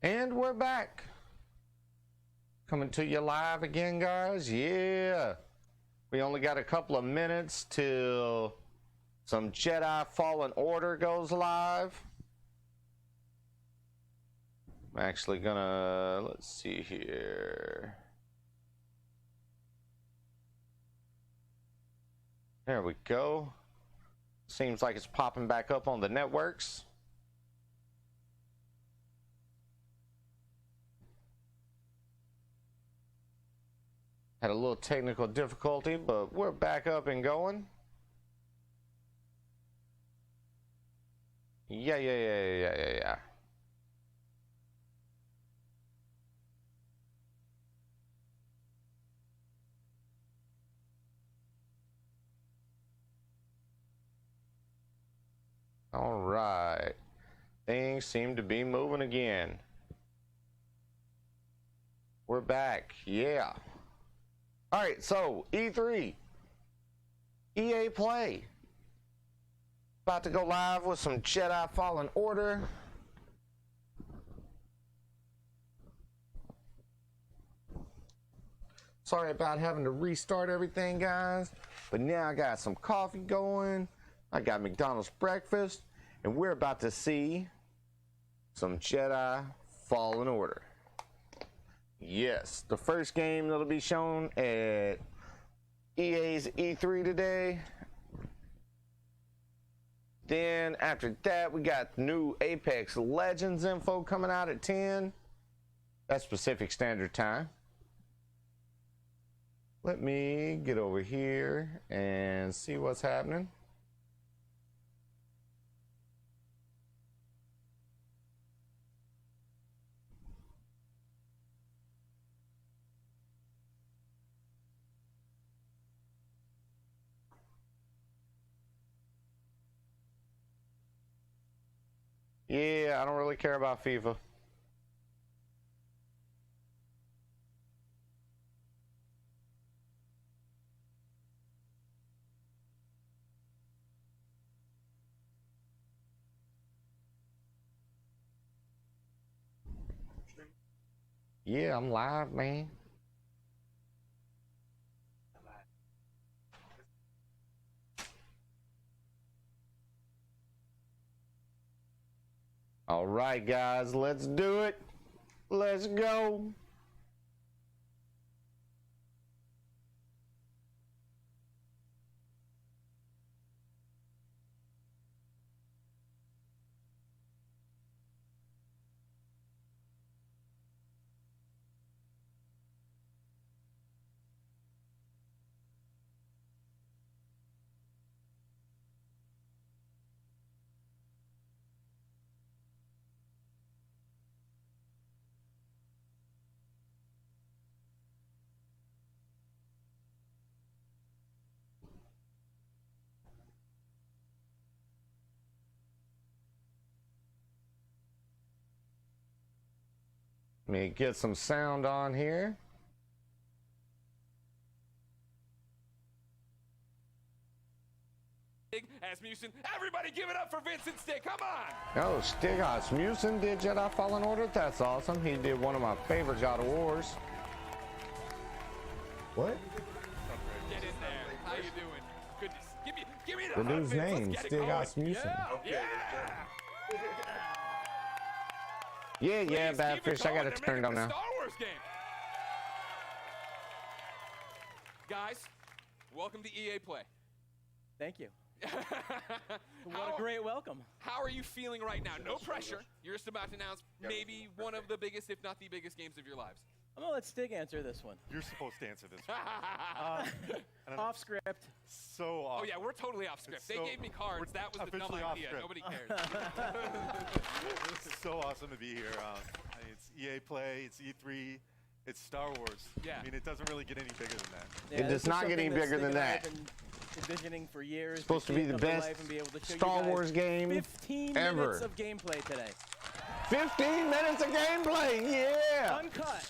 And we're back. Coming to you live again, guys. Yeah. We only got a couple of minutes till some Jedi Fallen Order goes live. I'm actually gonna, let's see here. There we go. Seems like it's popping back up on the networks. Had a little technical difficulty, but we're back up and going. Yeah. All right. Things seem to be moving again. We're back. Yeah. All right, so E3, EA Play, about to go live with some Jedi Fallen Order. Sorry about having to restart everything, guys, but now I got some coffee going, I got McDonald's breakfast, and we're about to see some Jedi Fallen Order. Yes, the first game that'll be shown at EA's E3 today. Then after that, we got new Apex Legends info coming out at 10. That's Pacific Standard Time. Let me get over here and see what's happening. Yeah, I don't really care about FIFA. Yeah, I'm live, man. All right, guys, let's do it. Let's go. Let me get some sound on here. Asmussen, everybody give it up for Vincent Stick, come on! Oh, Stig Asmussen did Jedi Fallen Order? That's awesome. He did one of my favorite God of Wars. What? Get in there. How you doing? Goodness. Give me The dude's Vince. name, Stig Asmussen. Yeah, Bad Fish. I got it turned on now. Star Wars game. Guys, welcome to EA Play. Thank you. What a great welcome. How are you feeling right now? No pressure. You're just about to announce maybe one of the biggest, if not the biggest games of your lives. I'm gonna let Stig answer this one. You're supposed to answer this. Off script. So off. Oh yeah, we're totally off script. They So- gave me cards. That was the dumb officially off idea. script. Nobody cares. It's so awesome to be here. It's EA Play, it's E3, it's Star Wars. Yeah. I mean, it doesn't really get any bigger than that. Yeah, It does this is not get any something bigger Stig than and I that. have been envisioning for years. Supposed to be the best Star Wars game 15 ever. minutes of gameplay today. 15 minutes of gameplay, yeah! Uncut.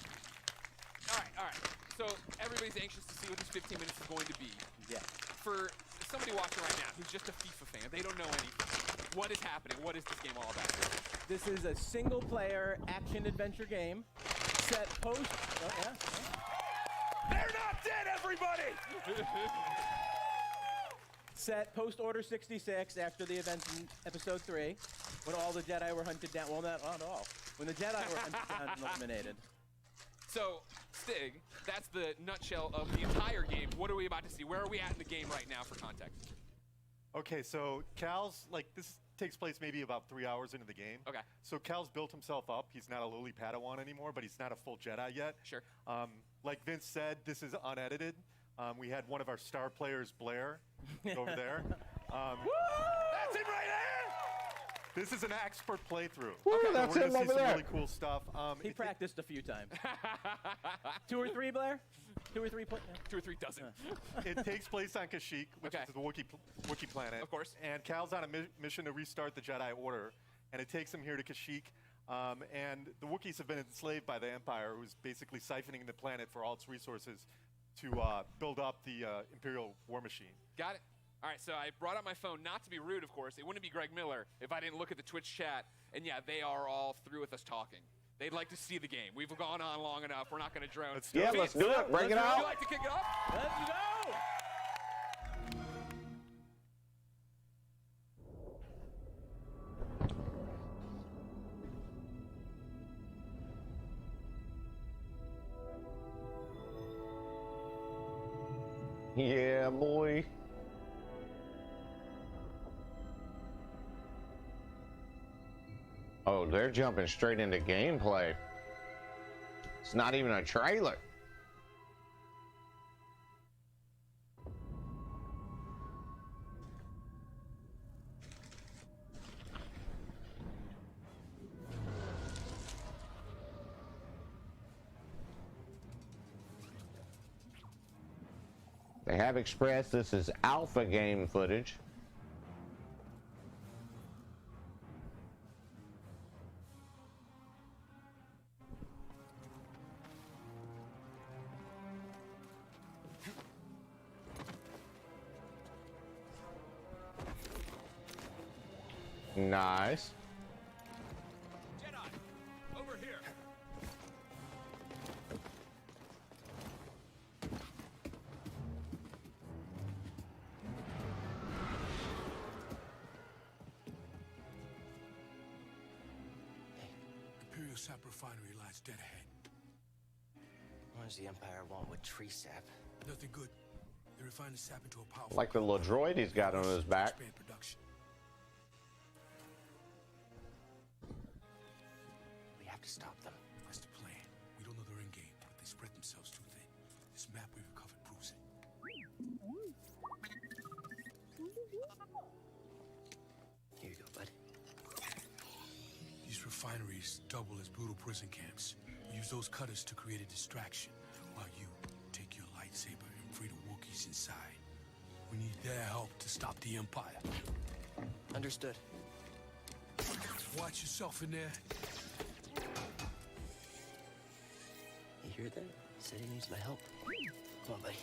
All right. So everybody's anxious to see what this 15 minutes is going to be. Yeah. For somebody watching right now who's just a FIFA fan, they don't know anything. What is happening? What is this game all about? This is a single-player action-adventure game set post... Oh, yeah. They're not dead, everybody! Set post-Order 66 after the events in Episode 3, when all the Jedi were hunted down. Well, not all. When the Jedi were hunted down and eliminated. So, Stig, that's the nutshell of the entire game. What are we about to see? Where are we at in the game right now for context? Okay, so Cal's, like, this takes place maybe about 3 hours into the game. Okay. So Cal's built himself up. He's not a lowly Padawan anymore, but he's not a full Jedi yet. Sure. Like Vince said, this is unedited. We had one of our star players, Blair, over there. That's it right there! This is an expert playthrough. Woo, So that's we're him gonna see over some there. really cool stuff. He practiced a few times. 2 or 3, Blair? 2 or 3 play? 2 or 3 dozen. It takes place on Kashyyyk, which Okay. is the Wookiee planet. Of course. And Cal's on a mission to restart the Jedi Order, and it takes him here to Kashyyyk. And the Wookiees have been enslaved by the Empire, who's basically siphoning the planet for all its resources to build up the Imperial war machine. Got it. All right, so I brought up my phone, not to be rude, of course. It wouldn't be Greg Miller if I didn't look at the Twitch chat. And yeah, they are all through with us talking. They'd like to see the game. We've gone on long enough. We're not going to drone. Let's do Yeah, it. let's do it. Bring it Would you out. like to kick it off? Let's go! Yeah, boy. Oh, they're jumping straight into gameplay. It's not even a trailer. They have expressed this is alpha game footage. Nice. Jedi, over here. Imperial sap refinery lies dead ahead. What does the Empire want with tree sap? Nothing good. They refine the sap into a powerful... Like the little droid he's got on his back. Expand production. We have to stop them. That's the plan. We don't know their end game, but they spread themselves too thin. This map we recovered proves it. Here you go, bud. These refineries double as brutal prison camps. We use those cutters to create a distraction, while you take your lightsaber and free the Wookiees inside. We need their help to stop the Empire. Understood. Watch yourself in there. You hear that? He said he needs my help. Come on, buddy.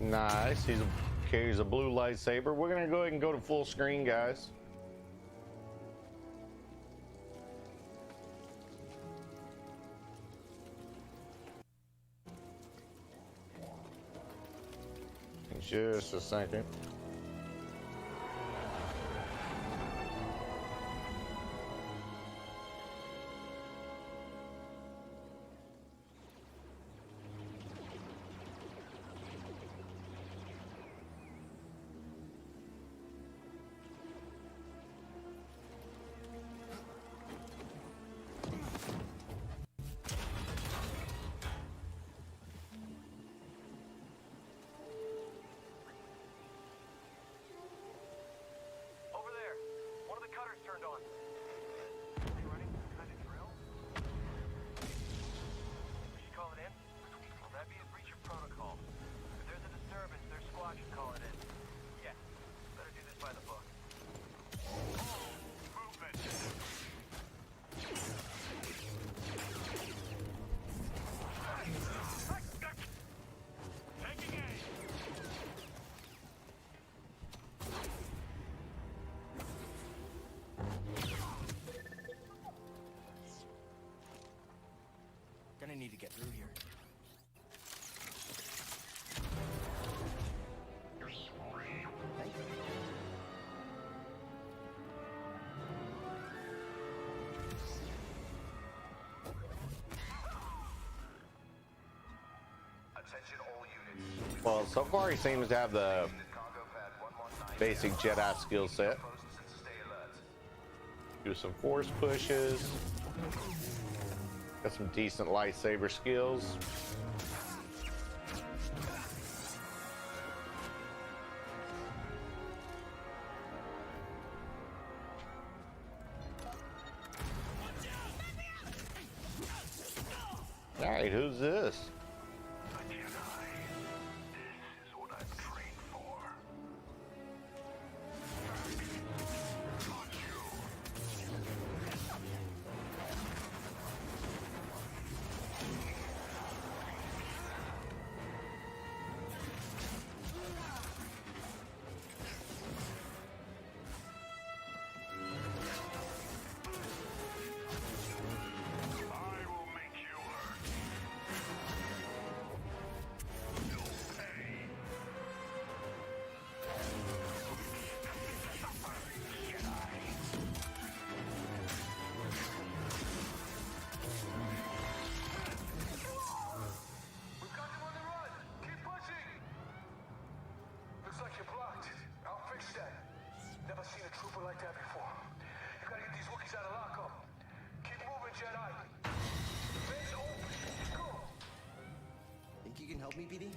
Nice. He carries a blue lightsaber. We're gonna go ahead and go to full screen, guys. In just a second. Gonna need to get through here. Thank you. Well, so far he seems to have the basic Jedi skill set. Do some force pushes. Got some decent lightsaber skills. All right, who's this? Think you can help me, BD?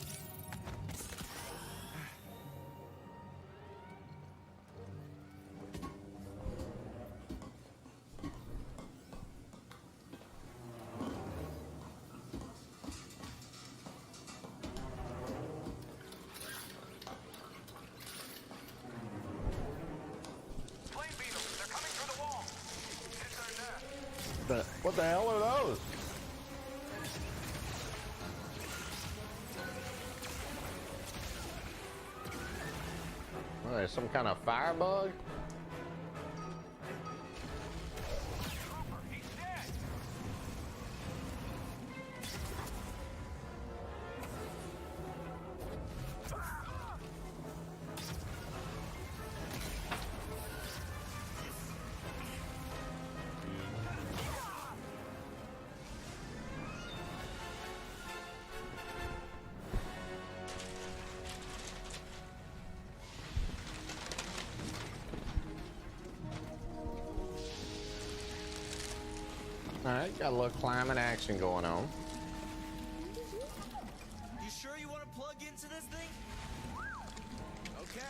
What the hell are those? Oh, some kind of firebug? Alright, got a little climbing action going on. You sure you want to plug into this thing? Okay.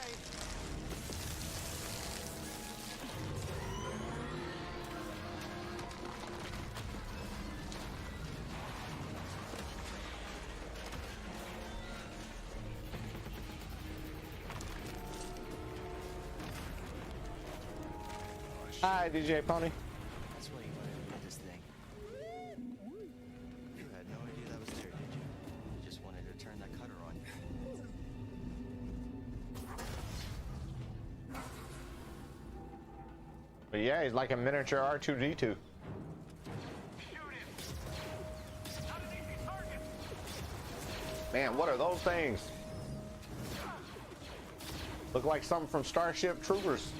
Hi, DJ Pony. That's why you wanted to get this thing. You had no idea that was there, did you? You just wanted to turn that cutter on. But yeah, he's like a miniature R2-D2. Man, what are those things? Look like something from Starship Troopers.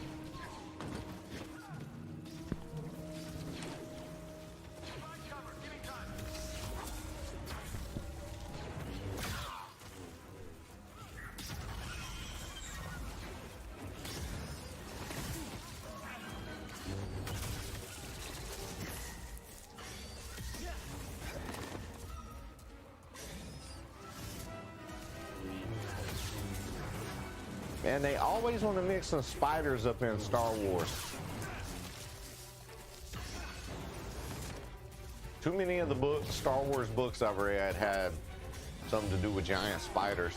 And they always want to mix some spiders up in Star Wars. Too many of the Star Wars books I've read had something to do with giant spiders.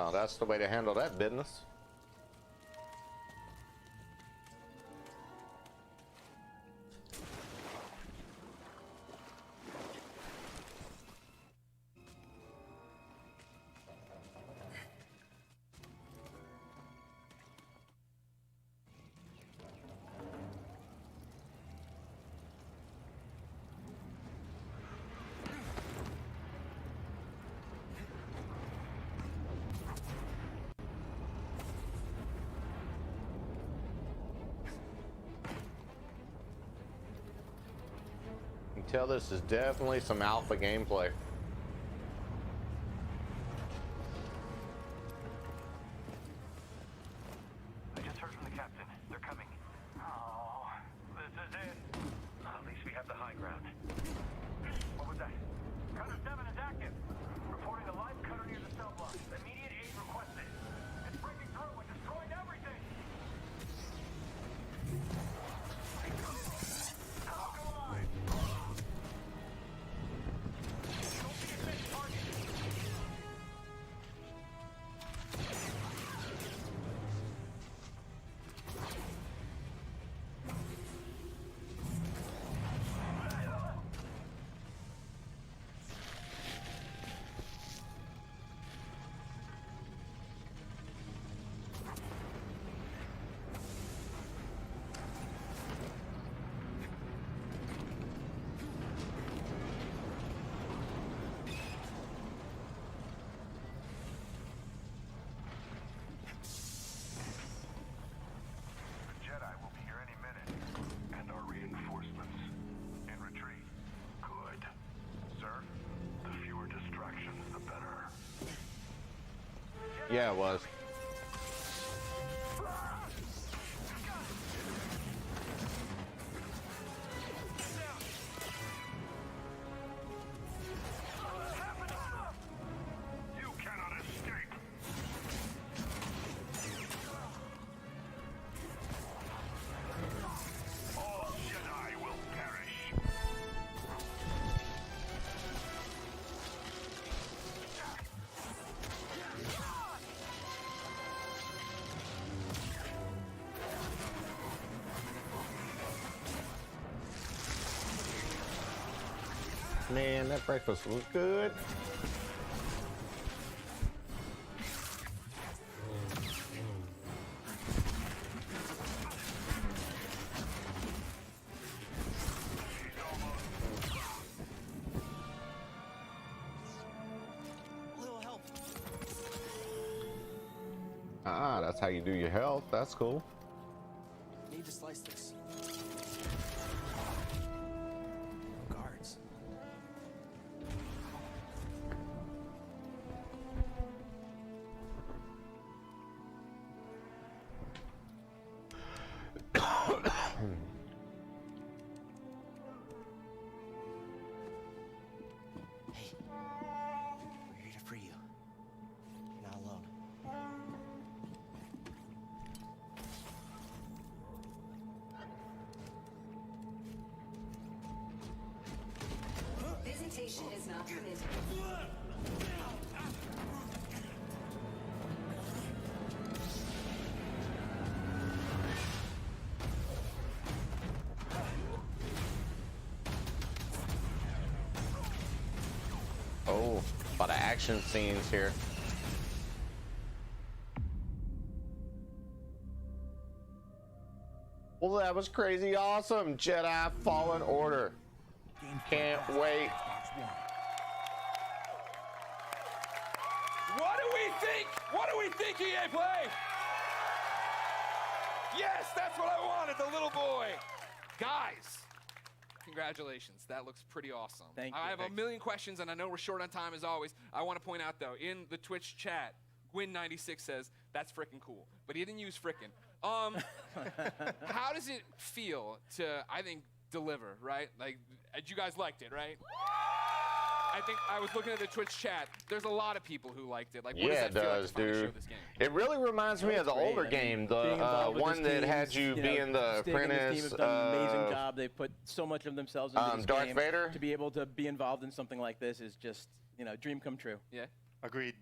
Well, that's the way to handle that business. You can tell this is definitely some alpha gameplay. I just heard from the captain. They're coming. Oh, this is it. At least we have the high ground. What was that? Cutter 7 is active. Reporting a live cutter near the cell block. Immediate aid requested. It's breaking through and destroying everything. Oh, come on. Don't be a missed target. Yeah, it was. You cannot escape. All Jedi will perish. Man, that breakfast was good. Little help. Ah, that's how you do your health. That's cool. Need to slice this. Guards. Hey, we're here to free you. You're not alone. Visitation is not permitted. Oh, a lot of action scenes here. Well, that was crazy awesome. Jedi Fallen Order. Can't wait. What do we think? What do we think, EA Play? Yes, that's what I wanted, the little boy. Guys, congratulations. That looks pretty awesome. Thank you. I have a million questions, and I know we're short on time as always. I want to point out, though, in the Twitch chat, Gwyn96 says, that's frickin' cool. But he didn't use frickin'. How does it feel to, I think, deliver, right? Like, you guys liked it, right? I think I was looking at the Twitch chat. There's a lot of people who liked it. Like, what Yeah, does that it feel does, like to finally show dude. this game? It really reminds me of the Great. older I mean, game, being the involved with one his that teams, had you know, being the Stig and his apprentice. team have done an amazing job. They put so much of themselves into this Darth game. Vader? To be able to be involved in something like this is just, dream come true. Yeah? Agreed.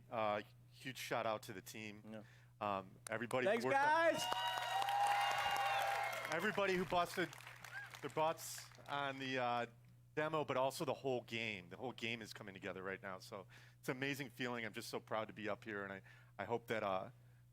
huge shout out to the team. Everybody Thanks, worked guys. everybody who busted their butts on the demo, but also the whole game. The whole game is coming together right now. So it's an amazing feeling. I'm just so proud to be up here, and I hope that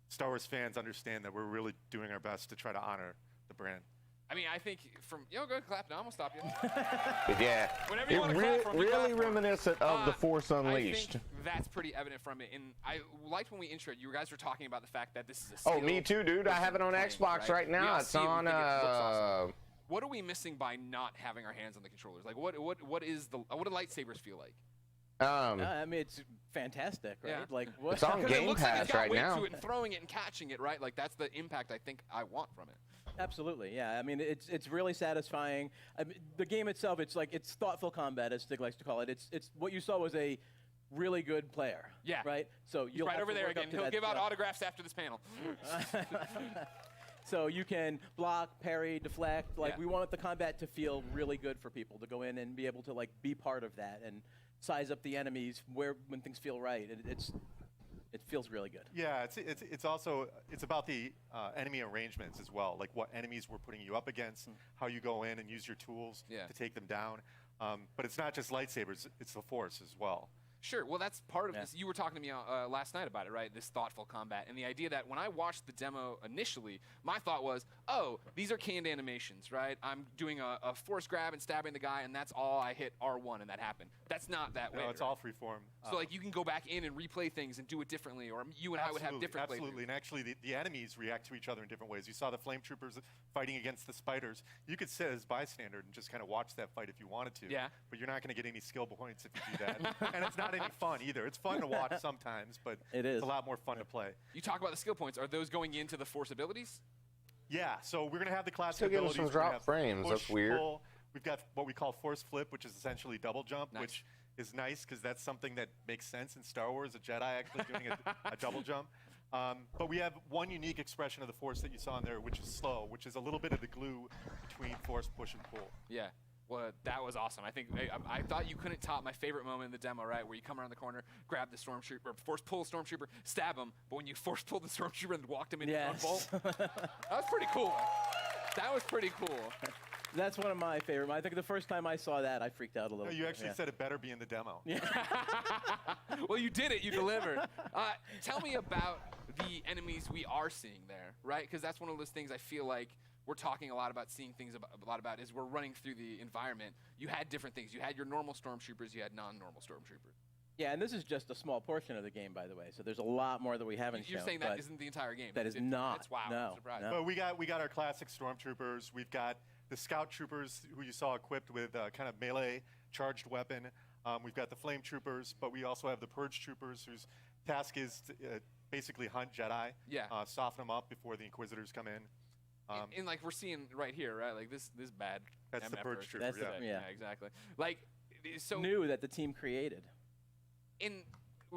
Star Wars fans understand that we're really doing our best to try to honor the brand. I mean, I think from go ahead, clap. No, I'm gonna stop you. But yeah, Whenever you it wanna clap from, you really clap from. reminiscent of The Force Unleashed. I think that's pretty evident from it. And I liked when we introed, you guys were talking about the fact that this is a Oh, skill me too, dude. I have it on playing, Xbox right now. Yeah, It's see it, we on. think it looks awesome. What are we missing by not having our hands on the controllers? Like, what do lightsabers feel like? I mean, it's fantastic, right? Yeah. Like, what? It's on 'Cause Game it looks like Pass it's got right weight now. to it, and throwing it and catching it, right? Like that's the impact I think I want from it. Absolutely, yeah. I mean, it's really satisfying. I mean, the game itself, it's thoughtful combat, as Stig likes to call it. It's what you saw was a really good player. Yeah. Right. So He's you'll right have over to there work up again. to He'll that give out skill. autographs after this panel. So you can block, parry, deflect. Like Yeah. we want the combat to feel really good for people to go in and be able to like be part of that and size up the enemies when things feel right. It feels really good. Yeah, it's also about the enemy arrangements as well, like what enemies we're putting you up against, how you go in and use your tools Yeah. to take them down. But it's not just lightsabers; it's the Force as well. Sure. Well, that's part of Yeah. this. You were talking to me last night about it, right? This thoughtful combat. And the idea that when I watched the demo initially, my thought was, oh, these are canned animations, right? I'm doing a force grab and stabbing the guy, and that's all I hit R1 and that happened. That's not that way. No, it's right? all freeform. So, like, you can go back in and replay things and do it differently, or you and I would have different Absolutely, and actually the enemies react to each other in different ways. You saw the flame troopers fighting against the spiders. You could sit as bystander and just kind of watch that fight if you wanted to. Yeah. But you're not going to get any skill points if you do that. And it's not any fun either. It's fun to watch sometimes, but It is. it's a lot more fun to play. You talk about the skill points. Are those going into the force abilities? Yeah, so we're going to have the classic Still getting abilities. some We're gonna drop have frames. That's push, weird. pull. We've got what we call force flip, which is essentially double jump, Nice. which is nice because that's something that makes sense in Star Wars, a Jedi actually doing a double jump. But we have one unique expression of the Force that you saw in there, which is slow, which is a little bit of the glue between force push and pull. Yeah. Well, that was awesome. I think I thought you couldn't top my favorite moment in the demo, right? Where you come around the corner, grab the stormtrooper, force pull the stormtrooper, stab him, but when you force pulled the stormtrooper and walked him into Yes. one bolt, that was pretty cool. That was pretty cool. That's one of my favorite. I think the first time I saw that, I freaked out a little. No, you bit, actually yeah. said it better be in the demo. Well, you did it. You delivered. Tell me about the enemies we are seeing there, right? Because that's one of those things I feel like we're talking a lot about, seeing things a lot about, is we're running through the environment. You had different things. You had your normal stormtroopers. You had non-normal stormtroopers. Yeah, and this is just a small portion of the game, by the way. So there's a lot more that we haven't You're shown. saying that but isn't the entire game. that is not. It's wow. No, I'm surprised. no. But we got our classic stormtroopers. We've got the scout troopers who you saw equipped with kind of melee charged weapon. We've got the flame troopers, but we also have the purge troopers whose task is to basically hunt Jedi, Yeah. soften them up before the Inquisitors come in. And like we're seeing right here, right? Like this bad. That's the MF purge version. trooper, That's the- yeah. yeah. Exactly. Like so New that the team created. in. Yeah.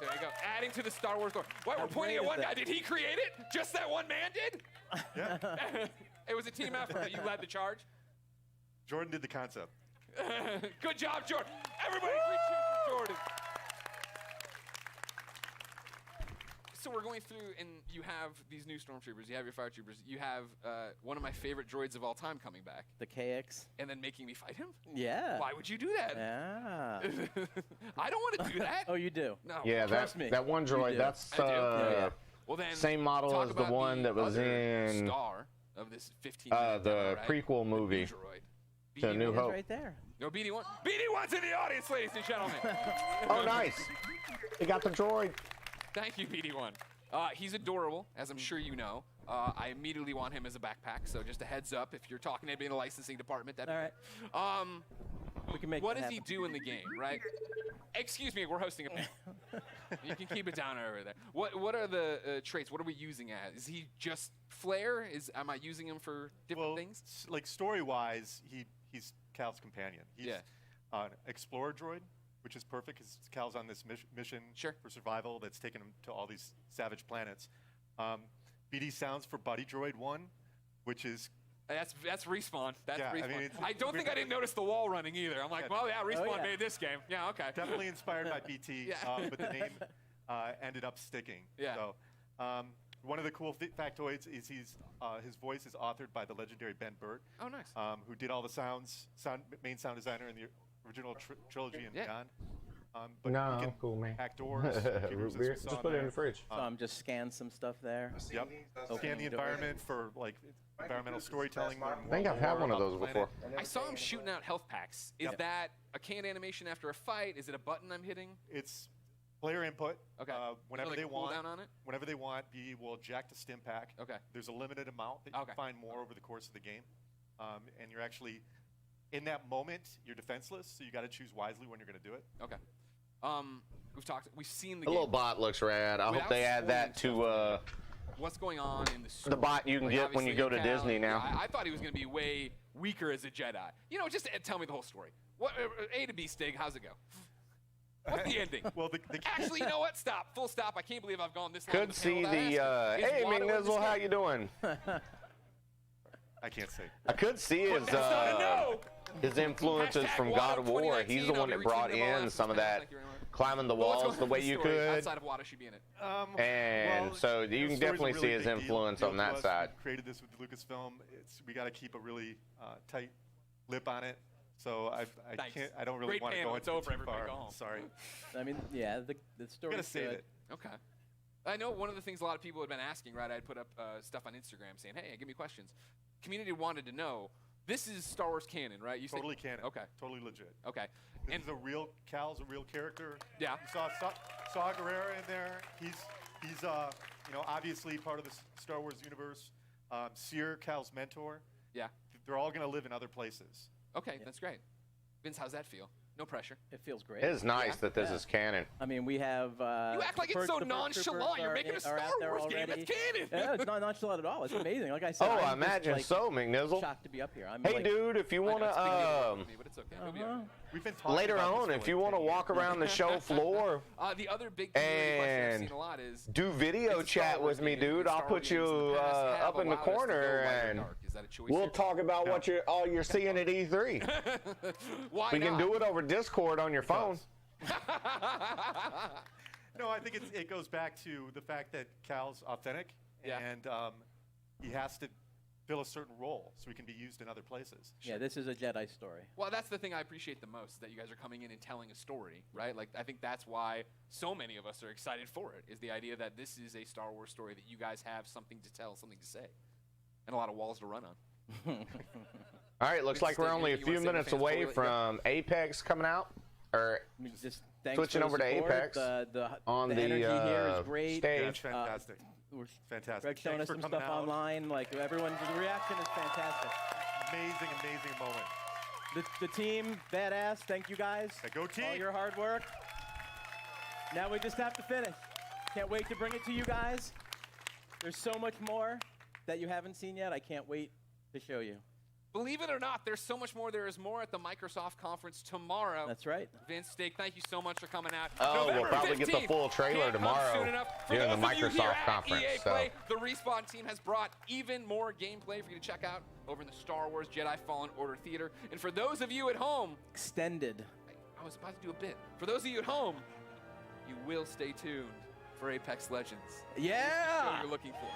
There you go. Adding to the Star Wars lore. Why How we're pointing great at one is guy? that? Did he create it? Just that one man did? Yeah. It was a team effort that you led the charge. Jordan did the concept. Good job, Jordan. Everybody, great cheers for Jordan. So we're going through, and you have these new stormtroopers. You have your fire troopers. You have one of my favorite droids of all time coming back, The KX. and then making me fight him. Yeah. Why would you do that? Yeah. I don't want to do that. Oh, you do. No. Yeah, Trust me. that one You droid. do. That's I do. Yeah. Well, then same model talk as the about one that was other in Star of this 15. the prequel movie Droid. to New It's Hope. right there. No, BD1. BD1's in the audience, ladies and gentlemen. Oh, nice. He got the droid. Thank you, BD1. He's adorable, as I'm sure you know. I immediately want him as a backpack, so just a heads up if you're talking to anybody in the licensing department. All right. We can make What that does he happen. do in the game, right? Excuse me, we're hosting a panel. You can keep it down over there. What are the traits? What are we using as? Is he just flair? Am I using him for different Well, things? like story-wise, he's Cal's companion. He's Yeah. an explorer droid, which is perfect because Cal's on this mission Sure. for survival that's taken him to all these savage planets. BD sounds for Buddy Droid 1, which is That's Respawn. That's Yeah, I Respawn. mean, I don't think I didn't notice the wall running either. I'm like, Yeah. well, yeah, Respawn yeah. made this game. Yeah, okay. definitely inspired by BT, Yeah. but the name ended up sticking. Yeah. So, one of the cool factoids is his voice is authored by the legendary Ben Burt. Oh, nice. Who did all the main sound designer in the original trilogy and beyond. But No, he can cool, man. hack doors, computers, as we saw Just put it in there. the fridge. So I'm just scan some stuff there. Yep. Scan the environment for like environmental storytelling. I think I've had one of those before. I saw him shooting out health packs. Is that a canned animation after a fight? Is it a button I'm hitting? It's player input. Okay. Whenever Is there, they like, want. cooldown on it? Whenever they want, we will eject a stim pack. Okay. There's a limited amount that you Okay. can find more over the course of the game, and you're actually in that moment you're defenseless, so you got to choose wisely when you're going to do it. Okay. We've seen the The game. little bot looks rad. I hope Without they add that spoiling to What's going on in the story? the bot you can Like, get when you obviously go to Cal, Disney now. I thought he was going to be way weaker as a Jedi. You know, just tell me the whole story. What A to B, Stig? How's it go? What's the ending? Well, Actually, you know what? Stop. Full stop. I can't believe I've gone this long. Could with see panel without the asking. Is hey Watto in this McNizzle, how game? you doing? I can't say. I could see his That's not a no. his influences Hashtag from God of Watto War. He's 2019. the I'll one be that brought retweeting them all in after some of this. that Thank you very much. climbing the Well, what's walls going the on way in you story? could. Outside of Watto should be in it. And so you the can story's a definitely see really his big influence deal on to that us. side. We created this with Lucasfilm. We got to keep a really tight lip on it. So I Nice. can't. I don't really Great want to panel. go It's into over. too Everybody far. go home. Sorry. I mean, yeah, the We story's gotta save good. it. Okay. I know one of the things a lot of people had been asking, right? I'd put up stuff on Instagram saying, hey, give me questions. Community wanted to know, this is Star Wars canon, right? You Totally said, canon. Okay. Totally legit. Okay. This is a real. Cal's a real character. Yeah. You saw Guerrera in there. He's obviously part of the Star Wars universe. Seer, Cal's mentor. Yeah. They're all gonna live in other places. Okay, that's great. Vince, how's that feel? No pressure. It feels great. It is nice that this Yeah. is canon. I mean, we have. You act like it's so nonchalant. You're making a Star Wars game. That's canon. Yeah, it's not nonchalant at all. It's amazing. Like I said, Oh, I'm I just, imagine like, so, McNizzle. shocked to be up here. I'm Hey, like, dude, if you I know want it's beginning to to, work with me, but it's okay. We'll be all right. We've been talking later about on, this if for you like want to 10 walk years. around the show floor, The other big community question I've and seen a lot is, do video it's a Star chat Wars with me, game, and dude. Star I'll Wars put games in you the past have up in the allowed us to go corner, light or and dark. Is that a choice we'll here? talk about what you're seeing at E3. Why We not? can do it over Discord on your phone. No, I think it goes back to the fact that Cal's authentic, Yeah. and he has to fill a certain role so he can be used in other places. Yeah, this is a Jedi story. Well, that's the thing I appreciate the most, that you guys are coming in and telling a story, right? Like, I think that's why so many of us are excited for it, is the idea that this is a Star Wars story, that you guys have something to tell, something to say, and a lot of walls to run on. All right, looks like we're only a You wanna few say the minutes fans away toilet? from Apex coming out. Or I mean, just thanks Switching for over the to support. Apex the energy here is great. stage. Yeah, it's fantastic. We're Fantastic. Greg's showing Thanks us for some coming stuff out. online. Like everyone's the reaction is fantastic. Amazing moment. The team, badass. Thank you guys. Yeah, go All team. your hard work. Now we just have to finish. Can't wait to bring it to you guys. There's so much more that you haven't seen yet. I can't wait to show you. Believe it or not, there's so much more. There is more at the Microsoft conference tomorrow. That's right. Vince, Stig, thank you so much for coming out. Oh, we'll November probably get the 15th. full trailer Can't come tomorrow soon enough. For during the those of you here Microsoft at conference, EA so. Play, the Respawn team has brought even more gameplay for you to check out over in the Star Wars Jedi Fallen Order Theater. And for those of you at home, Extended. I was about to do a bit. For those of you at home, you will stay tuned for Apex Legends. Yeah. Show you're looking for.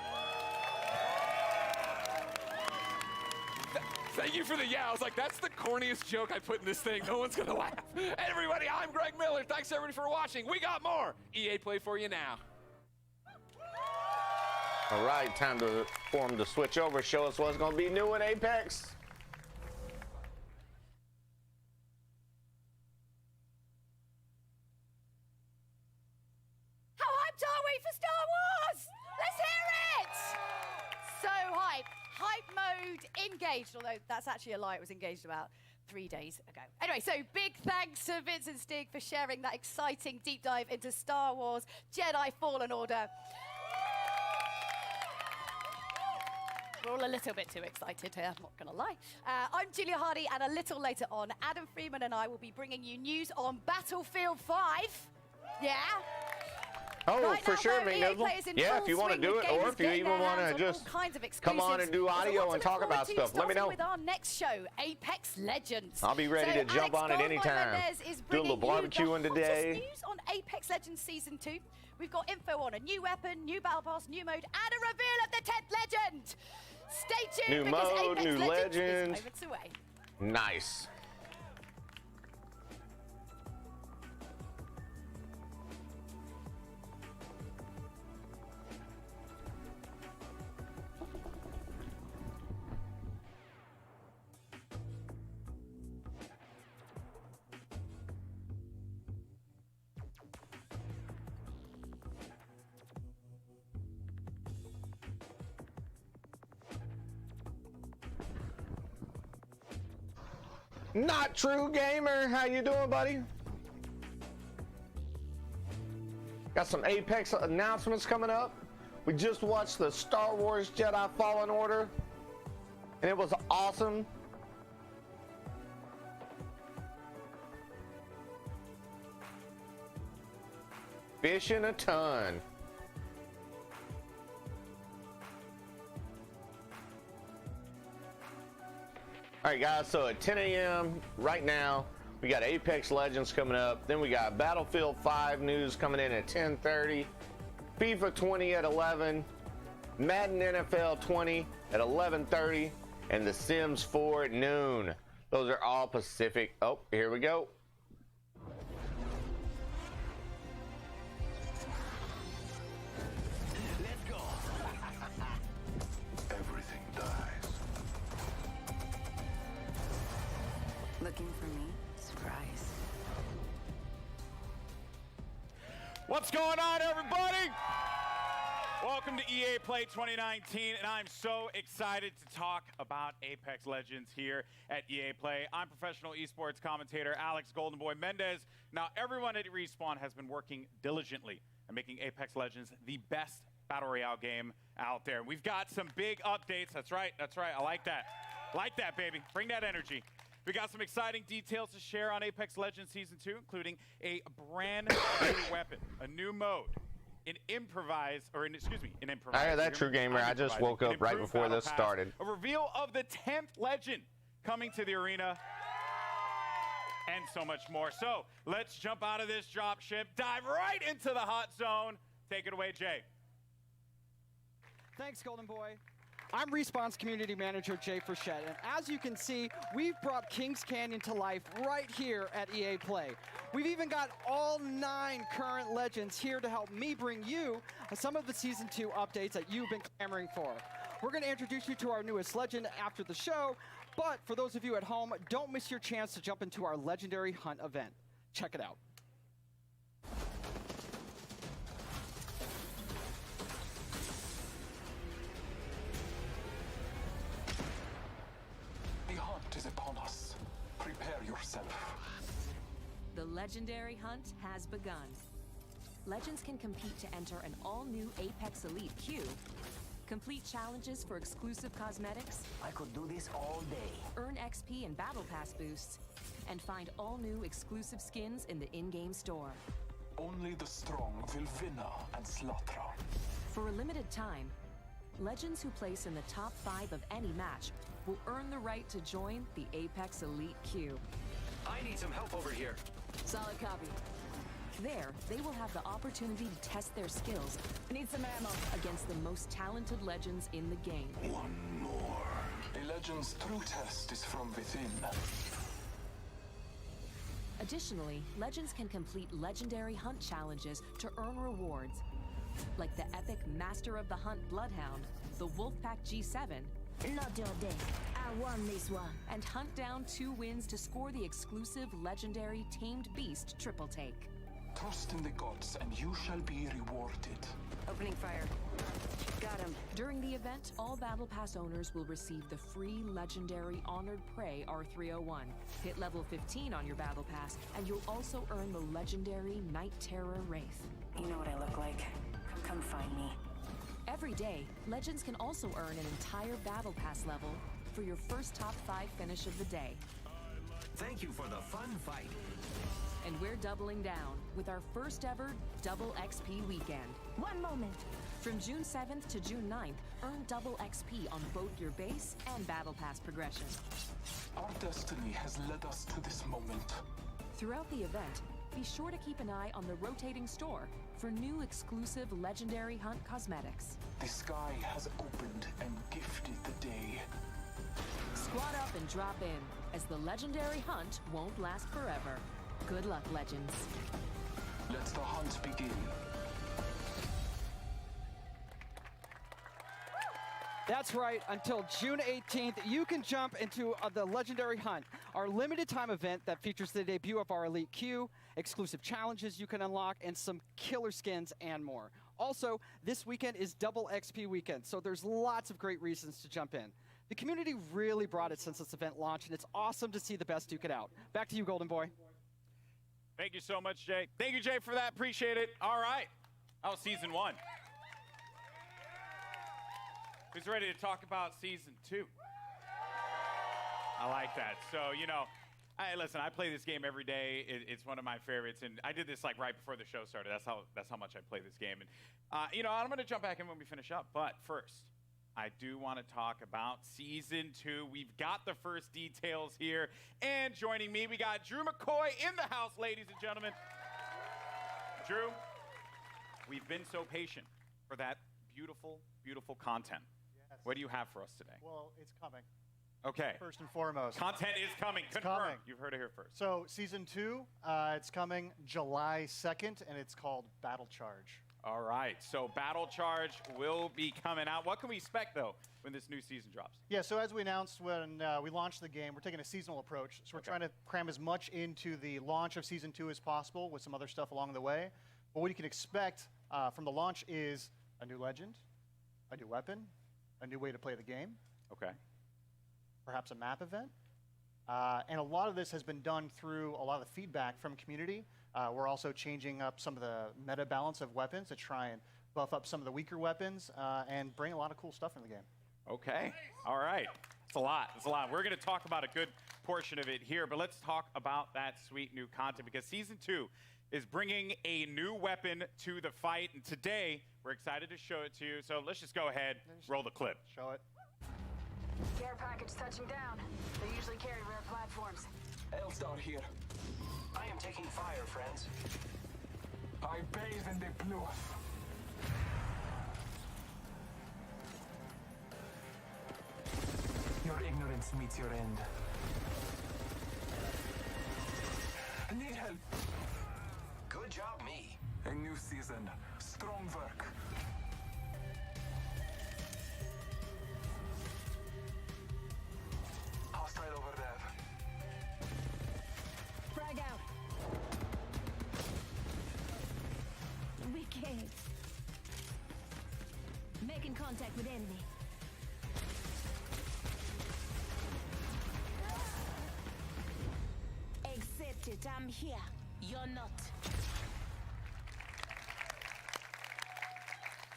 Thank you for the yeah. I was like, that's the corniest joke I put in this thing. No one's gonna laugh. Hey, everybody, I'm Greg Miller. Thanks everybody for watching. We got more EA Play for you now. All right, time for him to switch over. Show us what's going to be new in Apex. How hyped are we for Star Wars? Let's hear it! So hype. Hype mode engaged, although that's actually a lie. It was engaged about 3 days ago. Anyway, so big thanks to Vince and Stig for sharing that exciting deep dive into Star Wars Jedi Fallen Order. We're all a little bit too excited here, I'm not going to lie. I'm Julia Hardy, and a little later on, Adam Freeman and I will be bringing you news on Battlefield 5. Yeah? Oh, Right for now, sure, though, EA McNizzle. Players in Yeah, full if you want to swing do with it, or gamers if you getting even their want hands to on just all kinds of come on and exclusives. do There's a audio lot to and look talk forward about to, stuff, let me starting know. with our next show, Apex Legends. I'll be ready So to jump Alex on it Goldman anytime. Mendez is Do a little bringing you the barbecuing hottest today. news on Apex Legends Season 2. We've got info on a new weapon, new battle pass, new mode, and a reveal of the 10th legend. Stay tuned New because mode, Apex new Legends legend. is moments away. Nice. Not True Gamer, how you doing, buddy? Got some Apex announcements coming up. We just watched the Star Wars Jedi Fallen Order, and it was awesome. Fishing a ton. All right, guys, so at 10 a.m. right now, we got Apex Legends coming up. Then we got Battlefield 5 news coming in at 10:30, FIFA 20 at 11, Madden NFL 20 at 11:30, and The Sims 4 at noon. Those are all Pacific. Oh, here we go. Let's go. Everything dies. Looking for me? Surprise. What's going on, everybody? Welcome to EA Play 2019, and I'm so excited to talk about Apex Legends here at EA Play. I'm professional esports commentator Alex Golden Boy Mendez. Now, everyone at Respawn has been working diligently at making Apex Legends the best Battle Royale game out there. We've got some big updates. That's right. I like that. Like that, baby. Bring that energy. We got some exciting details to share on Apex Legends Season 2, including a brand new weapon, a new mode, an improvise. I hear that, True Gamer. I just woke up right before this started. A reveal of the 10th legend coming to the arena, and so much more. So let's jump out of this dropship, dive right into the hot zone. Take it away, Jay. Thanks, Golden Boy. I'm Respawn's community manager, Jay Frechette, and as you can see, we've brought Kings Canyon to life right here at EA Play. We've even got all 9 current legends here to help me bring you some of the Season 2 updates that you've been clamoring for. We're going to introduce you to our newest legend after the show, but for those of you at home, don't miss your chance to jump into our Legendary Hunt event. Check it out. The hunt is upon us. Prepare yourself. The legendary hunt has begun. Legends can compete to enter an all-new Apex Elite queue, complete challenges for exclusive cosmetics, I could do this all day. earn XP and Battle Pass boosts, and find all new exclusive skins in the in-game store. Only the strong will win and slaughter. For a limited time, legends who place in the top 5 of any match will earn the right to join the Apex Elite queue. I need some help over here. Solid copy. There, they will have the opportunity to test their skills. Need some ammo against the most talented legends in the game. One more. A legend's true test is from within. Additionally, legends can complete legendary hunt challenges to earn rewards, like the epic Master of the Hunt Bloodhound, the Wolfpack G7, Not your day. I won this one. and hunt down 2 wins to score the exclusive legendary Tamed Beast triple take. Trust in the gods and you shall be rewarded. Opening fire. Got him. During the event, all Battle Pass owners will receive the free legendary Honored Prey R301. Hit level 15 on your Battle Pass, and you'll also earn the legendary Night Terror Wraith. You know what I look like. Come find me. Every day, Legends can also earn an entire Battle Pass level for your first top 5 finish of the day. Thank you for the fun fight. And we're doubling down with our first ever Double XP weekend. One moment. From June 7th to June 9th, earn double XP on both your base and Battle Pass progression. Our destiny has led us to this moment. Throughout the event, be sure to keep an eye on the rotating store for new exclusive Legendary Hunt cosmetics. The sky has opened and gifted the day. Squad up and drop in, as the Legendary Hunt won't last forever. Good luck, Legends. Let the hunt begin. That's right, until June 18th, you can jump into the Legendary Hunt, our limited time event that features the debut of our Elite Queue, exclusive challenges you can unlock, and some killer skins and more. Also, this weekend is double XP weekend, so there's lots of great reasons to jump in. The community really brought it since this event launched, and it's awesome to see the best duke it out. Back to you, Golden Boy. Thank you so much, Jay. Thank you, Jay, for that. Appreciate it. All right. That was season 1. Who's ready to talk about season 2? I like that. So, you know, listen, I play this game every day. It's one of my favorites, and I did this like right before the show started. That's how much I play this game. And you know, I'm going to jump back in when we finish up. But first, I do want to talk about season 2. We've got the first details here, and joining me, we got Drew McCoy in the house, ladies and gentlemen. Drew, we've been so patient for that beautiful, beautiful content. Yes. What do you have for us today? Well, it's coming. Okay. First and foremost. Content is coming. It's Confirmed. coming. You've heard it here first. So season 2, it's coming July 2nd, and it's called Battle Charge. All right. So Battle Charge will be coming out. What can we expect, though, when this new season drops? Yeah, so as we announced when we launched the game, we're taking a seasonal approach. So we're trying to cram as much into the launch of season 2 as possible with some other stuff along the way. But what you can expect from the launch is a new legend, a new weapon, a new way to play the game. Okay. Perhaps a map event. And a lot of this has been done through a lot of the feedback from community. We're also changing up some of the meta balance of weapons to try and buff up some of the weaker weapons and bring a lot of cool stuff in the game. Okay. All right. It's a lot. It's a lot. We're going to talk about a good portion of it here, but let's talk about that sweet new content, because season 2 is bringing a new weapon to the fight, and today we're excited to show it to you. So let's just go ahead, roll the clip. Show it. Care package touching down. They usually carry rare platforms. Elstar here. I am taking fire, friends. I bathe in the blue. Your ignorance meets your end. Need help. Good job, me. A new season. Strong work. Hostile over there. Frag out. Wicked. Making contact with enemy. Accept it, I'm here. You're not.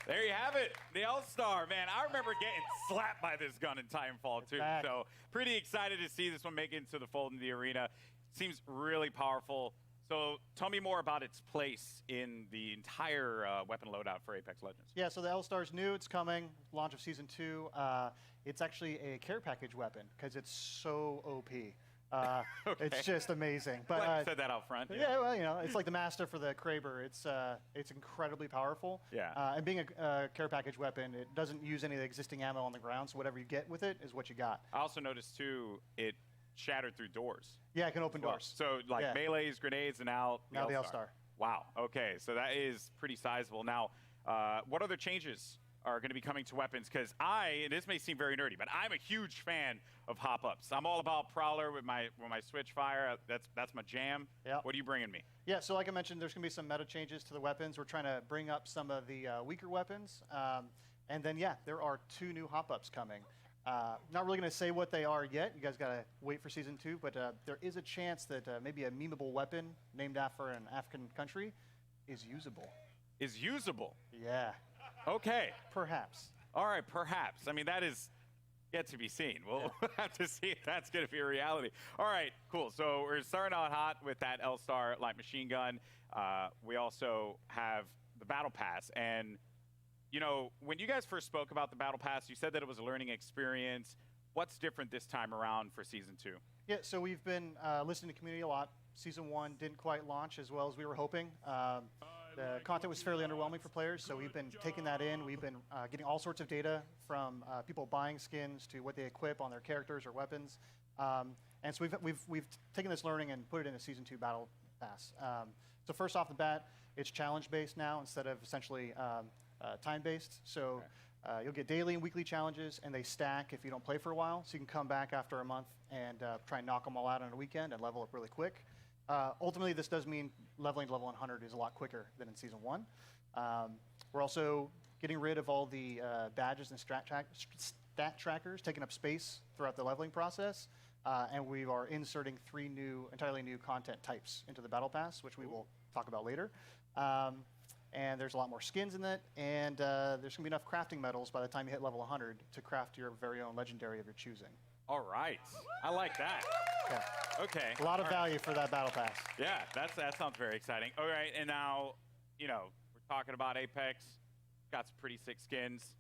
There you have it, the L-Star, man. I remember getting slapped by this gun in Titanfall 2. So pretty excited to see this one make it into the fold in the arena. Seems really powerful. So tell me more about its place in the entire weapon loadout for Apex Legends. Yeah, so the L-Star's new, it's coming, launch of season 2. It's actually a care package weapon because it's so OP. Okay. It's just amazing. But glad you said that out front. Yeah, well, you know, it's like the master for the Kraber. It's incredibly powerful. Yeah. And being a care package weapon, it doesn't use any of the existing ammo on the ground, so whatever you get with it is what you got. I also noticed, too, it shattered through doors. Yeah, it can open doors. So, like, melees, grenades, and now the L-Star. Wow. Okay, so that is pretty sizable. Now, what other changes are going to be coming to weapons? Because and this may seem very nerdy, but I'm a huge fan of hop-ups. I'm all about Prowler with my switch fire. That's my jam. Yeah. What are you bringing me? Yeah, so like I mentioned, there's going to be some meta changes to the weapons. We're trying to bring up some of the weaker weapons. And then, yeah, there are 2 new hop-ups coming. Not really going to say what they are yet. You guys got to wait for season 2. But there is a chance that maybe a memeable weapon named after an African country is usable. Is usable? Yeah. Okay. Perhaps. All right, perhaps. I mean, that is yet to be seen. We'll have to see if that's going to be a reality. All right, cool. So we're starting out hot with that L-Star light machine gun. We also have the Battle Pass. And, you know, when you guys first spoke about the Battle Pass, you said that it was a learning experience. What's different this time around for Season 2? Yeah, so we've been listening to community a lot Season 1 didn't quite launch as well as we were hoping. The content was fairly underwhelming for players, so we've been taking that in. We've been getting all sorts of data from people buying skins to what they equip on their characters or weapons. And so we've taken this learning and put it in a Season 2 Battle Pass. So first off the bat, it's challenge-based now instead of essentially time-based. So you'll get daily and weekly challenges, and they stack if you don't play for a while. So you can come back after a month and try and knock them all out on a weekend and level up really quick. Ultimately, this does mean leveling to level 100 is a lot quicker than in Season 1. We're also getting rid of all the badges and stat trackers, taking up space throughout the leveling process. And we are inserting 3 entirely new content types into the Battle Pass, which we will talk about later. And there's a lot more skins in it, and there's going to be enough crafting metals by the time you hit level 100 to craft your very own legendary of your choosing. All right. I like that. Yeah. Okay. A lot of value for that Battle Pass. Yeah, that sounds very exciting. All right, and now, we're talking about Apex. Got some pretty sick skins.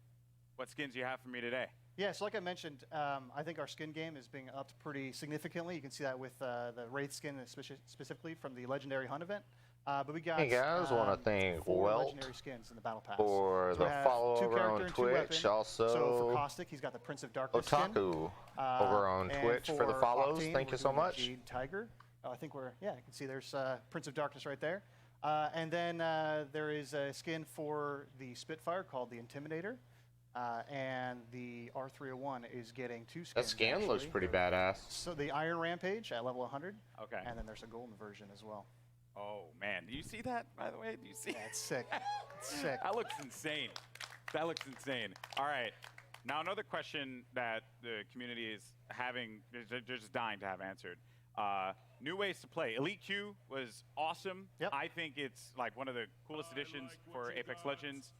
What skins do you have for me today? Yeah, so like I mentioned, I think our skin game is being upped pretty significantly. You can see that with the Wraith skin specifically from the Legendary Hunt event. But we got Hey guys, want to thank 4 Welt legendary skins in the Battle Pass. for So we the have follow 2 over character on and 2 Twitch. weapon. Also, so for Caustic, he's got the Prince of Darkness Otaku skin. over on And Twitch for the follows. Octane, Thank we're you so doing the much. Jade Tiger. I think you can see there's Prince of Darkness right there. And then there is a skin for the Spitfire called the Intimidator. And the R301 is getting 2 skins. That skin looks pretty badass. So the Iron Rampage at level 100. Okay. And then there's a golden version as well. Oh, man. Do you see that, by the way? Do you see? Yeah, it's sick. It's sick. That looks insane. That looks insane. All right. Now, another question that the community is having, they're just dying to have answered. New ways to play. Elite Q was awesome. Yep. I think it's like one of the coolest additions for Apex Legends.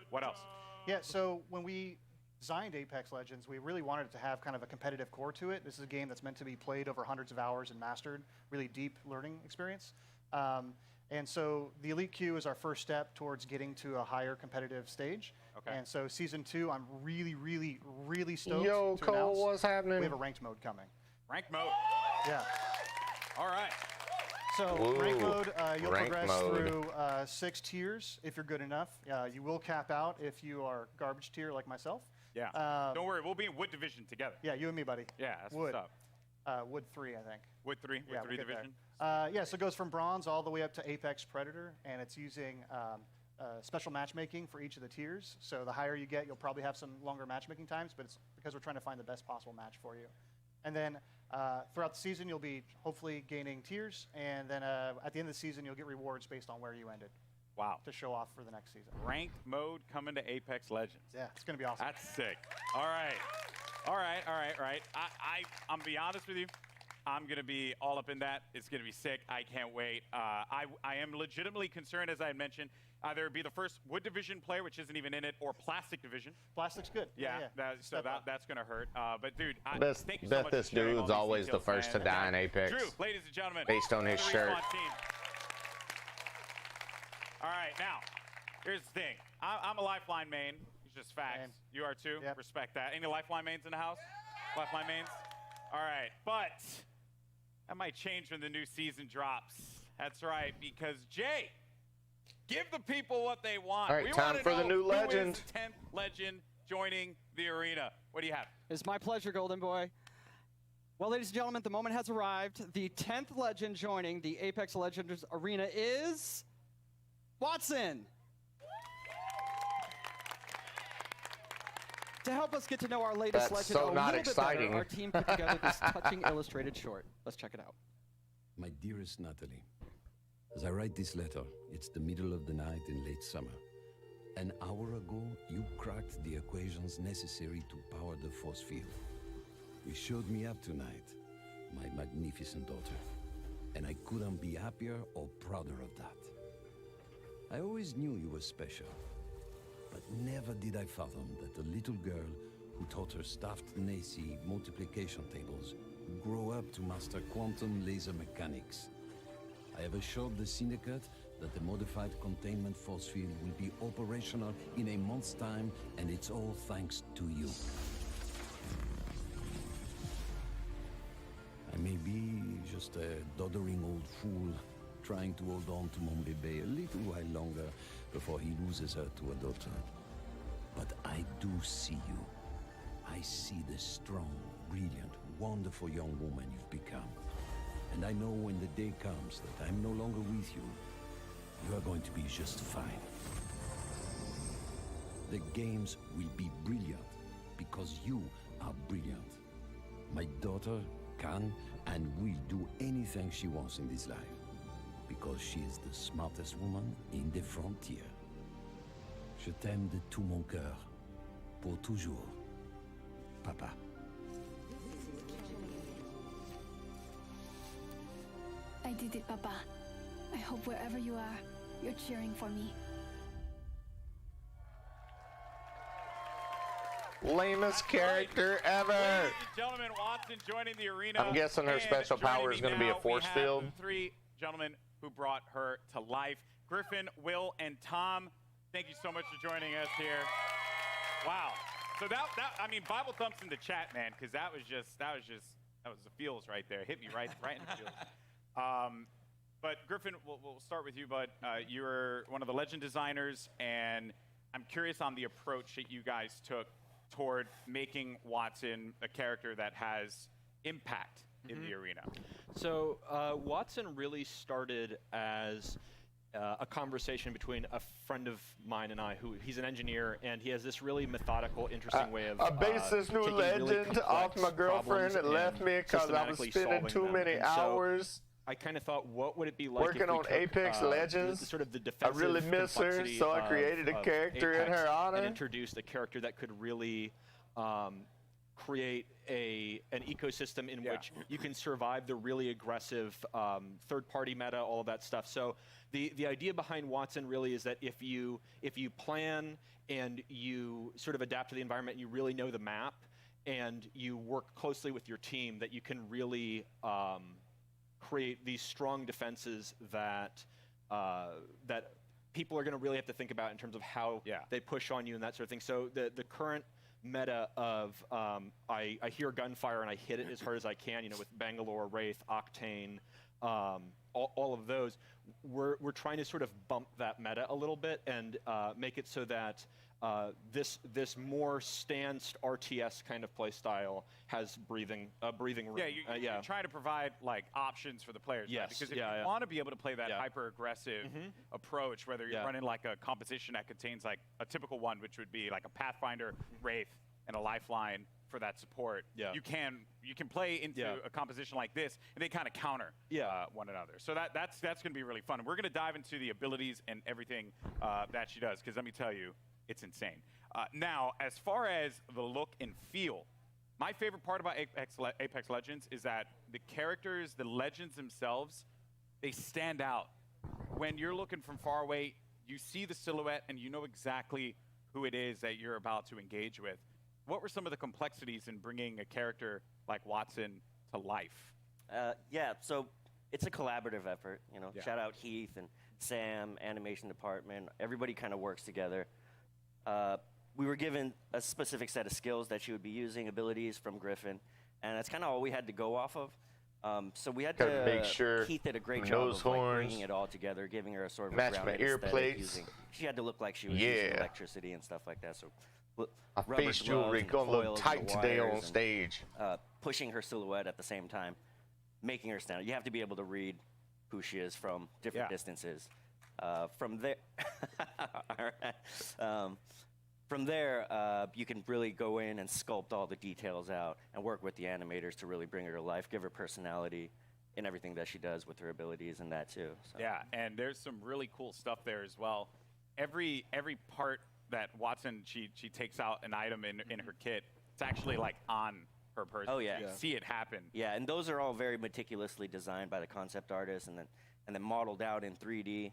What else? Yeah, so when we designed Apex Legends, we really wanted it to have kind of a competitive core to it. This is a game that's meant to be played over hundreds of hours and mastered, really deep learning experience. And so the Elite Queue is our first step towards getting to a higher competitive stage. Okay. And so Season 2, I'm really, really, really stoked Yo, to Cole, announce what's happening? we have a ranked mode coming. Ranked mode. Yeah. All right. So Whoa. rank mode, you'll Rank progress mode. through 6 tiers if you're good enough. You will cap out if you are garbage tier like myself. Yeah. Don't worry, we'll be in Wood Division together. Yeah, you and me, buddy. Yeah, that's Wood. what's up. Wood 3, I think. Wood 3? Yeah, Wood 3 we'll get there. Division? Yeah, so it goes from Bronze all the way up to Apex Predator, and it's using special matchmaking for each of the tiers. So the higher you get, you'll probably have some longer matchmaking times, but it's because we're trying to find the best possible match for you. And then throughout the season, you'll be hopefully gaining tiers, and then at the end of the season, you'll get rewards based on where you ended. Wow. To show off for the next season. Ranked mode coming to Apex Legends. Yeah, it's going to be awesome. That's sick. All right. All right. I'm be honest with you. I'm going to be all up in that. It's going to be sick. I can't wait. I am legitimately concerned, as I had mentioned, either it be the first Wood Division player, which isn't even in it, or Plastic Division. Plastic's good. Yeah. That's going to hurt. But, dude, thank you so Bet much this for sharing all dude's these always the details, first man. to die in Apex. Drew, ladies and gentlemen. Based on his the shirt. Respawn team. All right, now, here's the thing. I'm a Lifeline main. It's just facts. Same. You are too? Yep. Respect that. Any Lifeline mains in the house? Lifeline mains? All right, but that might change when the new season drops. That's right, because Jay, give the people what they want. All right, We time wanna for the know new who is legend. the 10th legend joining the arena. What do you have? It's my pleasure, Golden Boy. Well, ladies and gentlemen, the moment has arrived. The 10th legend joining the Apex Legends arena is Watson. To help us get to know our latest That's legend so a not little exciting. bit better, our team put together this touching illustrated short. Let's check it out. My dearest Natalie, as I write this letter, it's the middle of the night in late summer. An hour ago, you cracked the equations necessary to power the force field. You showed me up tonight, my magnificent daughter, and I couldn't be happier or prouder of that. I always knew you were special, but never did I fathom that the little girl who taught her staffed Nacy multiplication tables would grow up to master quantum laser mechanics. I have assured the Syndicate that the modified containment force field will be operational in a month's time, and it's all thanks to you. I may be just a doddering old fool trying to hold on to mon bébé a little while longer before he loses her to a daughter. But I do see you. I see the strong, brilliant, wonderful young woman you've become. And I know when the day comes that I'm no longer with you, you are going to be just fine. The games will be brilliant because you are brilliant. My daughter can and will do anything she wants in this life because she is the smartest woman in the frontier. Je t'aime de tout mon cœur, pour toujours, Papa. I did it, Papa. I hope wherever you are, you're cheering for me. Lamest character ever. Ladies and gentlemen, Watson joining the arena. I'm guessing her And special power is joining going to me be a now, force we have field. the three gentlemen who brought her to life. Griffin, Will, and Tom, thank you so much for joining us here. Wow. So that I mean, Bible thumps in the chat, man, because that was the feels right there. Hit me right in the feels. But Griffin, we'll start with you, bud. You're one of the legend designers, and I'm curious on the approach that you guys took toward making Watson a character that has impact in the arena. So Watson really started as a conversation between a friend of mine and I, who he's an engineer, and he has this really methodical, interesting way of I based this new taking really legend off my girlfriend that left me because I was spending too many hours. I kind of thought, what would it be like working if we on took, Apex Legends? Sort of the I defensive really miss her, complexity so I created a of character in Apex her honor. and introduced a character that could really create an ecosystem in which you can survive the really aggressive third-party meta, all of that stuff. So the idea behind Watson really is that if you plan and you sort of adapt to the environment, and you really know the map, and you work closely with your team, that you can really create these strong defenses that that people are going to really have to think about in terms of how they push on you and that sort of thing. So the current meta of I hear gunfire and I hit it as hard as I can, with Bangalore, Wraith, Octane, all of those, we're trying to sort of bump that meta a little bit and make it so that this more stanced RTS kind of play style has breathing room. Yeah, you're trying to provide like options for the players. Yes, right? Because if you want to be able to play that hyper aggressive approach, whether you're running like a composition that contains like a typical one, which would be like a Pathfinder, Wraith, and a Lifeline for that support. You can play into a composition like this, and they kind of counter one another. So that's going to be really fun. And we're going to dive into the abilities and everything that she does, because let me tell you, it's insane. Now, as far as the look and feel, my favorite part about Apex Legends is that the characters, the legends themselves, they stand out. When you're looking from far away, you see the silhouette and you know exactly who it is that you're about to engage with. What were some of the complexities in bringing a character like Watson to life? So it's a collaborative effort. Shout out Heath and Sam, animation department. Everybody kind of works together. We were given a specific set of skills that she would be using, abilities from Griffin, and that's kind of all we had to go off of. So we had to make sure Keith did a great job of bringing it all together, giving her a sort of a grounded aesthetic. She had to look like she was using electricity and stuff like that. So face jewelry gonna look tight today on stage. Pushing her silhouette at the same time, making her stand out. You have to be able to read who she is from different distances. From there, from there, you can really go in and sculpt all the details out and work with the animators to really bring her to life, give her personality in everything that she does with her abilities and that too. So. Yeah, and there's some really cool stuff there as well. Every part that Watson, she takes out an item in her kit, it's actually like on her person. Oh yeah. You see it happen. Yeah, and those are all very meticulously designed by the concept artist and then modeled out in 3D.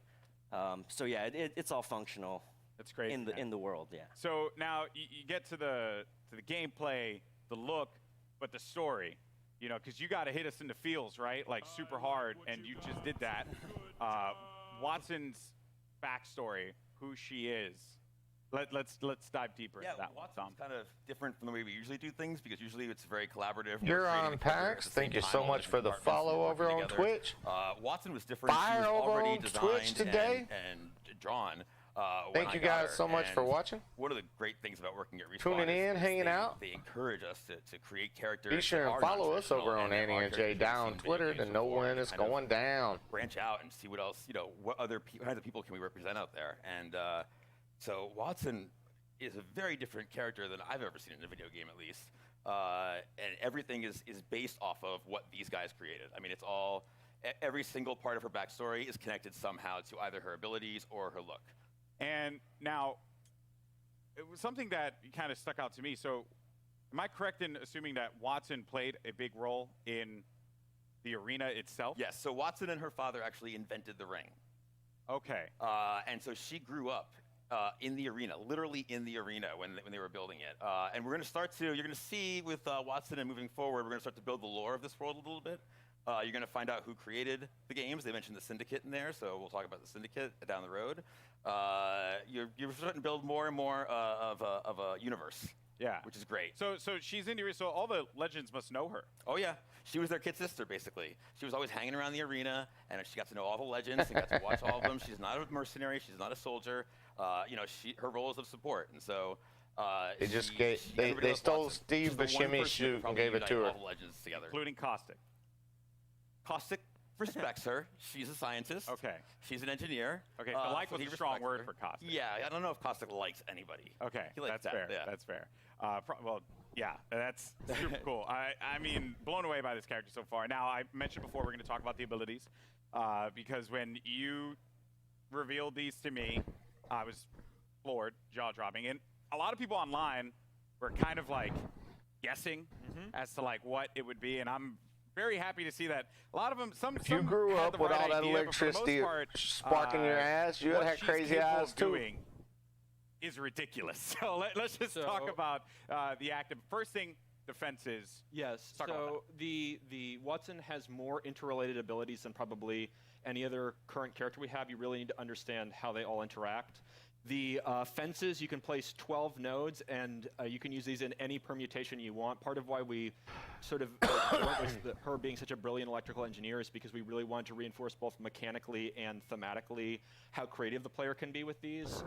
So yeah, it's all functional. That's great in the world. Yeah. So now you get to the gameplay, the look, but the story, because you got to hit us in the feels, right? Like super hard, and you just did that. Watson's backstory, who she is, let's dive deeper into that one. Watson's kind of different from the way we usually do things because usually it's very collaborative. You're on PAX. Thank you so much for the follow over on Twitch. Watson was different. Fire she was over already on designed Twitch today. and drawn. Thank you guys so much for watching. One of the great things about working at Respawn Tuning in, is hanging out. They encourage us to create characters. Be sure that and are follow us non-traditional over on that Annie are and Jay characters down you've on seen Twitter video to games know before when and it's kind of going down. Branch out and see what else, what other kinds of people can we represent out there. And so Watson is a very different character than I've ever seen in a video game, at least. And everything is based off of what these guys created. I mean, it's all, every single part of her backstory is connected somehow to either her abilities or her look. And now, it was something that kind of stuck out to me. So, am I correct in assuming that Watson played a big role in the arena itself? Yes, so Watson and her father actually invented the ring. Okay. And so she grew up in the arena, literally in the arena when they were building it. And we're going to start to, you're going to see with Watson and moving forward, we're going to start to build the lore of this world a little bit. You're going to find out who created the games. They mentioned the Syndicate in there, so we'll talk about the Syndicate down the road. You're starting to build more and more of a universe. Yeah. Which is great. So she's in the arena, so all the legends must know her. Oh, yeah. She was their kid sister, basically. She was always hanging around the arena, and she got to know all the legends and got to watch all of them. She's not a mercenary. She's not a soldier. Her role is of support, and so They just they stole Steve Buscemi's shoot and gave it to her. All the legends together. Including Caustic. Caustic respects her. She's a scientist. Okay. She's an engineer. Okay, so like was he a strong respects word her. for Caustic. Yeah, I don't know if Caustic likes anybody. Okay, He likes that's that, fair. yeah. That's fair. Well, yeah, that's super cool. I mean, blown away by this character so far. Now, I mentioned before we're going to talk about the abilities because when you revealed these to me, I was floored, jaw-dropping. And a lot of people online were kind of like guessing as to like what it would be, and I'm very happy to see that a lot of them. If you grew up with all that electricity sparking your ass, you had crazy eyes too. Is ridiculous. So let's just talk about the active. First thing, the fences. Yes. So the Watson has more interrelated abilities than probably any other current character we have. You really need to understand how they all interact. The fences, you can place 12 nodes, and you can use these in any permutation you want. Part of why we sort of went with her being such a brilliant electrical engineer is because we really wanted to reinforce both mechanically and thematically how creative the player can be with these.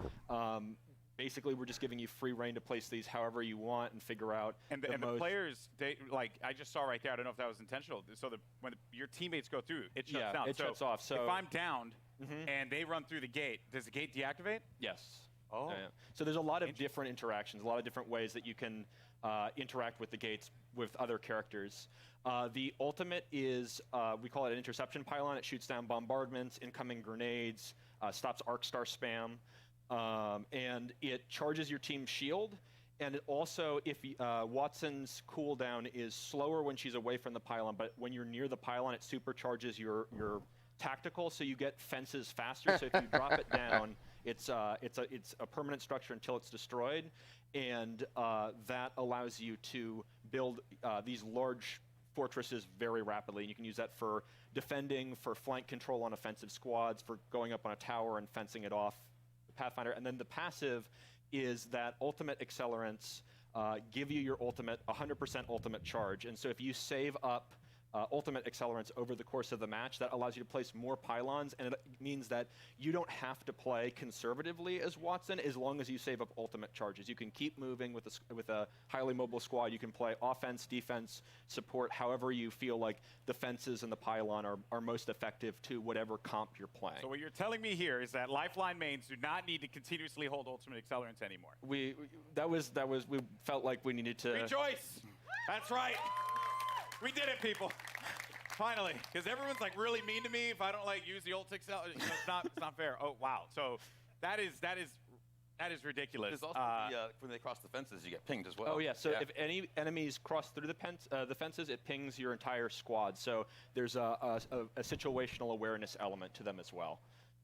Basically, we're just giving you free reign to place these however you want and figure out. And the players, I just saw right there. I don't know if that was intentional. So when your teammates go through, it shuts down. It shuts off. So if I'm downed and they run through the gate, does the gate deactivate? Yes. Oh. Yeah. So there's a lot of different interactions, a lot of different ways that you can interact with the gates with other characters. The ultimate is, we call it an interception pylon. It shoots down bombardments, incoming grenades, stops arc star spam. And it charges your team's shield, and it also, if Watson's cooldown is slower when she's away from the pylon, but when you're near the pylon, it supercharges your tactical, so you get fences faster. So if you drop it down, it's a permanent structure until it's destroyed, and that allows you to build these large fortresses very rapidly. And you can use that for defending, for flank control on offensive squads, for going up on a tower and fencing it off. Pathfinder, and then the passive is that ultimate accelerants give you your ultimate 100% ultimate charge, and so if you save up ultimate accelerants over the course of the match, that allows you to place more pylons, and it means that you don't have to play conservatively as Watson as long as you save up ultimate charges. You can keep moving with a highly mobile squad. You can play offense, defense, support, however you feel like the fences and the pylon are most effective to whatever comp you're playing. So what you're telling me here is that Lifeline mains do not need to continuously hold ultimate accelerants anymore. We felt like we needed to rejoice. That's right. We did it, people. Finally, because everyone's like really mean to me if I don't like use the ult accelerant. It's not fair. Oh wow. So that is ridiculous. There's also when they cross the fences, you get pinged as well. Oh yeah. So if any enemies cross through the fences, it pings your entire squad. So there's a situational awareness element to them as well.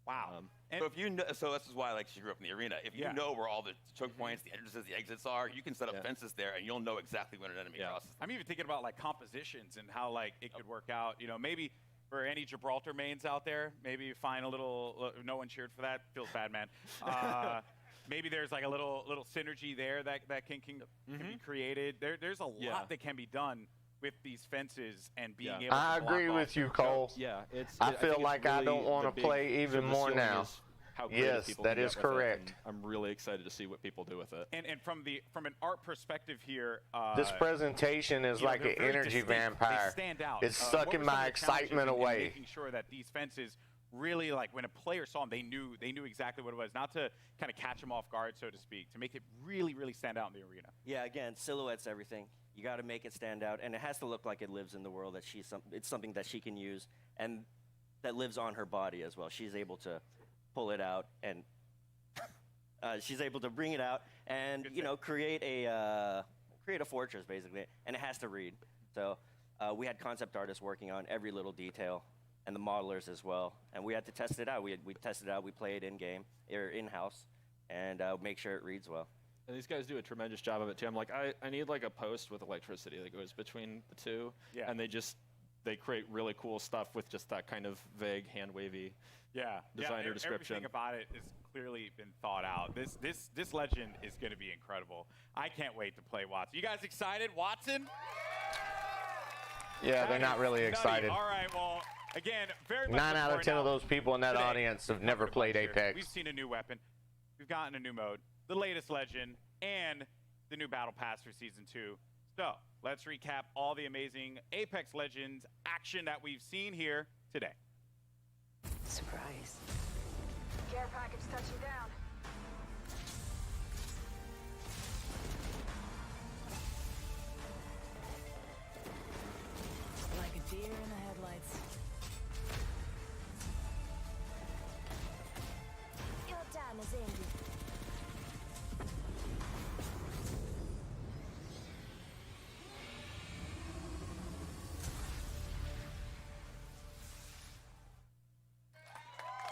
Wow. So if you know, so this is why she grew up in the arena. If you know where all the choke points, the entrances, the exits are, you can set up fences there, and you'll know exactly when an enemy crosses. I'm even thinking about compositions and how it could work out. Maybe for any Gibraltar mains out there, maybe find a little. No one cheered for that. Feels bad, man. maybe there's like a little synergy there that can be created. There's a lot that can be done with these fences and being able to I block agree off with you, their Cole. jokes. Yeah, I feel like I don't want to play even more now. Yes, that is correct. I'm really excited to see what people do with it. And from an art perspective here, This presentation is like an they're very energy distinct. vampire. They stand out. It's What sucking were some my of the challenges excitement in away. making sure that these fences really, like, when a player saw them, they knew exactly what it was, not to kind of catch them off guard, so to speak, to make it really, really stand out in the arena. Yeah, again, silhouette's everything. You got to make it stand out, and it has to look like it lives in the world. That it's something that she can use, and that lives on her body as well. She's able to pull it out, and she's able to bring it out, and create a fortress basically, and it has to read. So we had concept artists working on every little detail, and the modelers as well, and we had to test it out. We tested it out. We play it in game or in house, and make sure it reads well. And these guys do a tremendous job of it too. I'm like, I need like a post with electricity that goes between the two. Yeah. And they create really cool stuff with just that kind of vague, hand wavy designer description. Everything about it has clearly been thought out. This legend is going to be incredible. I can't wait to play Watson. You guys excited, Watson? Yeah, they're not really excited. All right, well, again, very much 9 out of 10 of those people in that today, audience have never played Apex. We've seen a new weapon. We've gotten a new mode, the latest legend, and the new Battle Pass for Season 2. So, let's recap all the amazing Apex Legends action that we've seen here today. Surprise. Care package touching down. Like a deer in the headlights. Your time is ended.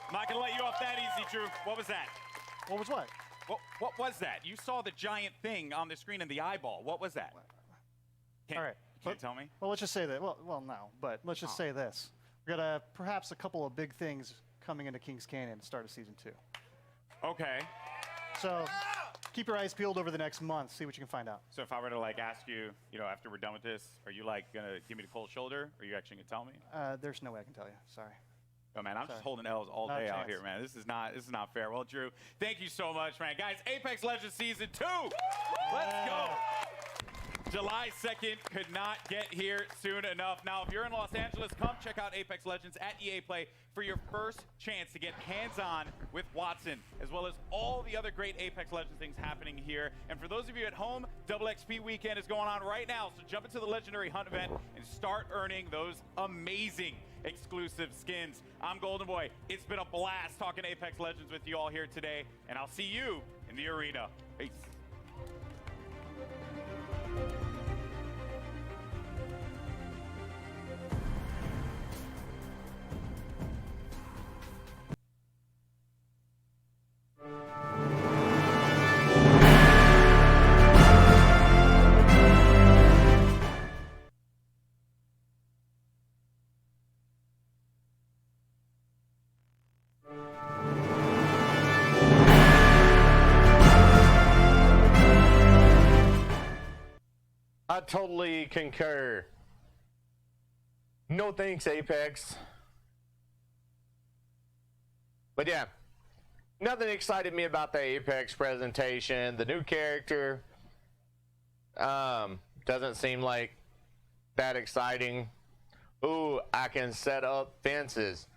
I'm not going to let you off that easy, Drew. What was that? What was what? What was that? You saw the giant thing on the screen in the eyeball. What was that? All right. Can't tell me? Well, let's just say that. Well, no, but let's just say this. We got perhaps a couple of big things coming into Kings Canyon at the start of Season 2. Okay. So keep your eyes peeled over the next month. See what you can find out. So if I were to like ask you, after we're done with this, are you like gonna give me the cold shoulder? Or are you actually gonna tell me? There's no way I can tell you. Sorry. Oh man, I'm Sorry. just holding L's all Not a day out chance. here, man. This is not fair. Well, Drew, thank you so much, man. Guys, Apex Legends Season 2. Let's go. July 2nd could not get here soon enough. Now, if you're in Los Angeles, come check out Apex Legends at EA Play for your first chance to get hands-on with Watson, as well as all the other great Apex Legends things happening here. And for those of you at home, Double XP Weekend is going on right now, so jump into the Legendary Hunt event and start earning those amazing exclusive skins. I'm Golden Boy. It's been a blast talking Apex Legends with you all here today, and I'll see you in the arena. Peace. I totally concur. No thanks, Apex. But yeah, nothing excited me about the Apex presentation. The new character doesn't seem like that exciting. Ooh, I can set up fences.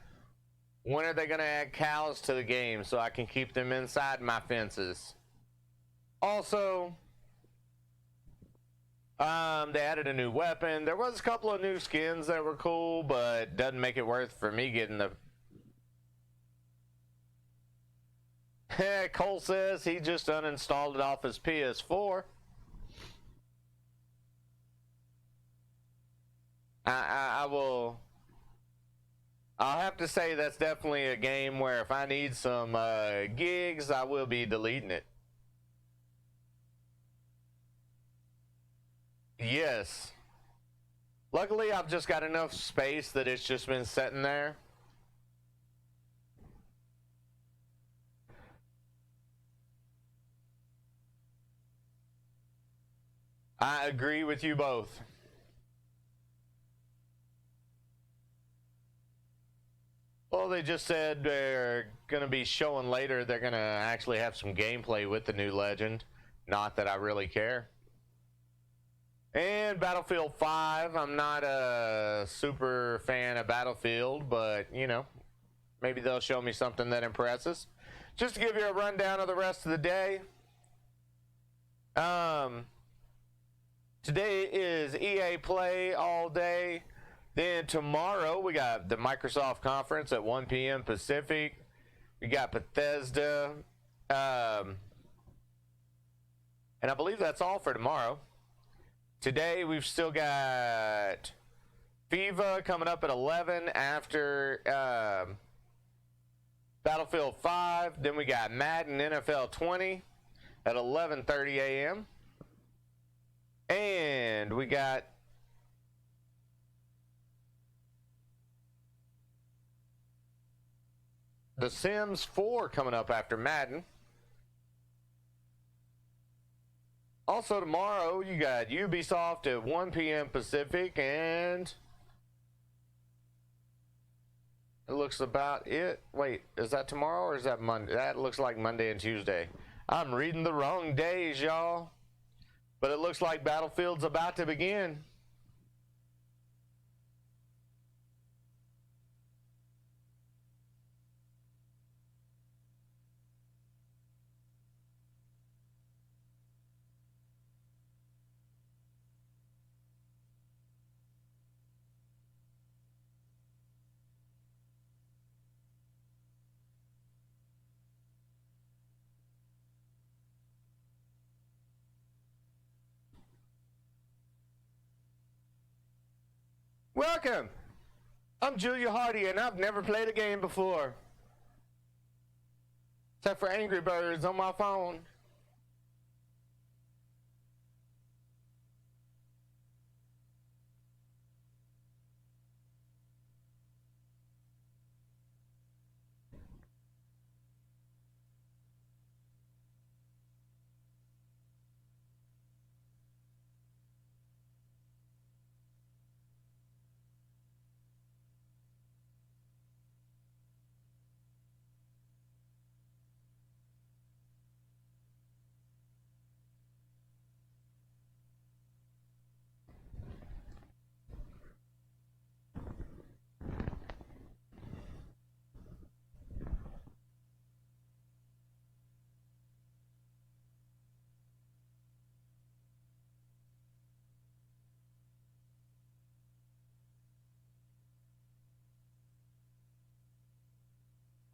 When are they going to add cows to the game so I can keep them inside my fences? Also, they added a new weapon. There was a couple of new skins that were cool, but doesn't make it worth for me getting the... Cole says he just uninstalled it off his PS4. I'll have to say that's definitely a game where if I need some gigs, I will be deleting it. Yes. Luckily, I've just got enough space that it's just been sitting there. I agree with you both. Well, they just said they're going to be showing later. They're going to actually have some gameplay with the new Legend. Not that I really care. And Battlefield 5, I'm not a super fan of Battlefield, but, you know, maybe they'll show me something that impresses. Just to give you a rundown of the rest of the day. Today is EA Play all day. Then tomorrow we got the Microsoft conference at 1 p.m. Pacific. We got Bethesda. And I believe that's all for tomorrow. Today we've still got FIFA coming up at 11 after Battlefield 5. Then we got Madden NFL 20 at 11:30 a.m. And we got The Sims 4 coming up after Madden. Also tomorrow, you got Ubisoft at 1 p.m. Pacific, and it looks about it. Wait, is that tomorrow or is that Monday? That looks like Monday and Tuesday. I'm reading the wrong days, y'all. But it looks like Battlefield's about to begin. Welcome! I'm Julia Hardy, and I've never played a game before. Except for Angry Birds on my phone.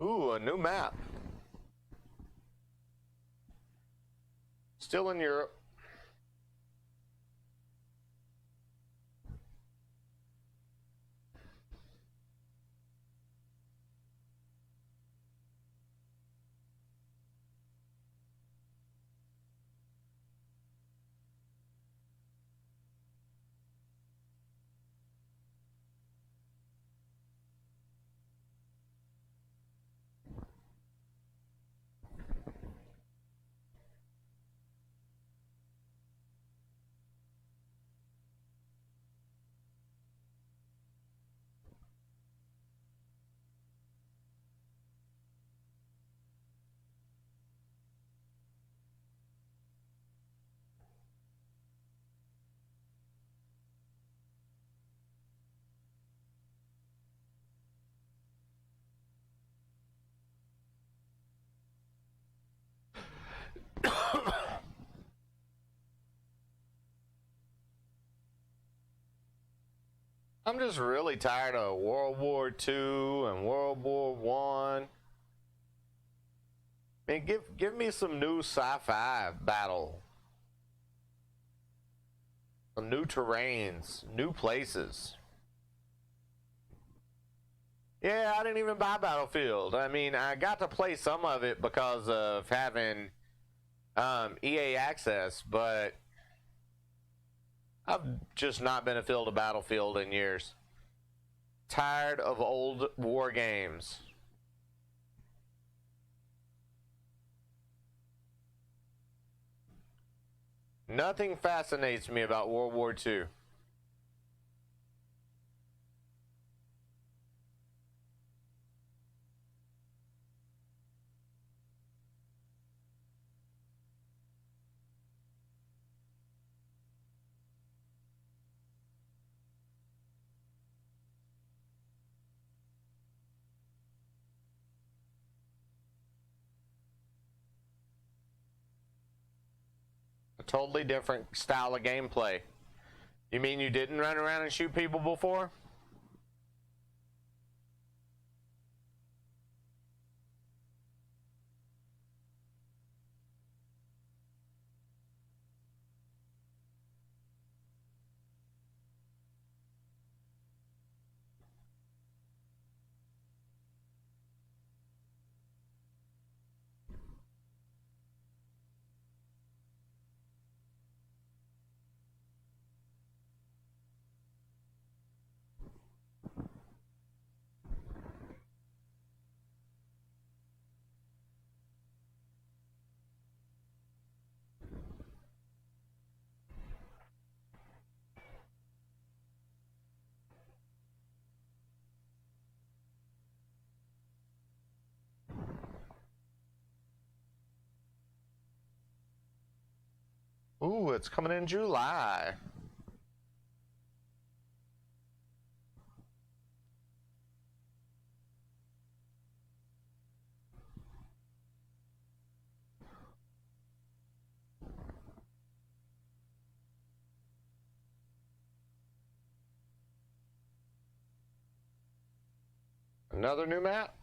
Ooh, a new map. Still in Europe. I'm just really tired of World War II and World War One. Man, give me some new sci-fi battle. Some new terrains, new places. Yeah, I didn't even buy Battlefield. I mean, I got to play some of it because of having EA access, but I've just not been a field of Battlefield in years. Tired of old war games. Nothing fascinates me about World War II. A totally different style of gameplay. You mean you didn't run around and shoot people before? Ooh, it's coming in July. Another new map?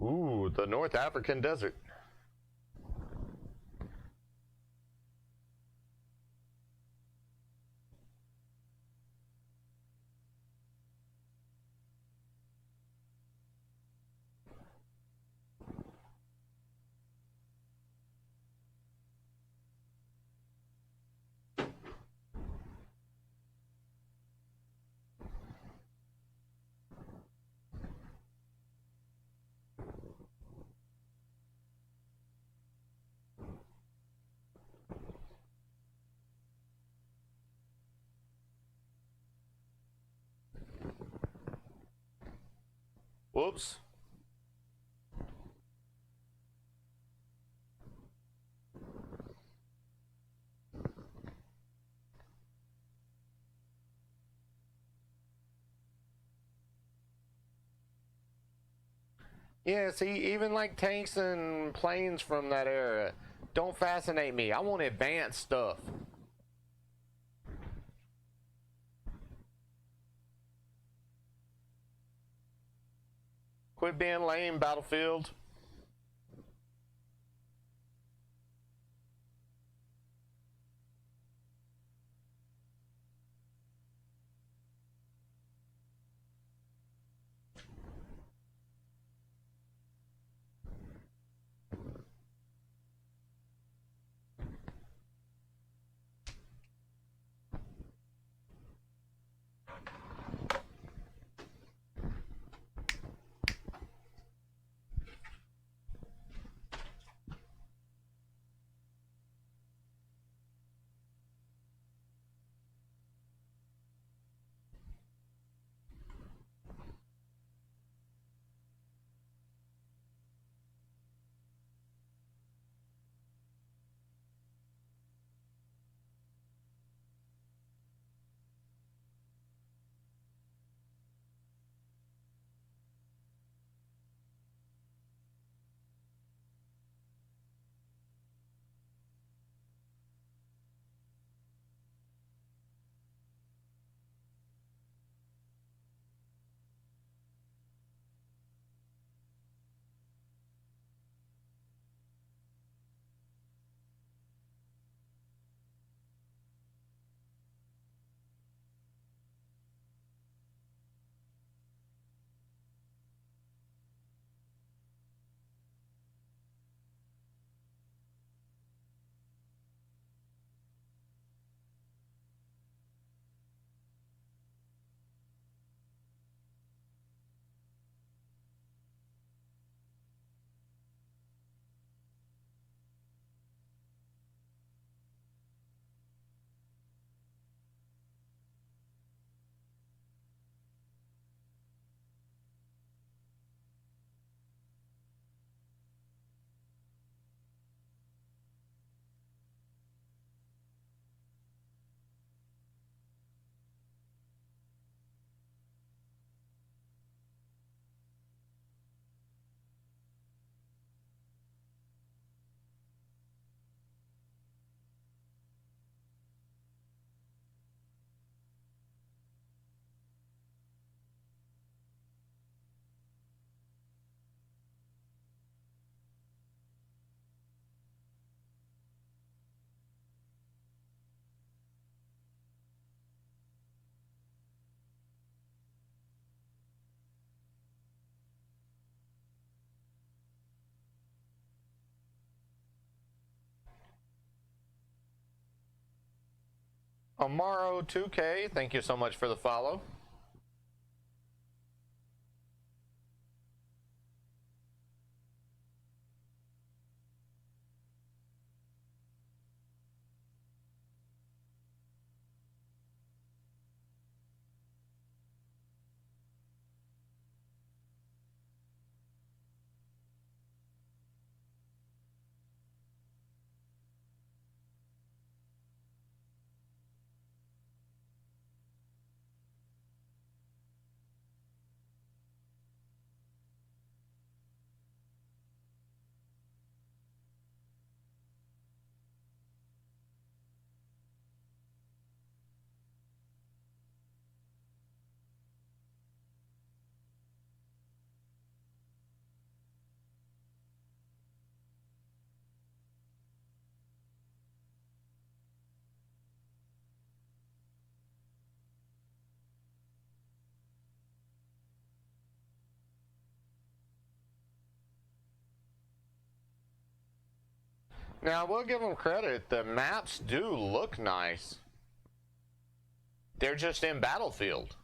Ooh, the North African desert. Whoops. Yeah, see, even like tanks and planes from that era don't fascinate me. I want advanced stuff. Quit being lame, Battlefield. Amaro 2K, thank you so much for the follow. Now, we'll give them credit. The maps do look nice. They're just in Battlefield.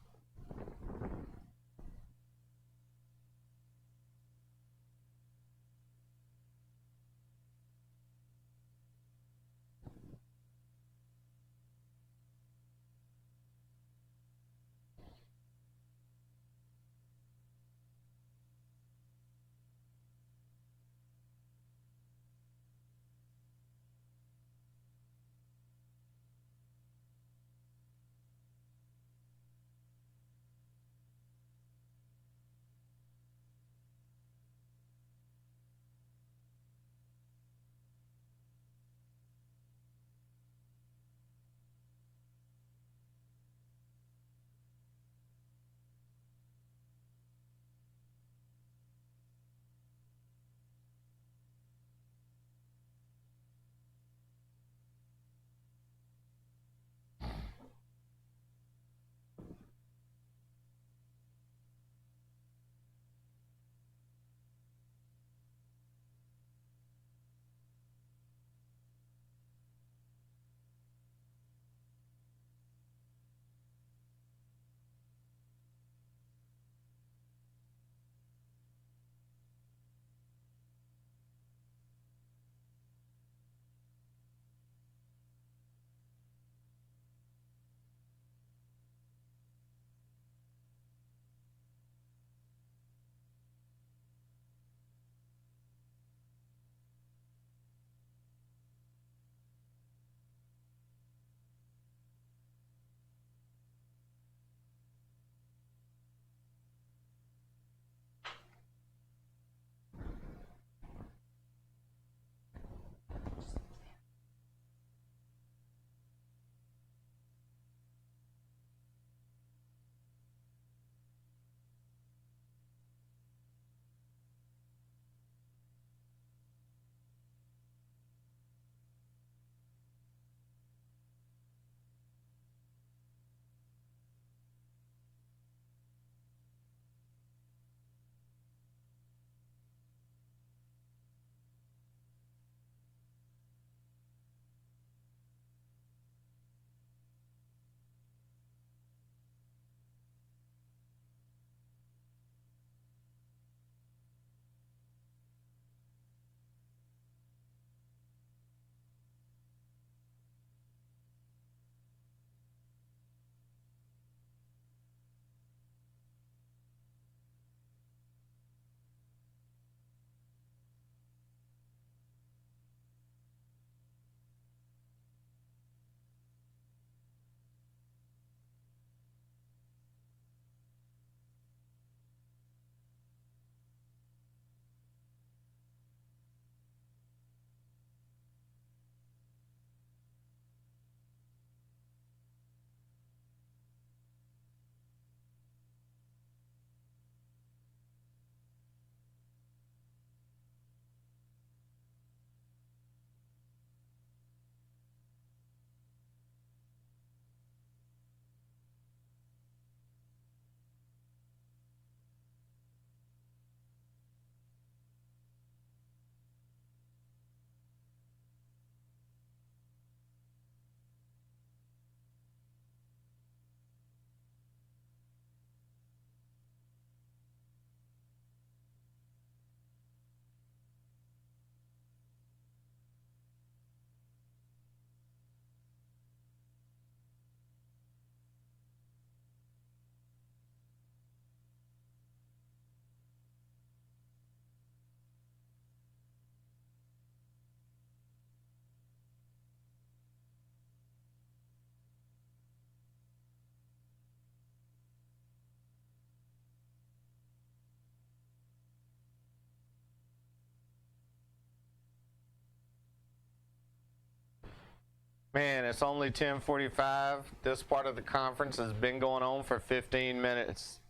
Man, it's only 10:45. This part of the conference has been going on for 15 minutes.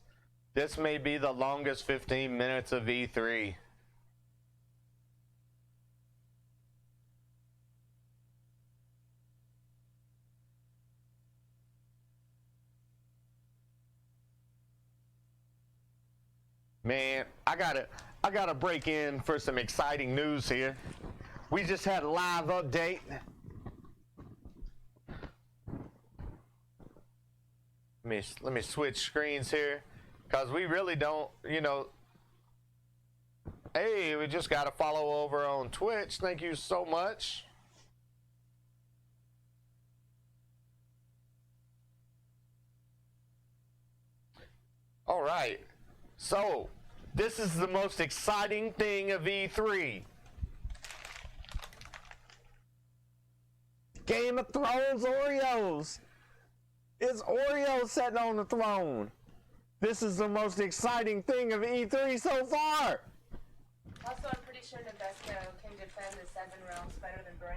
This may be the longest 15 minutes of E3. Man, I gotta break in for some exciting news here. We just had a live update. Let me switch screens here, because we really don't, hey, we just got to follow over on Twitch. Thank you so much. All right. So, this is the most exciting thing of E3. Game of Thrones Oreos. It's Oreo sitting on the throne. This is the most exciting thing of E3 so far. Also, I'm pretty sure Nabesco can defend the 7 realms better than Bran.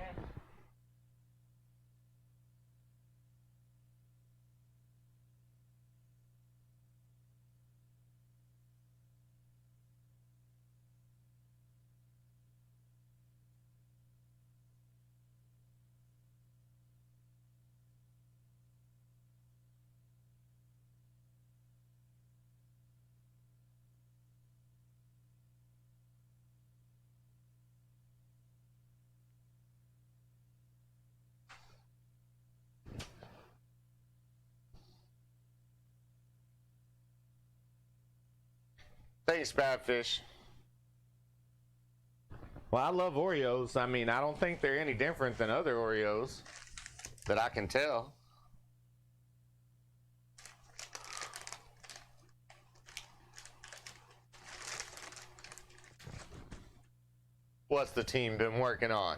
Thanks, Badfish. Well, I love Oreos. I mean, I don't think they're any different than other Oreos that I can tell. What's the team been working on?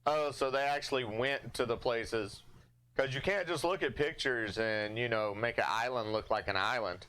Oh, so they actually went to the places. Because you can't just look at pictures and, make an island look like an island.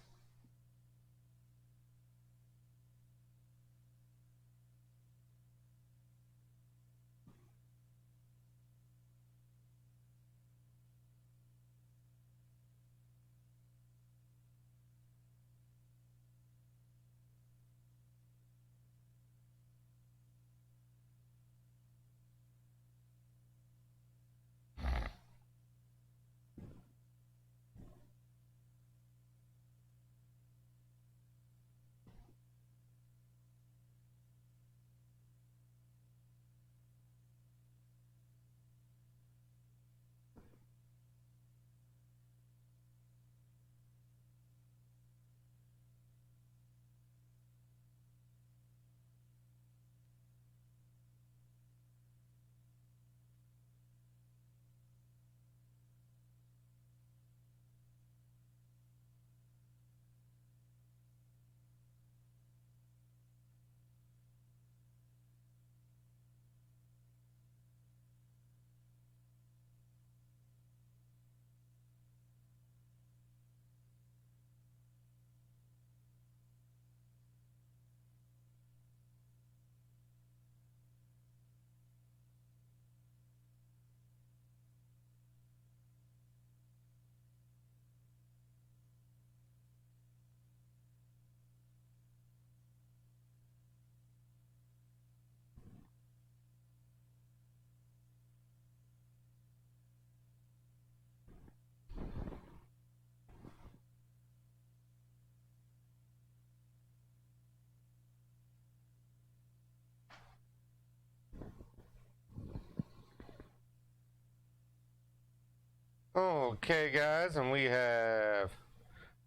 Okay, guys, and we have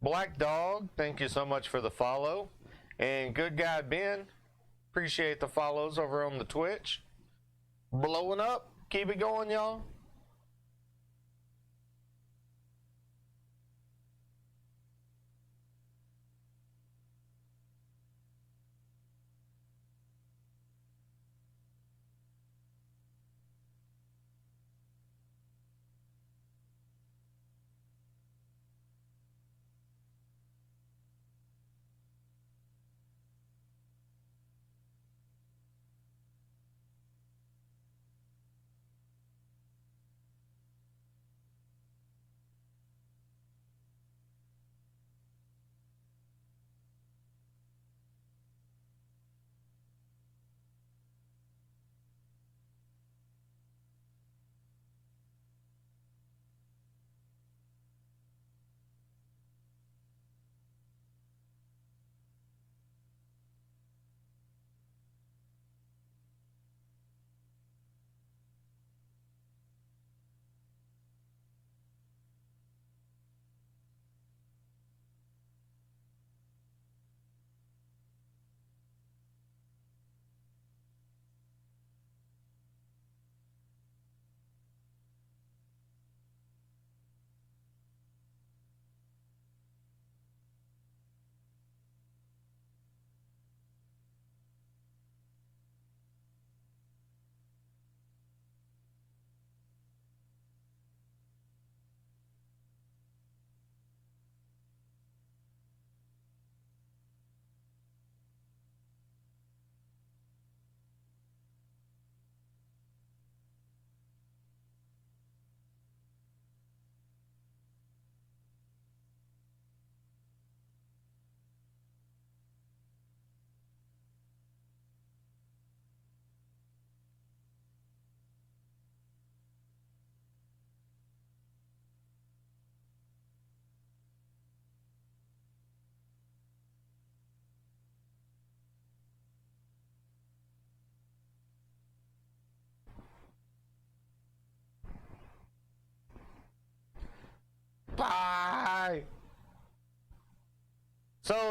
Black Dog. Thank you so much for the follow. And Good Guy Ben. Appreciate the follows over on the Twitch. Blowing up. Keep it going, y'all.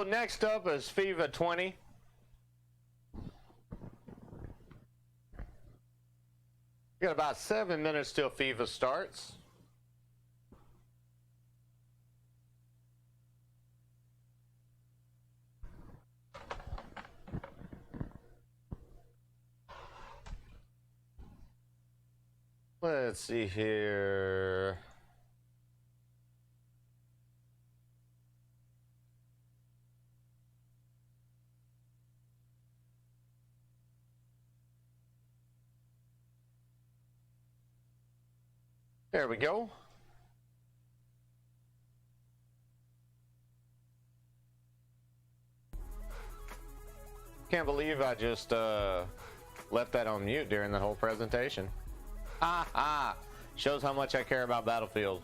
So next up is FIFA 20. We got about 7 minutes till FIFA starts. Let's see here. There we go. Can't believe I just left that on mute during the whole presentation. Shows how much I care about Battlefield.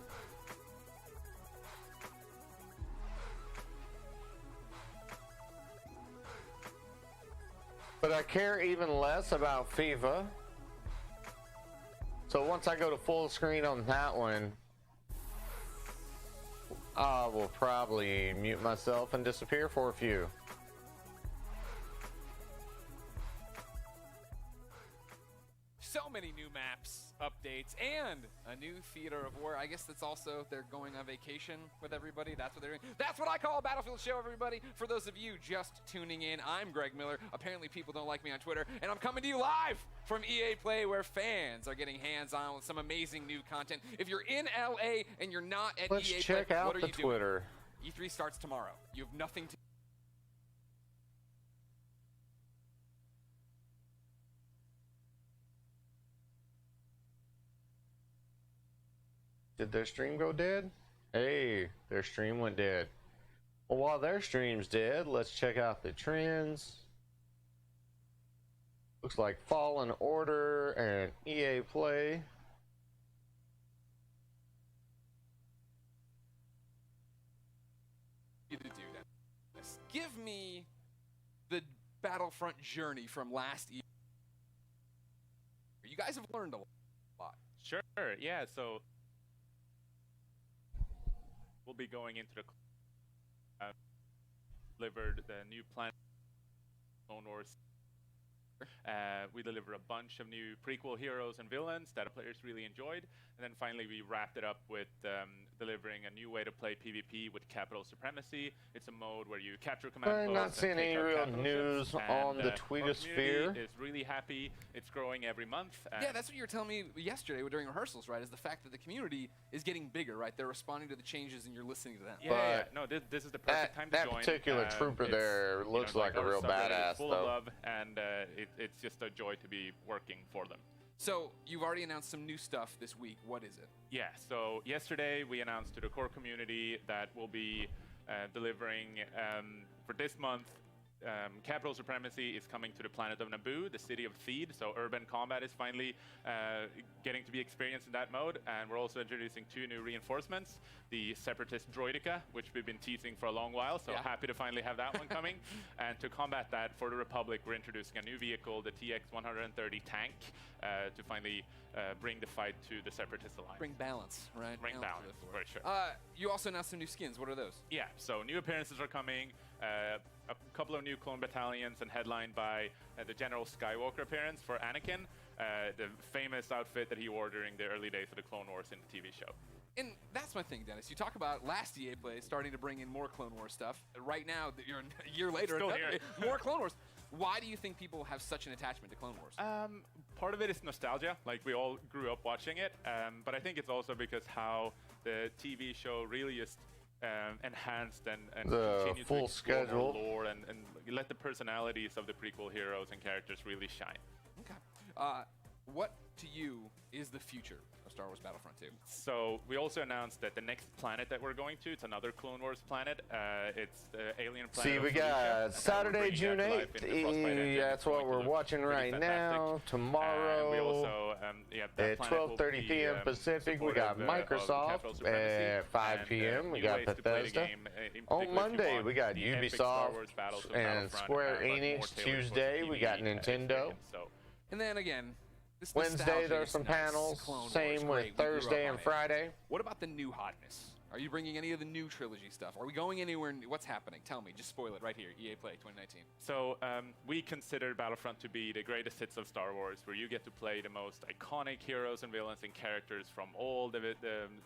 But I care even less about FIFA. So once I go to full screen on that one, I will probably mute myself and disappear for a few. So many new maps, updates, and a new theater of war. I guess that's also they're going on vacation with everybody. That's what they're doing. That's what I call a Battlefield show, everybody. For those of you just tuning in, I'm Greg Miller. Apparently people don't like me on Twitter, and I'm coming to you live from EA Play, where fans are getting hands-on with some amazing new content. If you're in LA and you're not at Let's EA check Play, out what are the you Twitter. doing? E3 starts tomorrow. You have nothing to Did their stream go dead? Hey, their stream went dead. Well, while their stream's dead, let's check out the trends. Looks like Fallen Order and EA Play. to do that. Give me the Battlefront journey from last year. You guys have learned a lot. Sure, yeah, so we'll be going into the delivered the new planet Clone Wars. We deliver a bunch of new prequel heroes and villains that players really enjoyed, and then finally we wrapped it up with delivering a new way to play PvP with capital supremacy. It's a mode where you capture command posts. I'm not seeing any real news on the Tweetosphere. Is really happy. It's growing every month. Yeah, that's what you were telling me yesterday during rehearsals, right? Is the fact that the community is getting bigger, right? They're responding to the changes and you're listening to them. Yeah. No, this is the perfect time to join. That particular trooper there looks like a real badass, full though. of love, and it's just a joy to be working for them. So you've already announced some new stuff this week. What is it? Yeah, so yesterday we announced to the core community that we'll be delivering for this month. Capital Supremacy is coming to the planet of Naboo, the city of Theed, so urban combat is finally getting to be experienced in that mode, and we're also introducing 2 new reinforcements, the Separatist Droideka, which we've been teasing for a long while, so happy to finally have that one coming. And to combat that, for the Republic, we're introducing a new vehicle, the TX-130 tank, to finally bring the fight to the Separatist Alliance. Bring balance, right? Bring balance, for sure. You also announced some new skins. What are those? Yeah, so new appearances are coming. A couple of new clone battalions, and headlined by the General Skywalker appearance for Anakin, the famous outfit that he wore during the early days of the Clone Wars in the TV show. And that's my thing, Dennis. You talk about last EA Play starting to bring in more Clone Wars stuff. Right now, you're a year later, Still here. more Clone Wars. Why do you think people have such an attachment to Clone Wars? Part of it is nostalgia, like we all grew up watching it, but I think it's also because how the TV show really just enhanced and the continued full to explore schedule more lore and let the personalities of the prequel heroes and characters really shine. Okay. What to you is the future of Star Wars Battlefront 2? So we also announced that the next planet that we're going to, it's another Clone Wars planet. It's the alien planet. See, we got Saturday, June 8th. That's what we're watching right now. Tomorrow, we also, at 12:30 p.m. Pacific, we got Microsoft. At 5 p.m., we got Bethesda. On Monday, we got Ubisoft and Square Enix. Tuesday, we got Nintendo. And then again, Wednesday, there's some panels. Same with Thursday and Friday. What about the new hotness? Are you bringing any of the new trilogy stuff? Are we going anywhere? What's happening? Tell me. Just spoil it right here. EA Play 2019. So we consider Battlefront to be the greatest hits of Star Wars, where you get to play the most iconic heroes and villains and characters from all the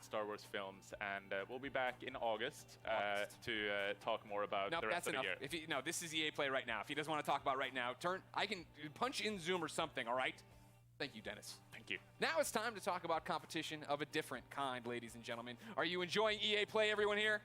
Star Wars films. And we'll be back in August to talk more about the rest of the year. If no, this is EA Play right now. If he doesn't want to talk about right now, I can punch in Zoom or something, all right? Thank you, Dennis. Thank you. Now it's time to talk about competition of a different kind, ladies and gentlemen. Are you enjoying EA Play, everyone here?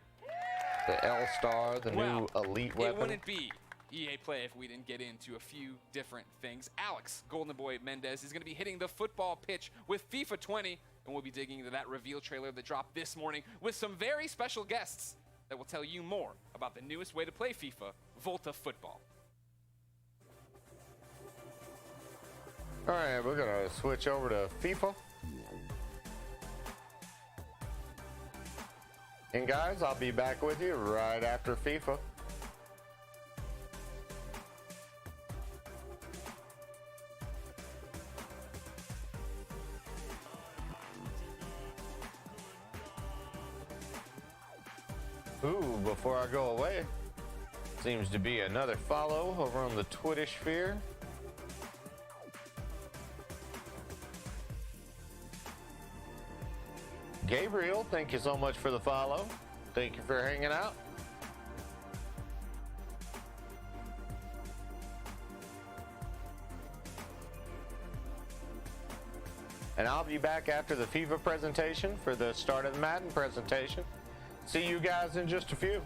The L-Star, the new elite weapon. It wouldn't be EA Play if we didn't get into a few different things. Alex Golden Boy Mendez is going to be hitting the football pitch with FIFA 20, and we'll be digging into that reveal trailer that dropped this morning with some very special guests that will tell you more about the newest way to play FIFA, Volta Football. All right, we're gonna switch over to FIFA. And guys, I'll be back with you right after FIFA. Ooh, before I go away, seems to be another follow over on the Twitch sphere. Gabriel, thank you so much for the follow. Thank you for hanging out. And I'll be back after the FIFA presentation for the start of the Madden presentation. See you guys in just a few.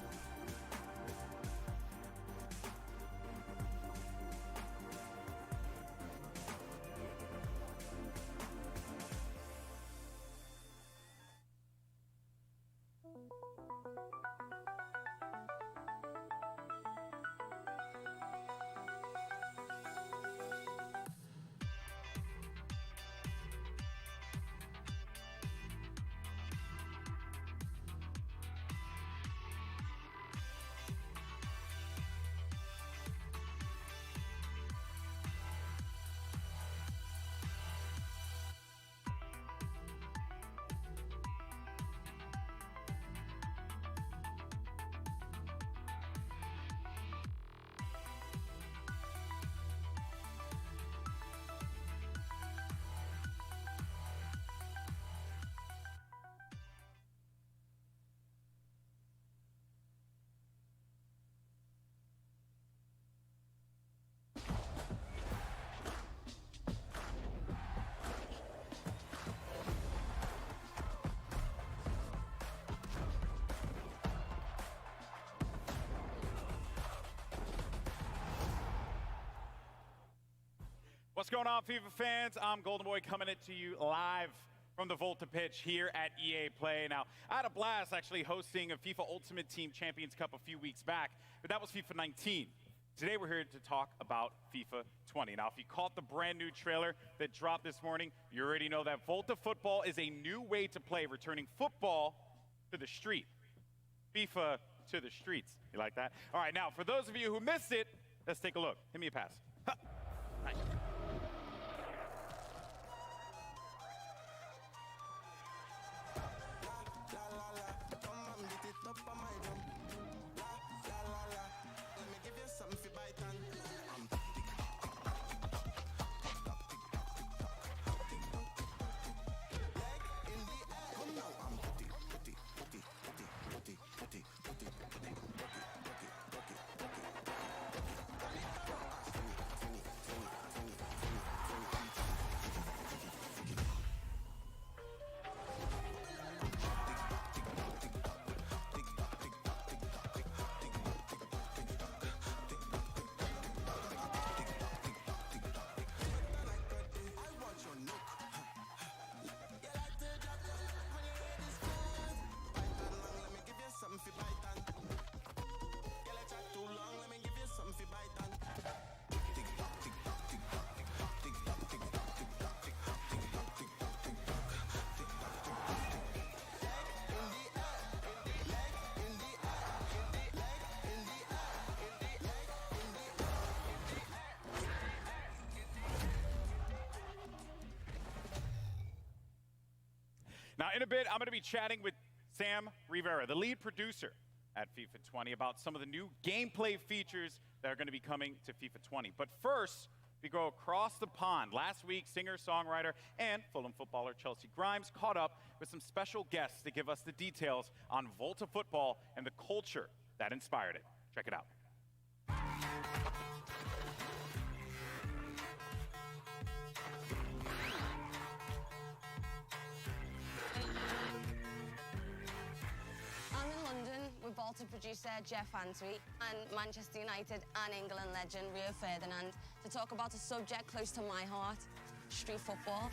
What's going on, FIFA fans? I'm Golden Boy coming to you live from the Volta pitch here at EA Play. Now, I had a blast actually hosting a FIFA Ultimate Team Champions Cup a few weeks back, but that was FIFA 19. Today we're here to talk about FIFA 20. Now, if you caught the brand new trailer that dropped this morning, you already know that Volta Football is a new way to play, returning football to the street. FIFA to the streets. You like that? All right, now, for those of you who missed it, let's take a look. Give me a pass. Huh. Nice. Now, in a bit, I'm going to be chatting with Sam Rivera, the lead producer at FIFA 20, about some of the new gameplay features that are going to be coming to FIFA 20. But first, we go across the pond. Last week, singer-songwriter and Fulham footballer Chelsea Grimes caught up with some special guests to give us the details on Volta football and the culture that inspired it. Check it out. I'm in London with Volta producer Jeff Antwi and Manchester United and England legend Rio Ferdinand to talk about a subject close to my heart, street football.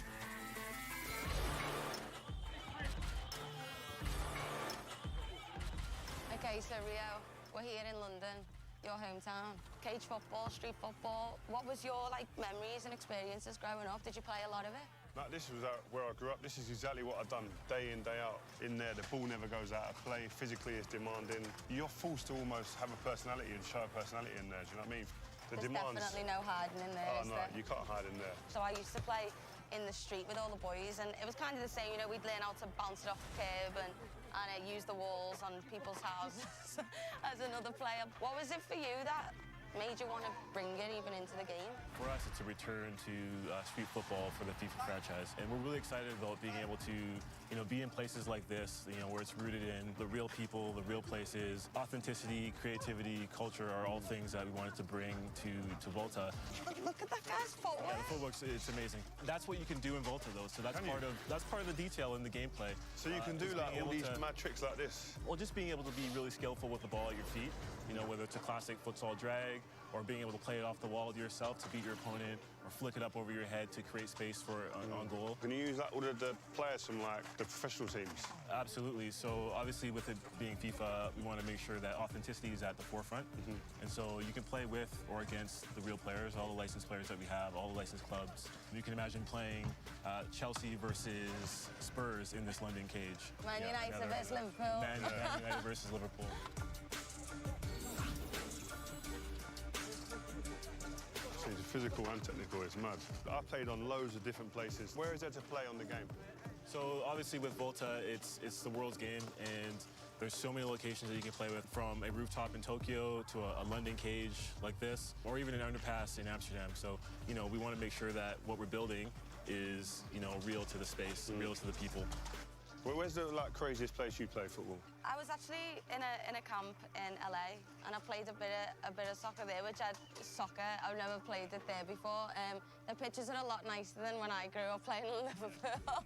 Okay, so Rio, we're here in London, your hometown. Cage football, street football. What was your memories and experiences growing up? Did you play a lot of it? No, this was where I grew up. This is exactly what I've done day in, day out. In there, the ball never goes out of play. Physically, it's demanding. You're forced to almost have a personality and show a personality in there. Do you know what I mean? There's definitely no hiding in there, Oh, is no, there? you can't hide in there. So I used to play in the street with all the boys, and it was kind of the same. You know, we'd learn how to bounce it off the curb and use the walls on people's houses as another player. What was it for you that made you want to bring it even into the game? For us, it's a return to street football for the FIFA franchise, and we're really excited about being able to, be in places like this, where it's rooted in the real people, the real places. Authenticity, creativity, culture are all things that we wanted to bring to Volta. Look at that guy's footwork. Yeah, the footwork's it's amazing. That's what you can do in Volta, though. So that's part of the detail in the gameplay. So you can do all these mad tricks like this? Well, just being able to be really skillful with the ball at your feet. Whether it's a classic futsal drag or being able to play it off the wall to yourself to beat your opponent or flick it up over your head to create space for on goal. Can you use all the players from the professional teams? Absolutely. So obviously with it being FIFA, we want to make sure that authenticity is at the forefront. And so you can play with or against the real players, all the licensed players that we have, all the licensed clubs. You can imagine playing Chelsea versus Spurs in this London cage. Man United versus Liverpool. Man United versus Liverpool. It's physical and technical, it's mad. I've played on loads of different places. Where is there to play on the game? So obviously with Volta, it's the world's game, and there's so many locations that you can play with, from a rooftop in Tokyo to a London cage like this, or even an underpass in Amsterdam. So, we want to make sure that what we're building is, real to the space, real to the people. Where's the craziest place you play football? I was actually in a camp in LA, and I played a bit of soccer there, I've never played it there before. The pitches are a lot nicer than when I grew up playing in Liverpool.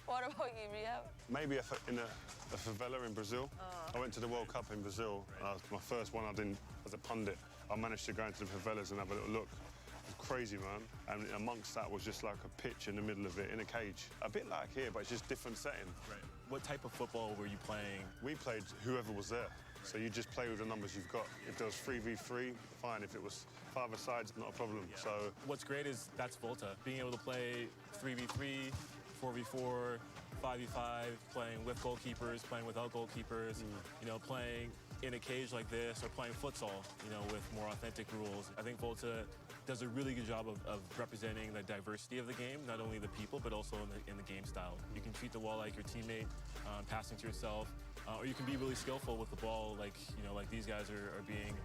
What about you, Rio? Maybe in a favela in Brazil. I went to the World Cup in Brazil. My first one I did as a pundit. I managed to go into the favelas and have a little look. It was crazy, man. And amongst that was just like a pitch in the middle of it, in a cage. A bit like here, but it's just different setting. Right. What type of football were you playing? We played whoever was there. So you just play with the numbers you've got. If there was 3v3, fine. If it was 5-a-sides, not a problem. Yeah. So what's great is that's Volta. Being able to play 3v3, 4v4, 5v5, playing with goalkeepers, playing without goalkeepers, playing in a cage like this, or playing futsal, with more authentic rules. I think Volta does a really good job of representing the diversity of the game, not only the people, but also in the game style. You can treat the wall like your teammate, passing to yourself, or you can be really skillful with the ball, like these guys are being.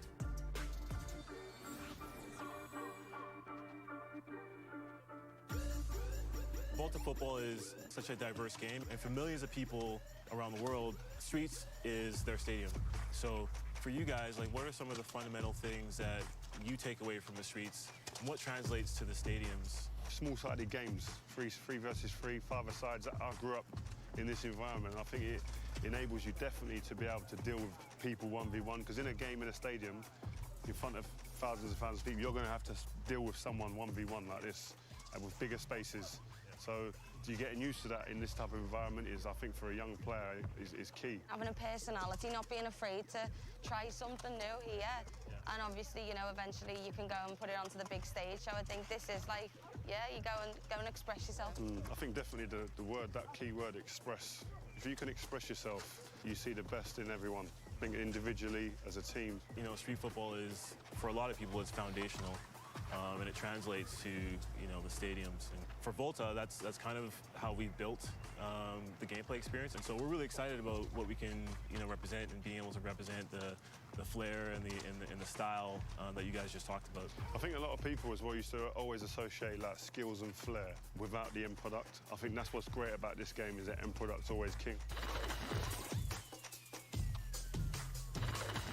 Volta football is such a diverse game, and for millions of people around the world, streets is their stadium. So for you guys, what are some of the fundamental things that you take away from the streets, and what translates to the stadiums? Small-sided games, 3 versus 3, 5-a-sides. I grew up in this environment. I think it enables you definitely to be able to deal with people 1v1, because in a game in a stadium, in front of thousands of people, you're going to have to deal with someone 1v1 like this, and with bigger spaces. So getting used to that in this type of environment is, I think, for a young player, is key. Having a personality, not being afraid to try something new here. And obviously, eventually you can go and put it onto the big stage. So I think this is you go and express yourself. I think definitely that key word, express. If you can express yourself, you see the best in everyone. I think individually, as a team. Street football is, for a lot of people, it's foundational. and it translates to the stadiums. And for Volta, that's kind of how we built the gameplay experience, and so we're really excited about what we can represent and being able to represent the flair and the style that you guys just talked about. I think a lot of people as well used to always associate like skills and flair without the end product. I think that's what's great about this game is that end product's always king.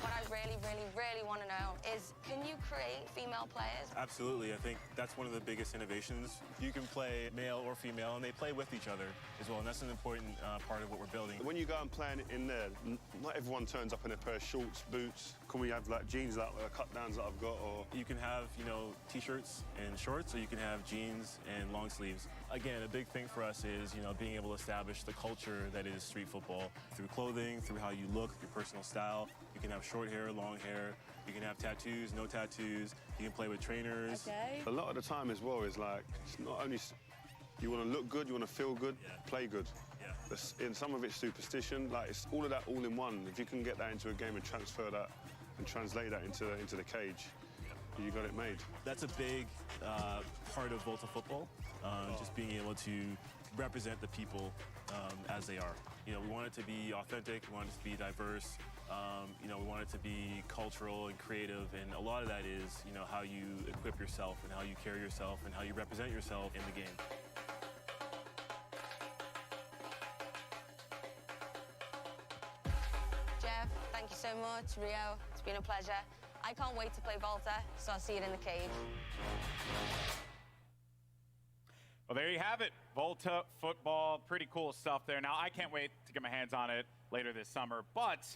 What I really want to know is, can you create female players? Absolutely. I think that's one of the biggest innovations. You can play male or female, and they play with each other as well, and that's an important part of what we're building. When you go and play in there, not everyone turns up in a pair of shorts, boots. Can we have like jeans like cut downs that I've got, or you can have t-shirts and shorts, or you can have jeans and long sleeves. Again, a big thing for us is being able to establish the culture that is street football through clothing, through how you look, your personal style. You can have short hair, long hair. You can have tattoos, no tattoos. You can play with trainers. Okay. A lot of the time as well is like, it's not only you want to look good, you want to feel good, play good. Yeah. And some of it's superstition, like it's all of that all in one. If you can get that into a game and transfer that and translate that into the cage, you got it made. That's a big part of Volta football, just being able to represent the people as they are. We want it to be authentic, we want it to be diverse, we want it to be cultural and creative, and a lot of that is, how you equip yourself and how you carry yourself and how you represent yourself in the game. Jeff, thank you so much. Rio, it's been a pleasure. I can't wait to play Volta, so I'll see you in the cave. Well, there you have it. Volta football, pretty cool stuff there. Now, I can't wait to get my hands on it later this summer, but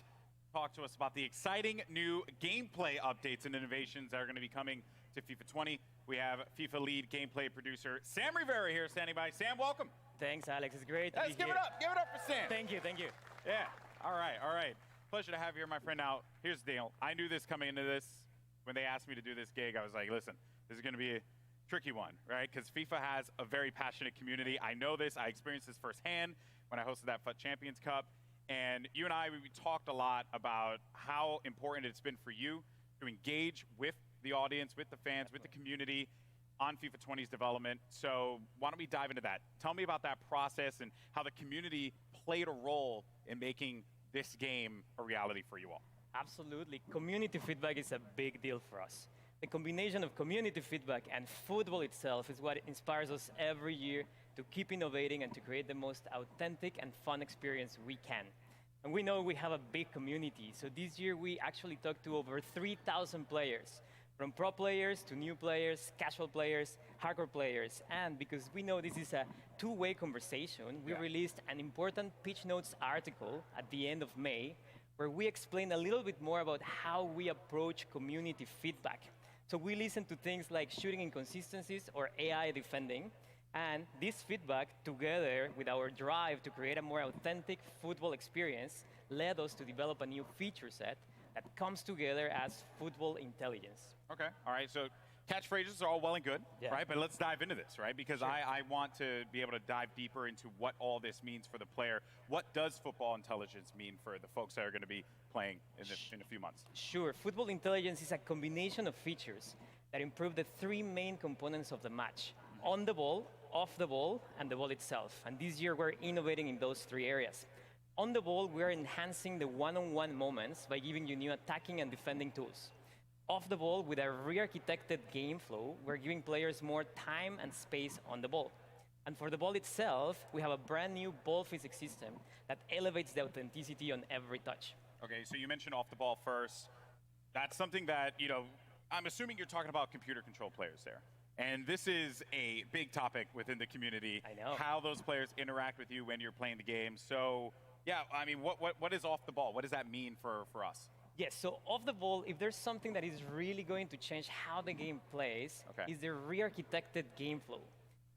talk to us about the exciting new gameplay updates and innovations that are going to be coming to FIFA 20. We have FIFA lead gameplay producer Sam Rivera here standing by. Sam, welcome. Thanks, Alex. It's great to Let's be give here. it up. Give it up for Sam. Thank you. Thank you. Yeah. All right. Pleasure to have you here, my friend. Now, here's the deal. I knew this coming into this. When they asked me to do this gig, I was like, listen, this is going to be a tricky one, right? Because FIFA has a very passionate community. I know this. I experienced this firsthand when I hosted that FUT Champions Cup. And you and I, we talked a lot about how important it's been for you to engage with the audience, with the fans, with the community on FIFA 20's development. So why don't we dive into that? Tell me about that process and how the community played a role in making this game a reality for you all. Absolutely. Community feedback is a big deal for us. The combination of community feedback and football itself is what inspires us every year to keep innovating and to create the most authentic and fun experience we can. And we know we have a big community, so this year we actually talked to over 3,000 players, from pro players to new players, casual players, hardcore players. And because we know this is a two-way conversation, we released an important pitch notes article at the end of May, where we explain a little bit more about how we approach community feedback. So we listen to things like shooting inconsistencies or AI defending, and this feedback, together with our drive to create a more authentic football experience, led us to develop a new feature set that comes together as football intelligence. Okay, all right, so catchphrases are all well and good, right? But let's dive into this, right? Because I want to be able to dive deeper into what all this means for the player. What does football intelligence mean for the folks that are going to be playing in a few months? Sure, football intelligence is a combination of features that improve the three main components of the match: on the ball, off the ball, and the ball itself. And this year we're innovating in those three areas. On the ball, we're enhancing the one-on-one moments by giving you new attacking and defending tools. Off the ball, with a re-architected game flow, we're giving players more time and space on the ball. And for the ball itself, we have a brand new ball physics system that elevates the authenticity on every touch. Okay, so you mentioned off the ball first. That's something that, I'm assuming you're talking about computer control players there. And this is a big topic within the community. I know. How those players interact with you when you're playing the game. So, yeah, I mean, what is off the ball? What does that mean for us? Yes, so off the ball, if there's something that is really going to change how the game plays, is the re-architected game flow.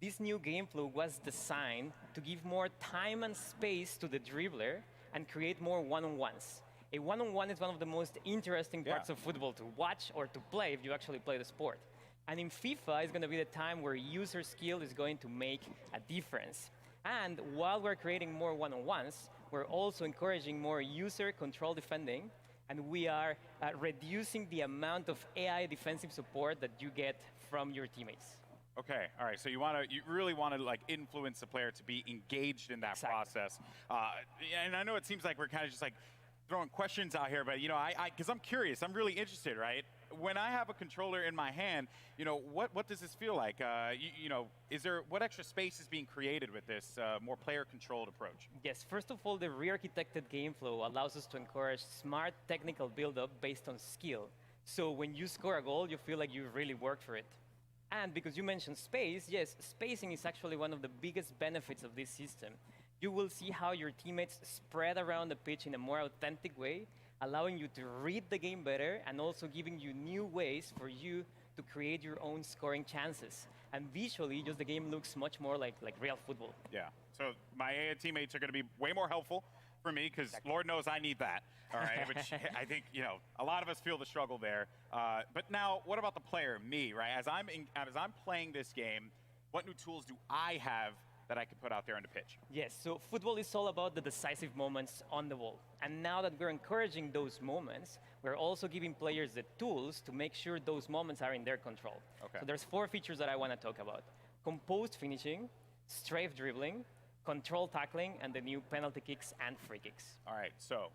This new game flow was designed to give more time and space to the dribbler and create more one-on-ones. A one-on-one is one of the most interesting parts of football to watch or to play if you actually play the sport. And in FIFA, it's going to be the time where user skill is going to make a difference. And while we're creating more one-on-ones, we're also encouraging more user control defending, and we are reducing the amount of AI defensive support that you get from your teammates. Okay, all right. So you really want to like influence the player to be engaged in that process. And I know it seems like we're kind of just like throwing questions out here, but you know, because I'm curious, I'm really interested, right? When I have a controller in my hand, you know, what does this feel like? You know, what extra space is being created with this more player-controlled approach? Yes, first of all, the re-architected game flow allows us to encourage smart technical build-up based on skill. So when you score a goal, you feel like you really worked for it. And because you mentioned space, yes, spacing is actually one of the biggest benefits of this system. You will see how your teammates spread around the pitch in a more authentic way, allowing you to read the game better and also giving you new ways for you to create your own scoring chances. And visually, just the game looks much more like real football. Yeah, so my AA teammates are going to be way more helpful for me because Lord knows I need that, all right? Which I think, you know, a lot of us feel the struggle there. But now, what about the player, me, right? As I'm playing this game, what new tools do I have that I can put out there on the pitch? Yes, so football is all about the decisive moments on the ball. And now that we're encouraging those moments, we're also giving players the tools to make sure those moments are in their control. Okay. So there's 4 features that I want to talk about. Composed finishing, strafe dribbling, control tackling, and the new penalty kicks and free kicks. All right, so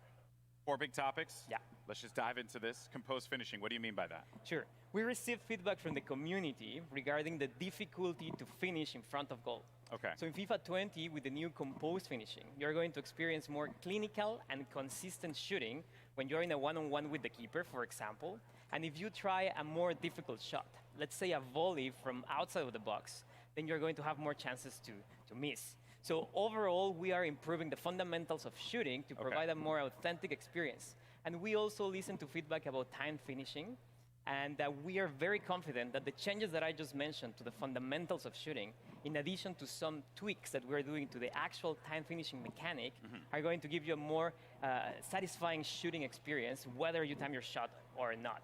4 big topics. Yeah. Let's just dive into this. Composed finishing, what do you mean by that? Sure. We received feedback from the community regarding the difficulty to finish in front of goal. Okay. So in FIFA 20, with the new composed finishing, you're going to experience more clinical and consistent shooting when you're in a one-on-one with the keeper, for example. And if you try a more difficult shot, let's say a volley from outside of the box, then you're going to have more chances to miss. So overall, we are improving the fundamentals of shooting to provide a more authentic experience. And we also listen to feedback about time finishing, and we are very confident that the changes that I just mentioned to the fundamentals of shooting, in addition to some tweaks that we're doing to the actual time finishing mechanic, are going to give you a more satisfying shooting experience, whether you time your shot or not.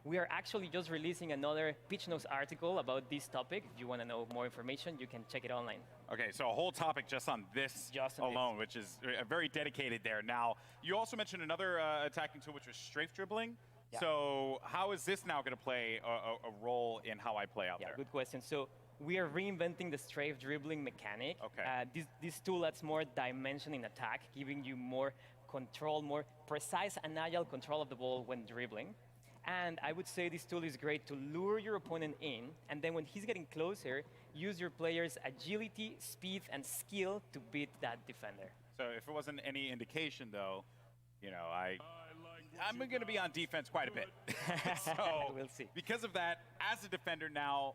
We are actually just releasing another Pitch Notes article about this topic. If you want to know more information, you can check it online. Okay, so a whole topic just on this alone, which is very dedicated there. Now, you also mentioned another attacking tool, which was strafe dribbling. Yeah. So how is this now going to play a role in how I play out there? Good question. So we are reinventing the strafe dribbling mechanic. Okay. This tool adds more dimension in attack, giving you more control, more precise and agile control of the ball when dribbling. And I would say this tool is great to lure your opponent in, and then when he's getting closer, use your player's agility, speed, and skill to beat that defender. So if it wasn't any indication, though, you know, I'm going to be on defense quite a bit. So we'll see. Because of that, as a defender now,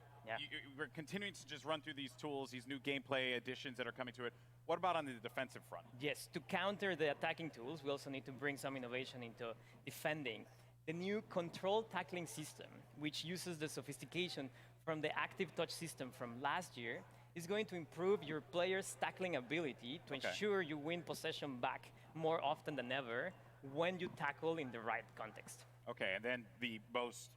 we're continuing to just run through these tools, these new gameplay additions that are coming to it. What about on the defensive front? Yes, to counter the attacking tools, we also need to bring some innovation into defending. The new control tackling system, which uses the sophistication from the active touch system from last year, is going to improve your player's tackling ability to ensure you win possession back more often than ever when you tackle in the right context. Okay, and then the most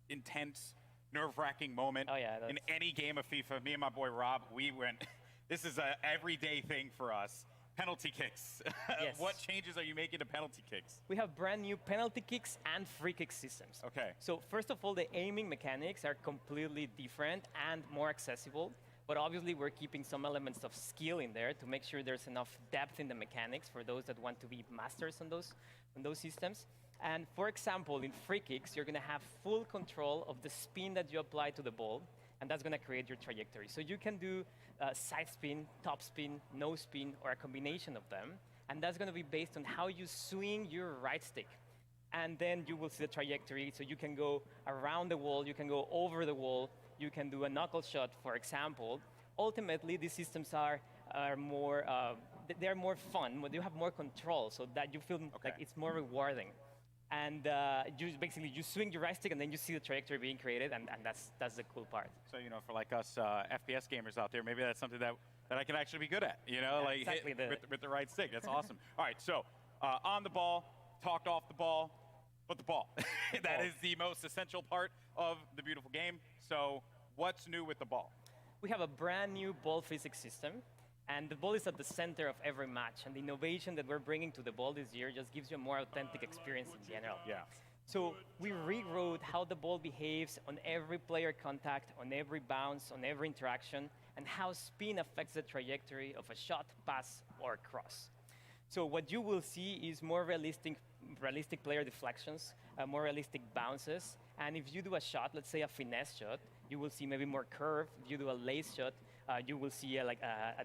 intense, nerve-wracking moment in any game of FIFA, me and my boy Rob, we went, this is an everyday thing for us. Penalty kicks. Yes. What changes are you making to penalty kicks? We have brand new penalty kicks and free kick systems. Okay. So first of all, the aiming mechanics are completely different and more accessible. But obviously, we're keeping some elements of skill in there to make sure there's enough depth in the mechanics for those that want to be masters on those systems. And for example, in free kicks, you're going to have full control of the spin that you apply to the ball, and that's going to create your trajectory. So you can do side spin, top spin, no spin, or a combination of them. And that's going to be based on how you swing your right stick. And then you will see the trajectory. So you can go around the wall, you can go over the wall, you can do a knuckle shot, for example. Ultimately, these systems are more, they're more fun, you have more control, so that you feel like it's more rewarding. And you swing your right stick, and then you see the trajectory being created, and that's the cool part. So, you know, for like us FPS gamers out there, maybe that's something that I can actually be good at, you know, like exactly hit with the right stick. That's awesome. All right, so on the ball, talked off the ball, but the ball. That is the most essential part of the beautiful game. So what's new with the ball? We have a brand new ball physics system. And the ball is at the center of every match. And the innovation that we're bringing to the ball this year just gives you a more authentic experience in general. Yeah. So we rewrote how the ball behaves on every player contact, on every bounce, on every interaction, and how spin affects the trajectory of a shot, pass, or cross. So what you will see is more realistic player deflections, more realistic bounces, and if you do a shot, let's say a finesse shot, you will see maybe more curve. If you do a lace shot, you will see a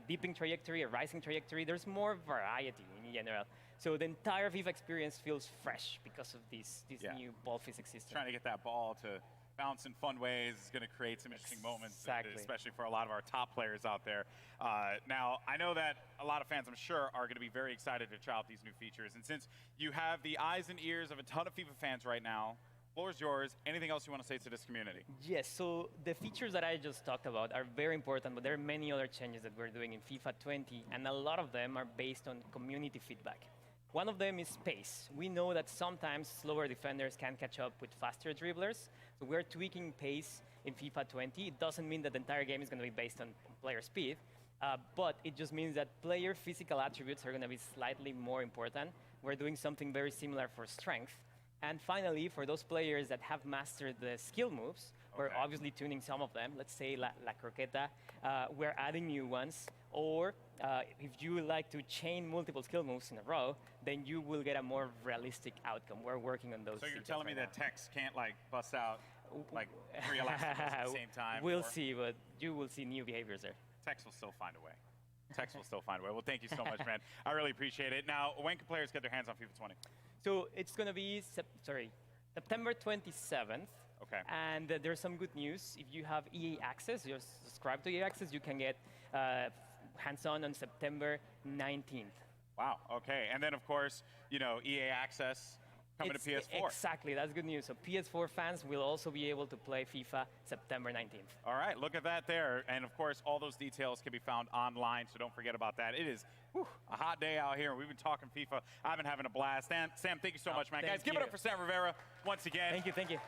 dipping trajectory, a rising trajectory. There's more variety in general. So the entire FIFA experience feels fresh because of this new ball physics system. Trying to get that ball to bounce in fun ways is going to create some interesting moments, especially for a lot of our top players out there. Now, I know that a lot of fans, I'm sure, are going to be very excited to try out these new features. And since you have the eyes and ears of a ton of FIFA fans right now, floor is yours. Anything else you want to say to this community? Yes, so the features that I just talked about are very important, but there are many other changes that we're doing in FIFA 20, and a lot of them are based on community feedback. One of them is pace. We know that sometimes slower defenders can catch up with faster dribblers, so we're tweaking pace in FIFA 20. It doesn't mean that the entire game is going to be based on player speed, but it just means that player physical attributes are going to be slightly more important. We're doing something very similar for strength. And finally, for those players that have mastered the skill moves, we're obviously tuning some of them. Let's say La Croqueta, we're adding new ones. Or if you would like to chain multiple skill moves in a row, then you will get a more realistic outcome. We're working on those. So you're telling me that Tex can't bust out 3 elastic at the same time? We'll see, but you will see new behaviors there. Tex will still find a way. Tex will still find a way. Well, thank you so much, man. I really appreciate it. Now, when can players get their hands on FIFA 20? So it's going to be September 27th. Okay. And there's some good news. If you have EA Access, you're subscribed to EA Access, you can get hands-on on September 19th. Wow. Okay. And then, of course, EA Access coming to PS4. Exactly. That's good news. So PS4 fans will also be able to play FIFA September 19th. All right. Look at that there. And, of course, all those details can be found online, so don't forget about that. It is a hot day out here, and we've been talking FIFA. I've been having a blast. And Sam, thank you so much, man. Guys, give it up for Sam Rivera once again. Thank you.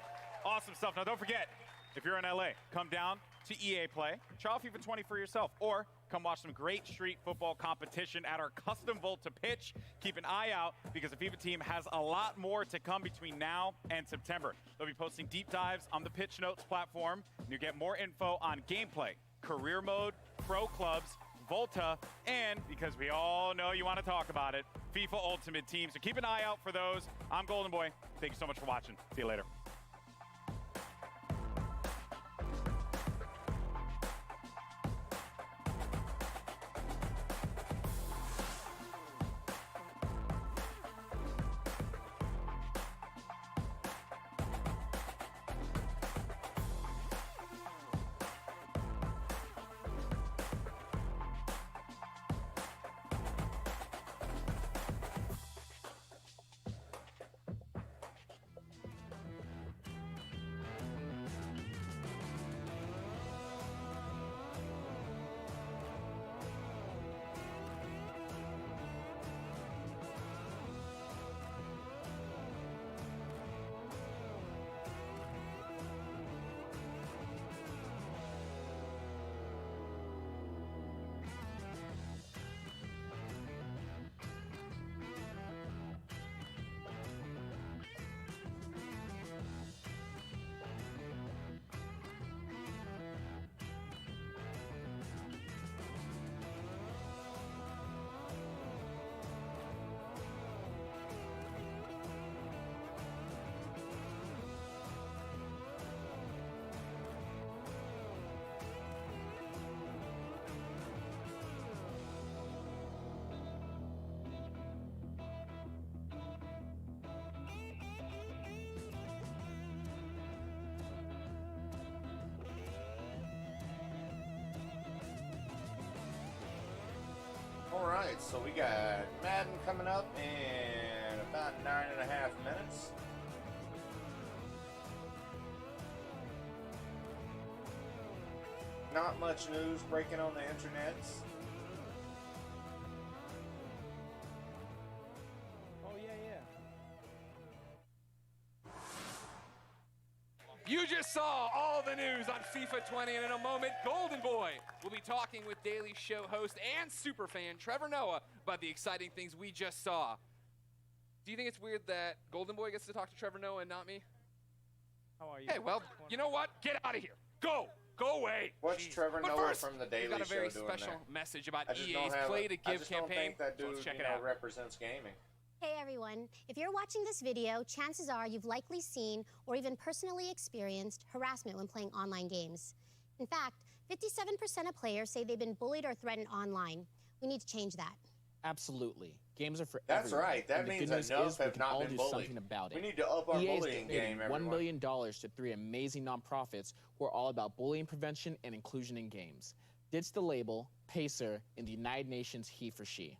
Awesome stuff. Now, don't forget, if you're in LA, come down to EA Play, try out FIFA 20 for yourself, or come watch some great street football competition at our custom Volta pitch. Keep an eye out because the FIFA team has a lot more to come between now and September. They'll be posting deep dives on the Pitch Notes platform, and you'll get more info on gameplay, career mode, pro clubs, Volta, and because we all know you want to talk about it, FIFA Ultimate Team. So keep an eye out for those. I'm Golden Boy. Thank you so much for watching. See you later. All right, so we got Madden coming up in about 9.5 minutes. Not much news breaking on the internets. Oh, yeah. You just saw all the news on FIFA 20, and in a moment, Golden Boy will be talking with Daily Show host and superfan Trevor Noah about the exciting things we just saw. Do you think it's weird that Golden Boy gets to talk to Trevor Noah and not me? How are you? Hey, well, you know what? Get out of here. Go. Go away. What's Trevor But Noah first, from the Daily we've got a very Show doing special there? message about I just EA's don't have Play a- to I Give just don't campaign. think that So dude, let's check you it know, out. represents gaming. Hey everyone, if you're watching this video, chances are you've likely seen or even personally experienced harassment when playing online games. In fact, 57% of players say they've been bullied or threatened online. We need to change that. Absolutely. Games are for That's everyone. right. That And the means good news enough is we have can not all been do bullied. something about it. We need to up our EA is bullying donating game, $1 everyone. million to 3 amazing nonprofits who are all about bullying prevention and inclusion in games. Ditch the label, Pacer, and the United Nations He for She.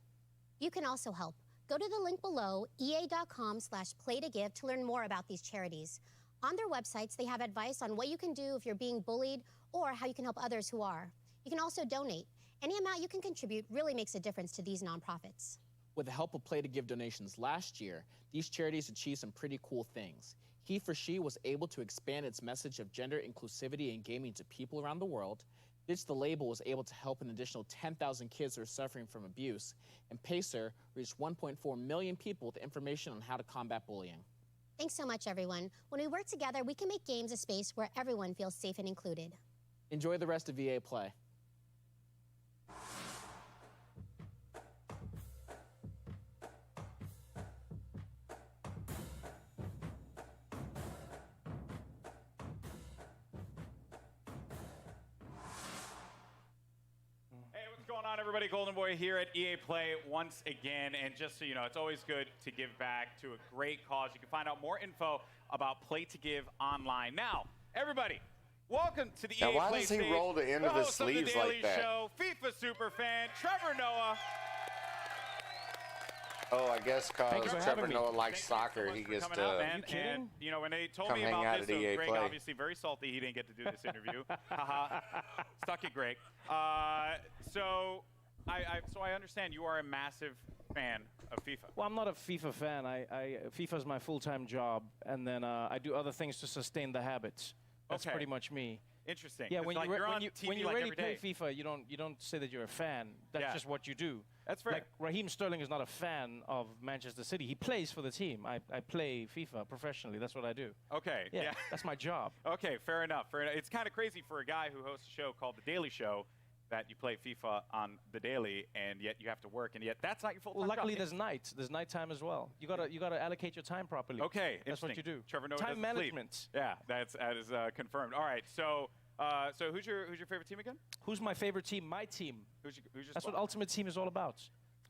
You can also help. Go to the link below, ea.com/playtogive to learn more about these charities. On their websites, they have advice on what you can do if you're being bullied or how you can help others who are. You can also donate. Any amount you can contribute really makes a difference to these nonprofits. With the help of Play to Give donations last year, these charities achieved some pretty cool things. He for She was able to expand its message of gender inclusivity in gaming to people around the world. Ditch the Label was able to help an additional 10,000 kids who are suffering from abuse. And Pacer reached 1.4 million people with information on how to combat bullying. Thanks so much, everyone. When we work together, we can make games a space where everyone feels safe and included. Enjoy the rest of EA Play. Hey, what's going on, everybody? Golden Boy here at EA Play once again. And just so you know, it's always good to give back to a great cause. You can find out more info about Play to Give online. Now, everybody, welcome to the Now, EA why Play does he stage. roll the end of his host of the sleeves Daily like that? Show, FIFA superfan, Trevor Noah. Oh, I guess Thank you because for Trevor having me. Noah likes Thank you so soccer, much he for gets coming to out, man. And, you know, when they told come me hang out about at this, so EA Greg Play. obviously very salty he didn't get to do this interview. Haha. Stuck it, Greg. So I understand you are a massive fan of FIFA. Well, I'm not a FIFA fan. FIFA is my full-time job, and then I do other things to sustain the habits. That's Okay. pretty much me. Interesting. Yeah, 'cause, when like, you you're on when TV you like already every play day. FIFA, you don't say that you're a fan. That's Yeah. just what you do. That's fair. Like Raheem Sterling is not a fan of Manchester City. He plays for the team. I play FIFA professionally. That's what I do. Okay. Yeah, that's my job. Okay, fair enough. Fair enough. It's kind of crazy for a guy who hosts a show called The Daily Show that you play FIFA on The Daily, and yet you have to work, and yet that's not your full-time Well, luckily job. there's nights. There's nighttime as well. You gotta allocate your time properly. Okay, that's what you interesting. do. Trevor Noah time doesn't sleep. management. Yeah, that is confirmed. All right, so who's your favorite team again? Who's my favorite team? My team. Who's your That's what squad? Ultimate Team is all about.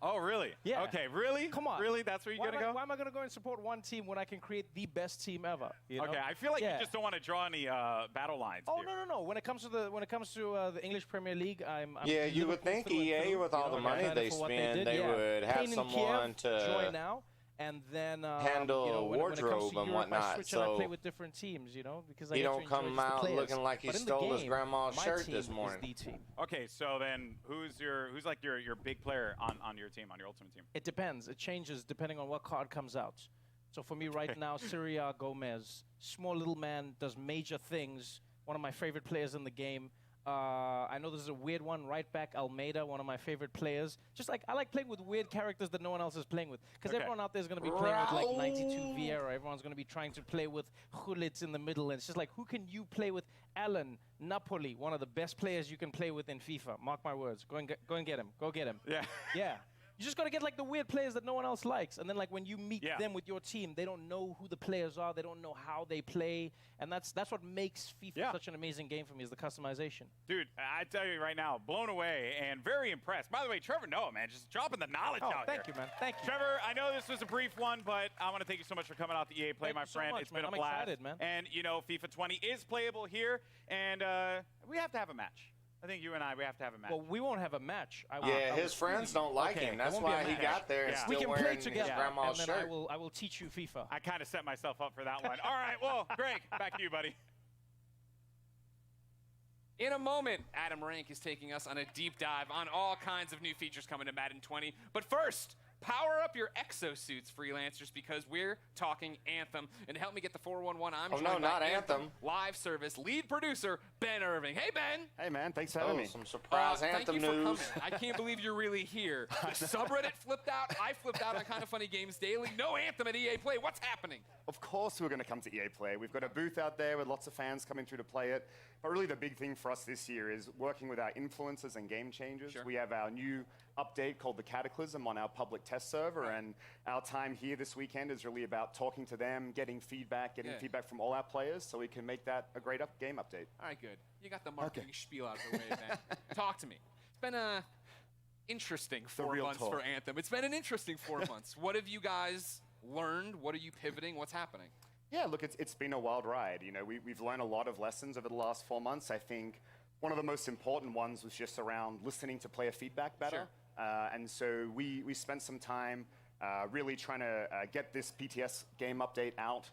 Oh, really? Yeah. Okay, really? Come on. Really? That's where you're gonna go? Why am I gonna go and support one team when I can create the best team ever? You know? Okay, I feel like Yeah. you just don't want to draw any battle lines. Oh here. no! When it comes to the English Premier League, I'm Yeah, you would Liverpool think through and EA, through, with you all know, the money excited they for what spend, did, they yeah. would have Pain in someone Kiev, to join now, and then handle you know, when it comes to wardrobe and Europe, I whatnot, switch and I so play with different teams, you know, because I he get to don't enjoy come just the out players. looking like he But in the stole his game, grandma's my shirt team this is morning. the team. Okay, so then who's like your big player on your team, on your ultimate team? It depends. It changes depending on what card comes out. So for me right now, Syria Gomez, small little man, does major things. One of my favorite players in the game. I know this is a weird one. Right back Almeida, one of my favorite players. Just like I like playing with weird characters that no one else is playing with, because everyone out there is going to be playing with like 92 Vieira. Everyone's going to be trying to play with Gullit in the middle, and it's just like, who can you play with? Alan Napoli, one of the best players you can play with in FIFA. Mark my words. Go and get him. Go get him. Yeah. Yeah. You just got to get like the weird players that no one else likes. And then like when you meet them with your team, they don't know who the players are. They don't know how they play. And that's what makes FIFA such an amazing game for me, is the customization. Dude, I tell you right now, blown away and very impressed. By the way, Trevor Noah, man, just dropping the knowledge out thank here. you, man. Thank you. Trevor, I know this was a brief one, but I want to thank you so much for coming out to EA Play, Thank my you so friend. much, It's been man. a I'm blast. excited, man. And, you know, FIFA 20 is playable here, and we have to have a match. I think you and we have to have a match. Well, we won't have a match. Yeah, his friends don't like him. That's why he got there and we still can play wearing his together, grandma's and then shirt. I will teach you FIFA. I kind of set myself up for that one. All right, well, Greg, back to you, buddy. In a moment, Adam Rank is taking us on a deep dive on all kinds of new features coming to Madden 20. But first, Power up your exosuits, freelancers, because we're talking Anthem. And to help me get the 411, I'm joined by not Anthem. Live Service lead producer, Ben Irving. Hey, Ben. Hey, man. Thanks for having me. Some surprise Anthem thank you news. for coming. I can't believe you're really here. The subreddit flipped out. I flipped out on Kind of Funny Games Daily. No Anthem at EA Play. What's happening? Of course we're going to come to EA Play. We've got a booth out there with lots of fans coming through to play it. But really the big thing for us this year is working with our influencers and game changers. Sure. We have our new update called the Cataclysm on our public test server, and our time here this weekend is really about talking to them, getting feedback from all our players so we can make that a great game update. All right, good. You got the marketing spiel out of the way, man. Talk to me. It's been a interesting 4 months for Anthem. It's been an interesting 4 months. What have you guys learned? What are you pivoting? What's happening? Yeah, look, it's been a wild ride. You know, we've learned a lot of lessons over the last 4 months. I think one of the most important ones was just around listening to player feedback better. Sure. And so we spent some time really trying to get this PTS game update out,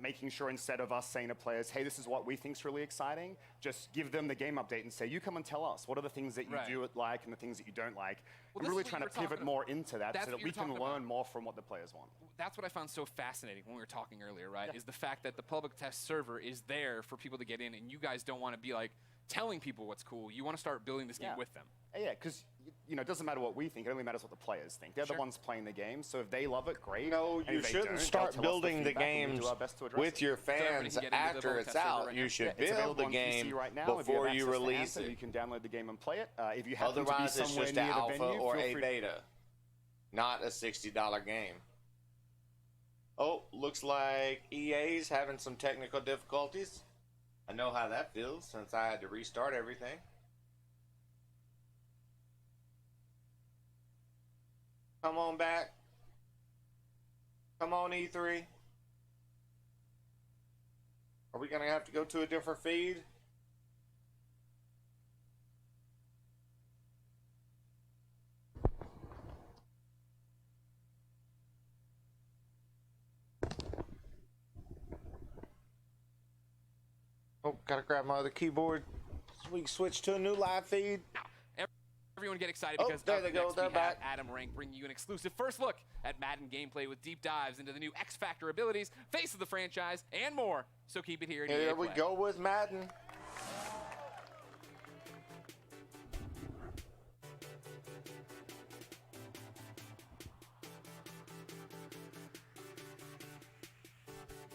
making sure instead of us saying to players, hey, this is what we think's really exciting, just give them the game update and say, you come and tell us, what are the things that you do like and the things that you don't like? Well, and really trying to pivot more into that so that we can learn more from what the players want. That's what I found so fascinating when we were talking earlier, right? Is the fact that the public test server is there for people to get in, and you guys don't want to be like telling people what's cool. You want to start building this game with them. Yeah, because you know, it doesn't matter what we think. It only matters what the players think. They're the ones playing the game. So if they love it, great. No, you shouldn't start building the games with your fans after it's out. You should build the game before you release it. You can download the game and play it. If you happen Otherwise, to be it's somewhere just near an the alpha venue, or feel a free beta, not a $60 game. Oh, looks like EA's having some technical difficulties. I know how that feels since I had to restart everything. Come on back. Come on, E3. Are we going to have to go to a different feed? Oh, gotta grab my other keyboard so we can switch to a new live feed. Everyone get excited because there they go. They're back. Adam Rank bringing you an exclusive first look at Madden gameplay with deep dives into the new X Factor abilities, face of the franchise, and more. So keep it here. Here we go with Madden.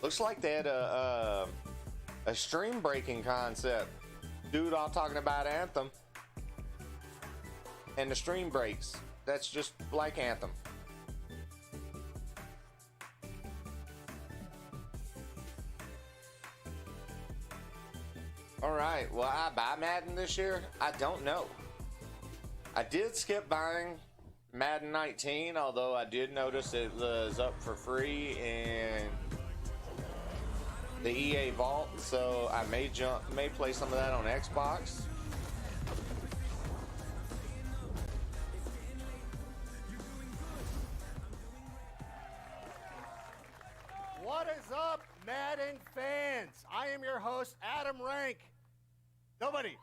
Looks like they had a stream breaking concept. Dude, I'm talking about Anthem. And the stream breaks. That's just like Anthem. Alright, will I buy Madden this year? I don't know. I did skip buying Madden 19, although I did notice it was up for free in the EA Vault, so I may play some of that on Xbox. What is up, Madden fans? I am your host, Adam Rank. Nobody.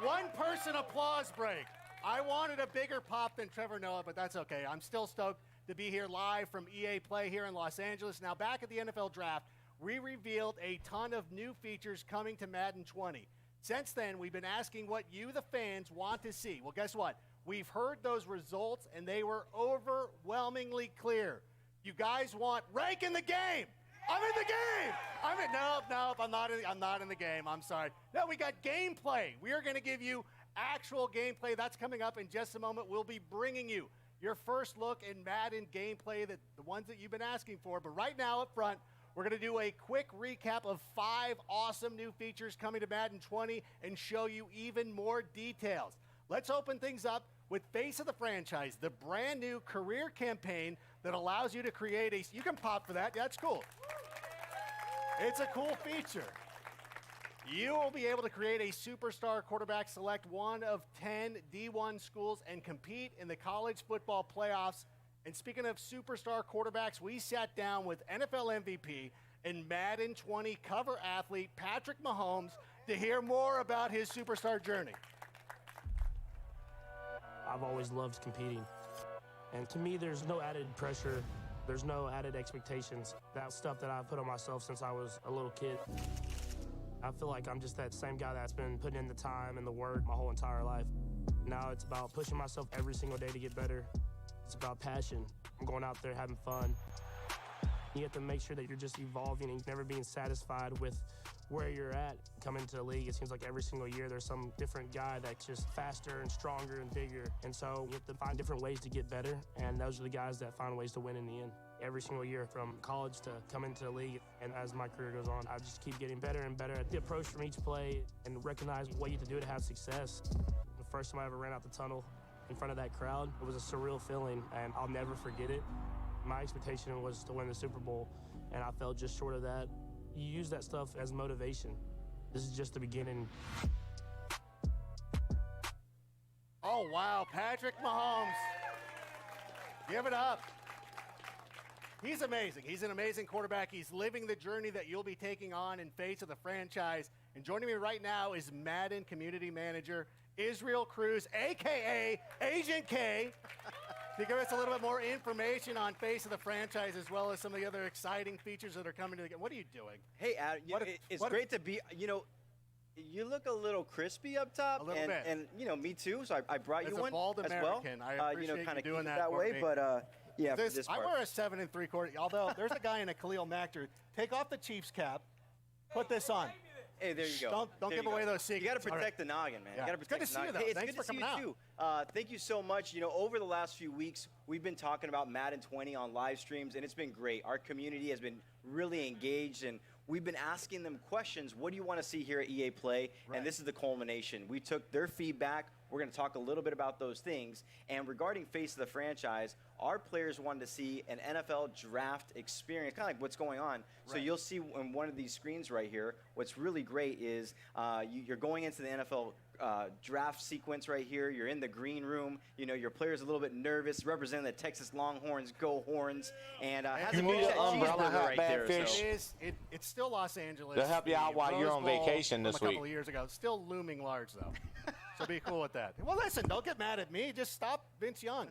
One person applause break. I wanted a bigger pop than Trevor Noah, but that's okay. I'm still stoked to be here live from EA Play here in Los Angeles. Now, back at the NFL Draft, we revealed a ton of new features coming to Madden 20. Since then, we've been asking what you, the fans, want to see. Well, guess what? We've heard those results, and they were overwhelmingly clear. You guys want rank in the game. I'm in the game. Nope. I'm not in the game. I'm sorry. No, we got gameplay. We are going to give you actual gameplay. That's coming up in just a moment. We'll be bringing you your first look in Madden gameplay, the ones that you've been asking for. But right now up front, we're going to do a quick recap of 5 awesome new features coming to Madden 20 and show you even more details. Let's open things up with Face of the Franchise, the brand new career campaign that allows you to create a... You can pop for that. That's cool. It's a cool feature. You will be able to create a superstar quarterback, select one of 10 D1 schools, and compete in the college football playoffs. And speaking of superstar quarterbacks, we sat down with NFL MVP and Madden 20 cover athlete Patrick Mahomes to hear more about his superstar journey. I've always loved competing. And to me, there's no added pressure. There's no added expectations. That's stuff that I've put on myself since I was a little kid. I feel like I'm just that same guy that's been putting in the time and the work my whole entire life. Now it's about pushing myself every single day to get better. It's about passion. I'm going out there having fun. You have to make sure that you're just evolving and never being satisfied with where you're at. Coming into the league, it seems like every single year there's some different guy that's just faster and stronger and bigger. And so you have to find different ways to get better, and those are the guys that find ways to win in the end. Every single year from college to come into the league, and as my career goes on, I just keep getting better and better at the approach from each play and recognize what you have to do to have success. The first time I ever ran out the tunnel in front of that crowd, it was a surreal feeling, and I'll never forget it. My expectation was to win the Super Bowl, and I fell just short of that. You use that stuff as motivation. This is just the beginning. Oh, wow, Patrick Mahomes. Give it up. He's amazing. He's an amazing quarterback. He's living the journey that you'll be taking on in face of the franchise. And joining me right now is Madden Community Manager Israel Cruz, a.k.a. Agent K, to give us a little bit more information on face of the franchise as well as some of the other exciting features that are coming to the game. What are you doing? Hey, Adam, it's great to be, you look a little crispy up top. A little bit. And, me too, so I brought you one As a bald as well. American, I appreciate kind you of doing keep it that for way, me. but yeah, for this I part. wear a 7 3/4, although there's a guy in a Khalil Mack jersey. Take off the Chiefs cap, put this on. Hey, there you go. Don't There give you away go. those secrets. You got to All protect right. the noggin, man. Yeah. You got to It's good protect to the see you, noggin. though. Hey, it's Thanks good for to see you coming too. Thank you so much. Over the last few weeks, we've been talking about Madden 20 on live streams, and it's been great. Our community has been really engaged, and we've been asking them questions. What do you want to see here at EA Play? Right. And this is the culmination. We took their feedback. We're going to talk a little bit about those things. And regarding face of the franchise, our players wanted to see an NFL draft experience, kind of like what's going on. So you'll see on one of these screens right here, what's really great is you're going into the NFL draft sequence right here. You're in the green room. Your player's a little bit nervous, representing the Texas Longhorns, go Horns, and has a big cheeseburger right there. It's still Los Angeles. They'll help you out The while you're Rose on Bowl vacation from this a couple week. of years ago. Still looming large, though. So be cool with that. Well, listen, don't get mad at me. Just stop Vince Young.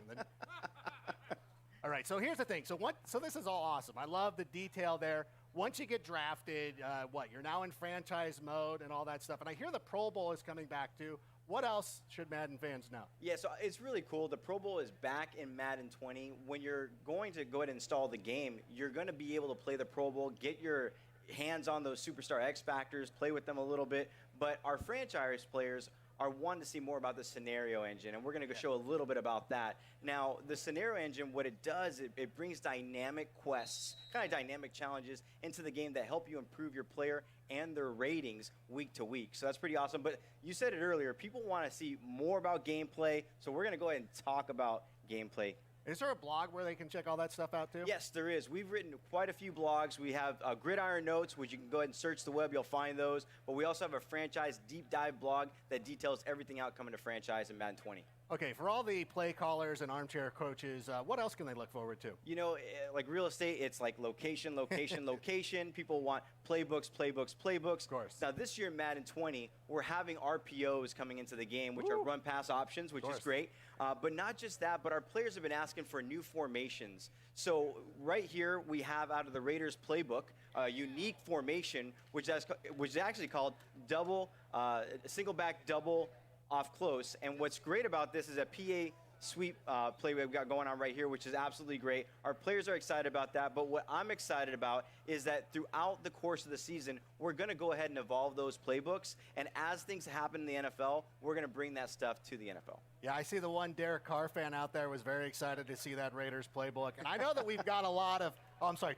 All right, so here's the thing. So this is all awesome. I love the detail there. Once you get drafted, you're now in franchise mode and all that stuff. And I hear the Pro Bowl is coming back too. What else should Madden fans know? Yeah, so it's really cool. The Pro Bowl is back in Madden 20. When you're going to go ahead and install the game, you're going to be able to play the Pro Bowl, get your hands on those superstar X Factors, play with them a little bit. But our franchise players are wanting to see more about the scenario engine, and we're going to show a little bit about that. Now, the scenario engine, what it does, it brings dynamic quests, kind of dynamic challenges into the game that help you improve your player and their ratings week to week. So that's pretty awesome. But you said it earlier, people want to see more about gameplay, so we're going to go ahead and talk about gameplay. Is there a blog where they can check all that stuff out too? Yes, there is. We've written quite a few blogs. We have Gridiron Notes, which you can go ahead and search the web. You'll find those. But we also have a franchise deep dive blog that details everything out coming to franchise in Madden 20. Okay, for all the play callers and armchair coaches, what else can they look forward to? Like real estate, it's like location, location, location. People want playbooks, playbooks, playbooks. Of course. Now, this year in Madden 20, we're having RPOs coming into the game, which are run pass options, which is great. But not just that, but our players have been asking for new formations. So right here, we have out of the Raiders playbook, a unique formation, which is actually called single back double off close. And what's great about this is a PA sweep play we've got going on right here, which is absolutely great. Our players are excited about that, but what I'm excited about is that throughout the course of the season, we're going to go ahead and evolve those playbooks, and as things happen in the NFL, we're going to bring that stuff to the NFL. Yeah, I see the one Derek Carr fan out there was very excited to see that Raiders playbook. And I know that we've got a lot of,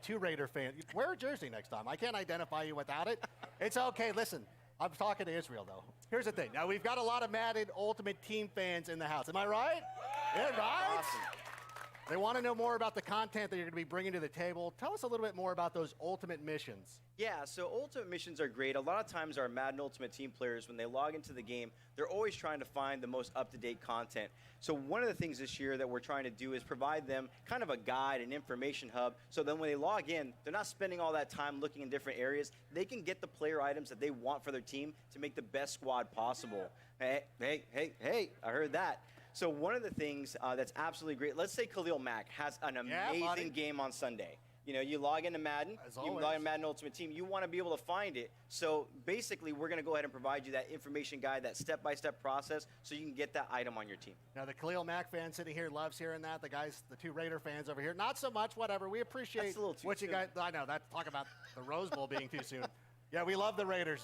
two Raider fans. Wear a jersey next time. I can't identify you without it. It's okay. Listen, I'm talking to Israel, though. Here's the thing. Now, we've got a lot of Madden Ultimate Team fans in the house. Am I right? Yeah, right? Awesome. They want to know more about the content that you're going to be bringing to the table. Tell us a little bit more about those Ultimate missions. Yeah, so Ultimate missions are great. A lot of times our Madden Ultimate Team players, when they log into the game, they're always trying to find the most up-to-date content. So one of the things this year that we're trying to do is provide them kind of a guide, an information hub, so then when they log in, they're not spending all that time looking in different areas. They can get the player items that they want for their team to make the best squad possible. Hey, I heard that. So one of the things that's absolutely great, let's say Khalil Mack has an amazing game on Sunday. You know, you log into Madden, you log into Madden Ultimate Team, you want to be able to find it. So basically, we're going to go ahead and provide you that information guide, that step-by-step process, so you can get that item on your team. Now, the Khalil Mack fan sitting here loves hearing that. The guys, the 2 Raider fans over here, not so much, whatever. We appreciate That's a little too what you soon. guys, I know, talk about the Rose Bowl being too soon. Yeah, we love the Raiders.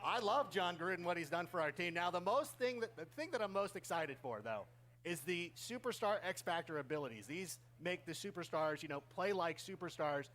I love John Gruden, what he's done for our team. Now, the thing that I'm most excited for, though, is the Superstar X Factor abilities. These make the superstars, you know, play like superstars.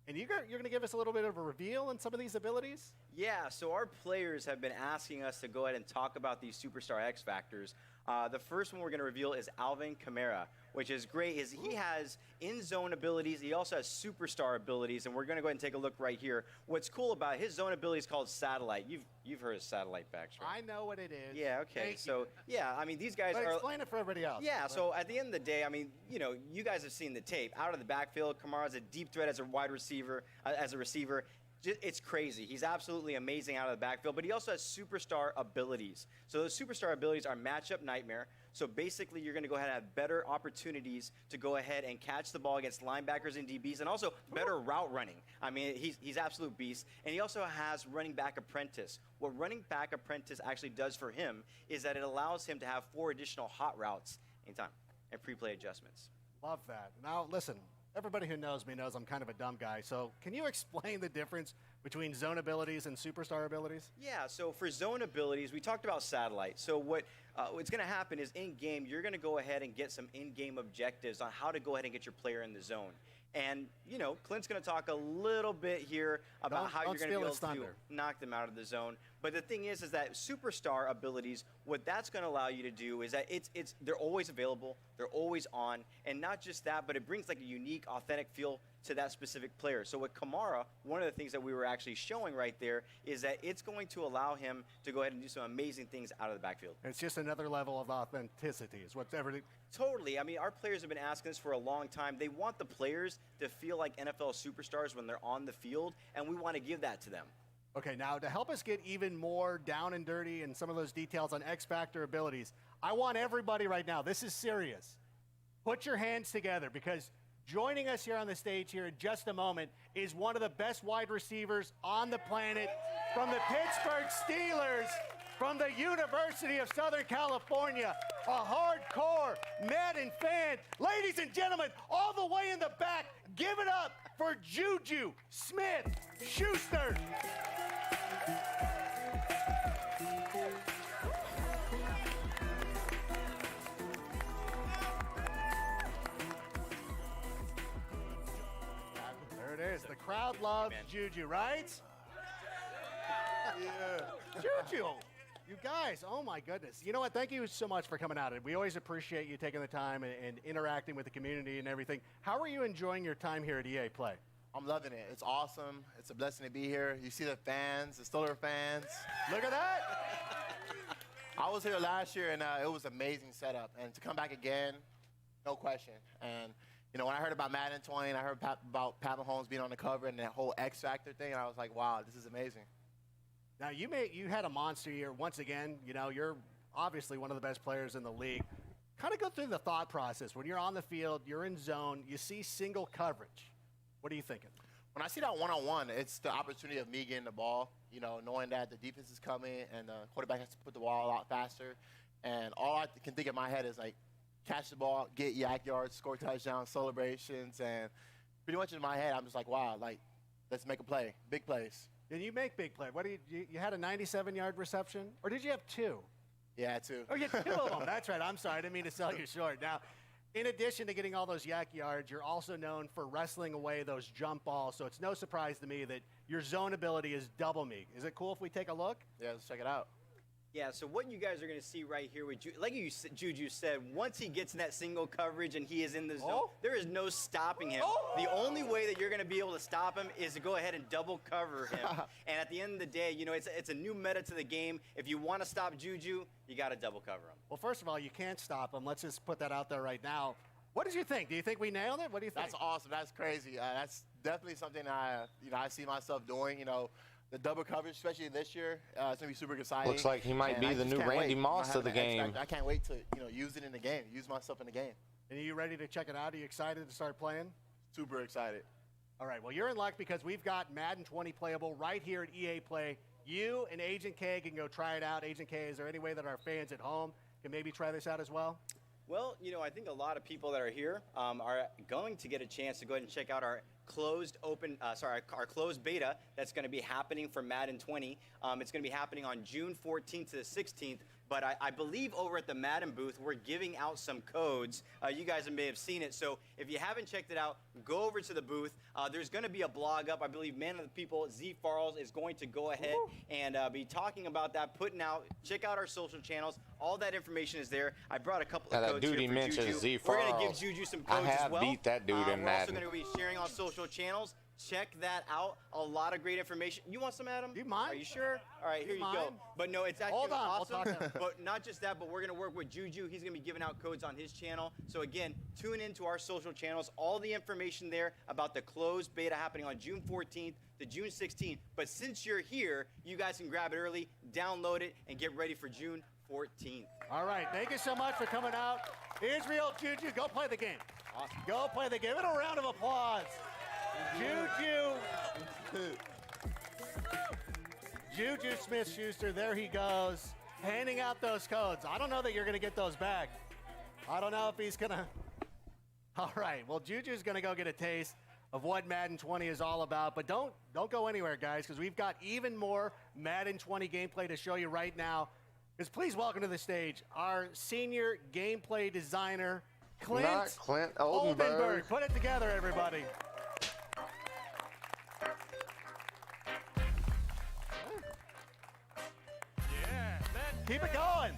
And you're going to give us a little bit of a reveal on some of these abilities? Yeah, so our players have been asking us to go ahead and talk about these Superstar X Factors. The first one we're going to reveal is Alvin Kamara, which is great. He has in-zone abilities. He also has superstar abilities, and we're going to go ahead and take a look right here. What's cool about his zone ability is called Satellite. You've heard of Satellite backs, right? I know what it is. Yeah, okay. So, yeah, I mean, these guys But are... explain it for everybody else. Yeah, so at the end of the day, I mean, you know, you guys have seen the tape. Out of the backfield, Kamara's a deep threat as a wide receiver, as a receiver. It's crazy. He's absolutely amazing out of the backfield, but he also has superstar abilities. So those superstar abilities are matchup nightmare. So basically, you're going to go ahead and have better opportunities to go ahead and catch the ball against linebackers and DBs, and also better route running. I mean, he's absolute beast. And he also has running back apprentice. What running back apprentice actually does for him is that it allows him to have 4 additional hot routes anytime and pre-play adjustments. Love that. Now, listen, everybody who knows me knows I'm kind of a dumb guy. So can you explain the difference between zone abilities and superstar abilities? Yeah, so for zone abilities, we talked about satellite. So what's going to happen is in-game, you're going to go ahead and get some in-game objectives on how to go ahead and get your player in the zone. And, you know, Clint's going to talk a little bit here about how you're going to be able to knock them out of the zone. But the thing is that superstar abilities, what that's going to allow you to do is that they're always available, they're always on, and not just that, but it brings like a unique, authentic feel to that specific player. So with Kamara, one of the things that we were actually showing right there is that it's going to allow him to go ahead and do some amazing things out of the backfield. It's just another level of authenticity is what's everything. Totally. I mean, our players have been asking this for a long time. They want the players to feel like NFL superstars when they're on the field, and we want to give that to them. Okay, now to help us get even more down and dirty and some of those details on X Factor abilities, I want everybody right now, this is serious, put your hands together because joining us here on the stage here in just a moment is one of the best wide receivers on the planet from the Pittsburgh Steelers, from the University of Southern California, a hardcore Madden fan. Ladies and gentlemen, all the way in the back, give it up for Juju Smith-Schuster. There it is. The crowd loves Juju, right? Yeah. Juju. You guys, oh my goodness. You know what? Thank you so much for coming out. We always appreciate you taking the time and interacting with the community and everything. How are you enjoying your time here at EA Play? I'm loving it. It's awesome. It's a blessing to be here. You see the fans, the Steeler fans. Look at that. I was here last year, and it was an amazing setup. And to come back again, no question. And, you know, when I heard about Madden 20 and I heard about Pat Mahomes being on the cover and that whole X Factor thing, I was like, wow, this is amazing. Now, you had a monster year. Once again, you know, you're obviously one of the best players in the league. Kind of go through the thought process. When you're on the field, you're in zone, you see single coverage. What are you thinking? When I see that one-on-one, it's the opportunity of me getting the ball, you know, knowing that the defense is coming and the quarterback has to put the ball a lot faster. And all I can think in my head is, like, catch the ball, get yak yards, score touchdowns, celebrations. And pretty much in my head, I'm just like, wow, like, let's make a play, big plays. And you make big play. What you had a 97-yard reception? Or did you have 2? Yeah, 2. Oh, you had 2 of them. That's right. I'm sorry. I didn't mean to sell you short. Now, in addition to getting all those yak yards, you're also known for wrestling away those jump balls. So it's no surprise to me that your zone ability is double me. Is it cool if we take a look? Yeah, let's check it out. Yeah, so what you guys are going to see right here with like Juju said, once he gets in that single coverage and he is in the zone, there is no stopping him. The only way that you're going to be able to stop him is to go ahead and double cover him. And at the end of the day, you know, it's a new meta to the game. If you want to stop Juju, you got to double cover him. Well, first of all, you can't stop him. Let's just put that out there right now. What did you think? Do you think we nailed it? What do you think? That's awesome. That's crazy. That's definitely something I see myself doing. You know, the double coverage, especially this year. It's gonna be super exciting. Looks like he might and be I the just new can't Randy wait. Moss of the Having that X game. Factor, I can't wait to use it in the game, use myself in the game. And are you ready to check it out? Are you excited to start playing? Super excited. All right, well, you're in luck because we've got Madden 20 playable right here at EA Play. You and Agent K can go try it out. Agent K, is there any way that our fans at home can maybe try this out as well? Well, I think a lot of people that are here are going to get a chance to go ahead and check out our our closed beta that's going to be happening for Madden 20. It's going to be happening on June 14th to the 16th. But I believe over at the Madden booth, we're giving out some codes. You guys may have seen it. So if you haven't checked it out, go over to the booth. There's going to be a blog up. I believe Man of the People, Z Farles, is going to go ahead and be talking about that, putting out. Check out our social channels. All that information is there. I brought a couple of codes dude here he for mentioned Juju. Z We're going to Farles. give Juju some I codes as have well. beat that dude in We're also Madden. going to be sharing on social channels. Check that out. A lot of great information. You want some, Adam? Do you mind? Are you sure? All right, here you go. mind? But no, it's actually Hold on, we'll awesome. talk now. But not just that, but we're going to work with Juju. He's going to be giving out codes on his channel. So again, tune into our social channels. All the information there about the closed beta happening on June 14th to June 16th. But since you're here, you guys can grab it early, download it, and get ready for June 14th. All right, thank you so much for coming out. Israel, Juju, go play the game. Awesome. Go play the game. Give it a round of applause. Juju Smith-Schuster, there he goes, handing out those codes. I don't know that you're going to get those back. I don't know if he's going to. All right, well, Juju's going to go get a taste of what Madden 20 is all about. But don't go anywhere, guys, because we've got even more Madden 20 gameplay to show you right now. Because please welcome to the stage our senior gameplay designer, Clint, Not Clint Oldenburg. Put it together, everybody. Keep it going.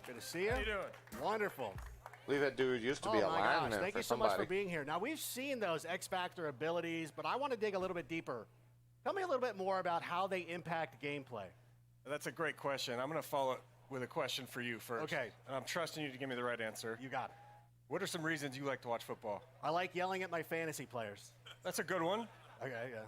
Good to see you. How you doing? Wonderful. I believe that dude used to be a my lineman gosh. Thank for you so much somebody. for being here. Now, we've seen those X Factor abilities, but I want to dig a little bit deeper. Tell me a little bit more about how they impact gameplay. That's a great question. I'm going to follow it with a question for you first. Okay. And I'm trusting you to give me the right answer. You got it. What are some reasons you like to watch football? I like yelling at my fantasy players. That's a good one. Okay, yeah.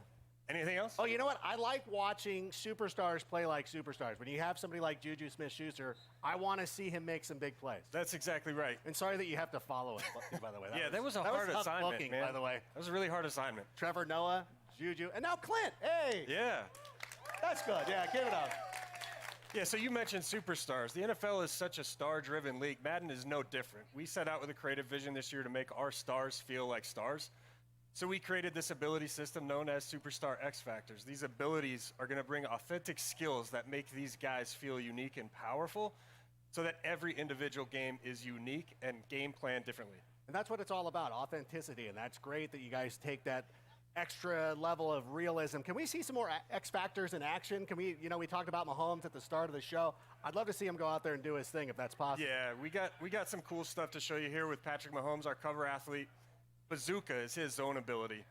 Anything else? Oh, you know what? I like watching superstars play like superstars. When you have somebody like Juju Smith-Schuster, I want to see him make some big plays. That's exactly right. And sorry that you have to follow it, by the way. That was a hard tough assignment, booking, man. by the way. That was a really hard assignment. Trevor Noah, Juju, and now Clint. Hey! Yeah. That's good. Yeah, give it up. Yeah, so you mentioned superstars. The NFL is such a star-driven league. Madden is no different. We set out with a creative vision this year to make our stars feel like stars. So we created this ability system known as Superstar X Factors. These abilities are going to bring authentic skills that make these guys feel unique and powerful so that every individual game is unique and game planned differently. And that's what it's all about, authenticity. And that's great that you guys take that extra level of realism. Can we see some more X Factors in action? Can we, we talked about Mahomes at the start of the show. I'd love to see him go out there and do his thing if that's possible. Yeah, we got some cool stuff to show you here with Patrick Mahomes, our cover athlete. Bazooka is his zone ability.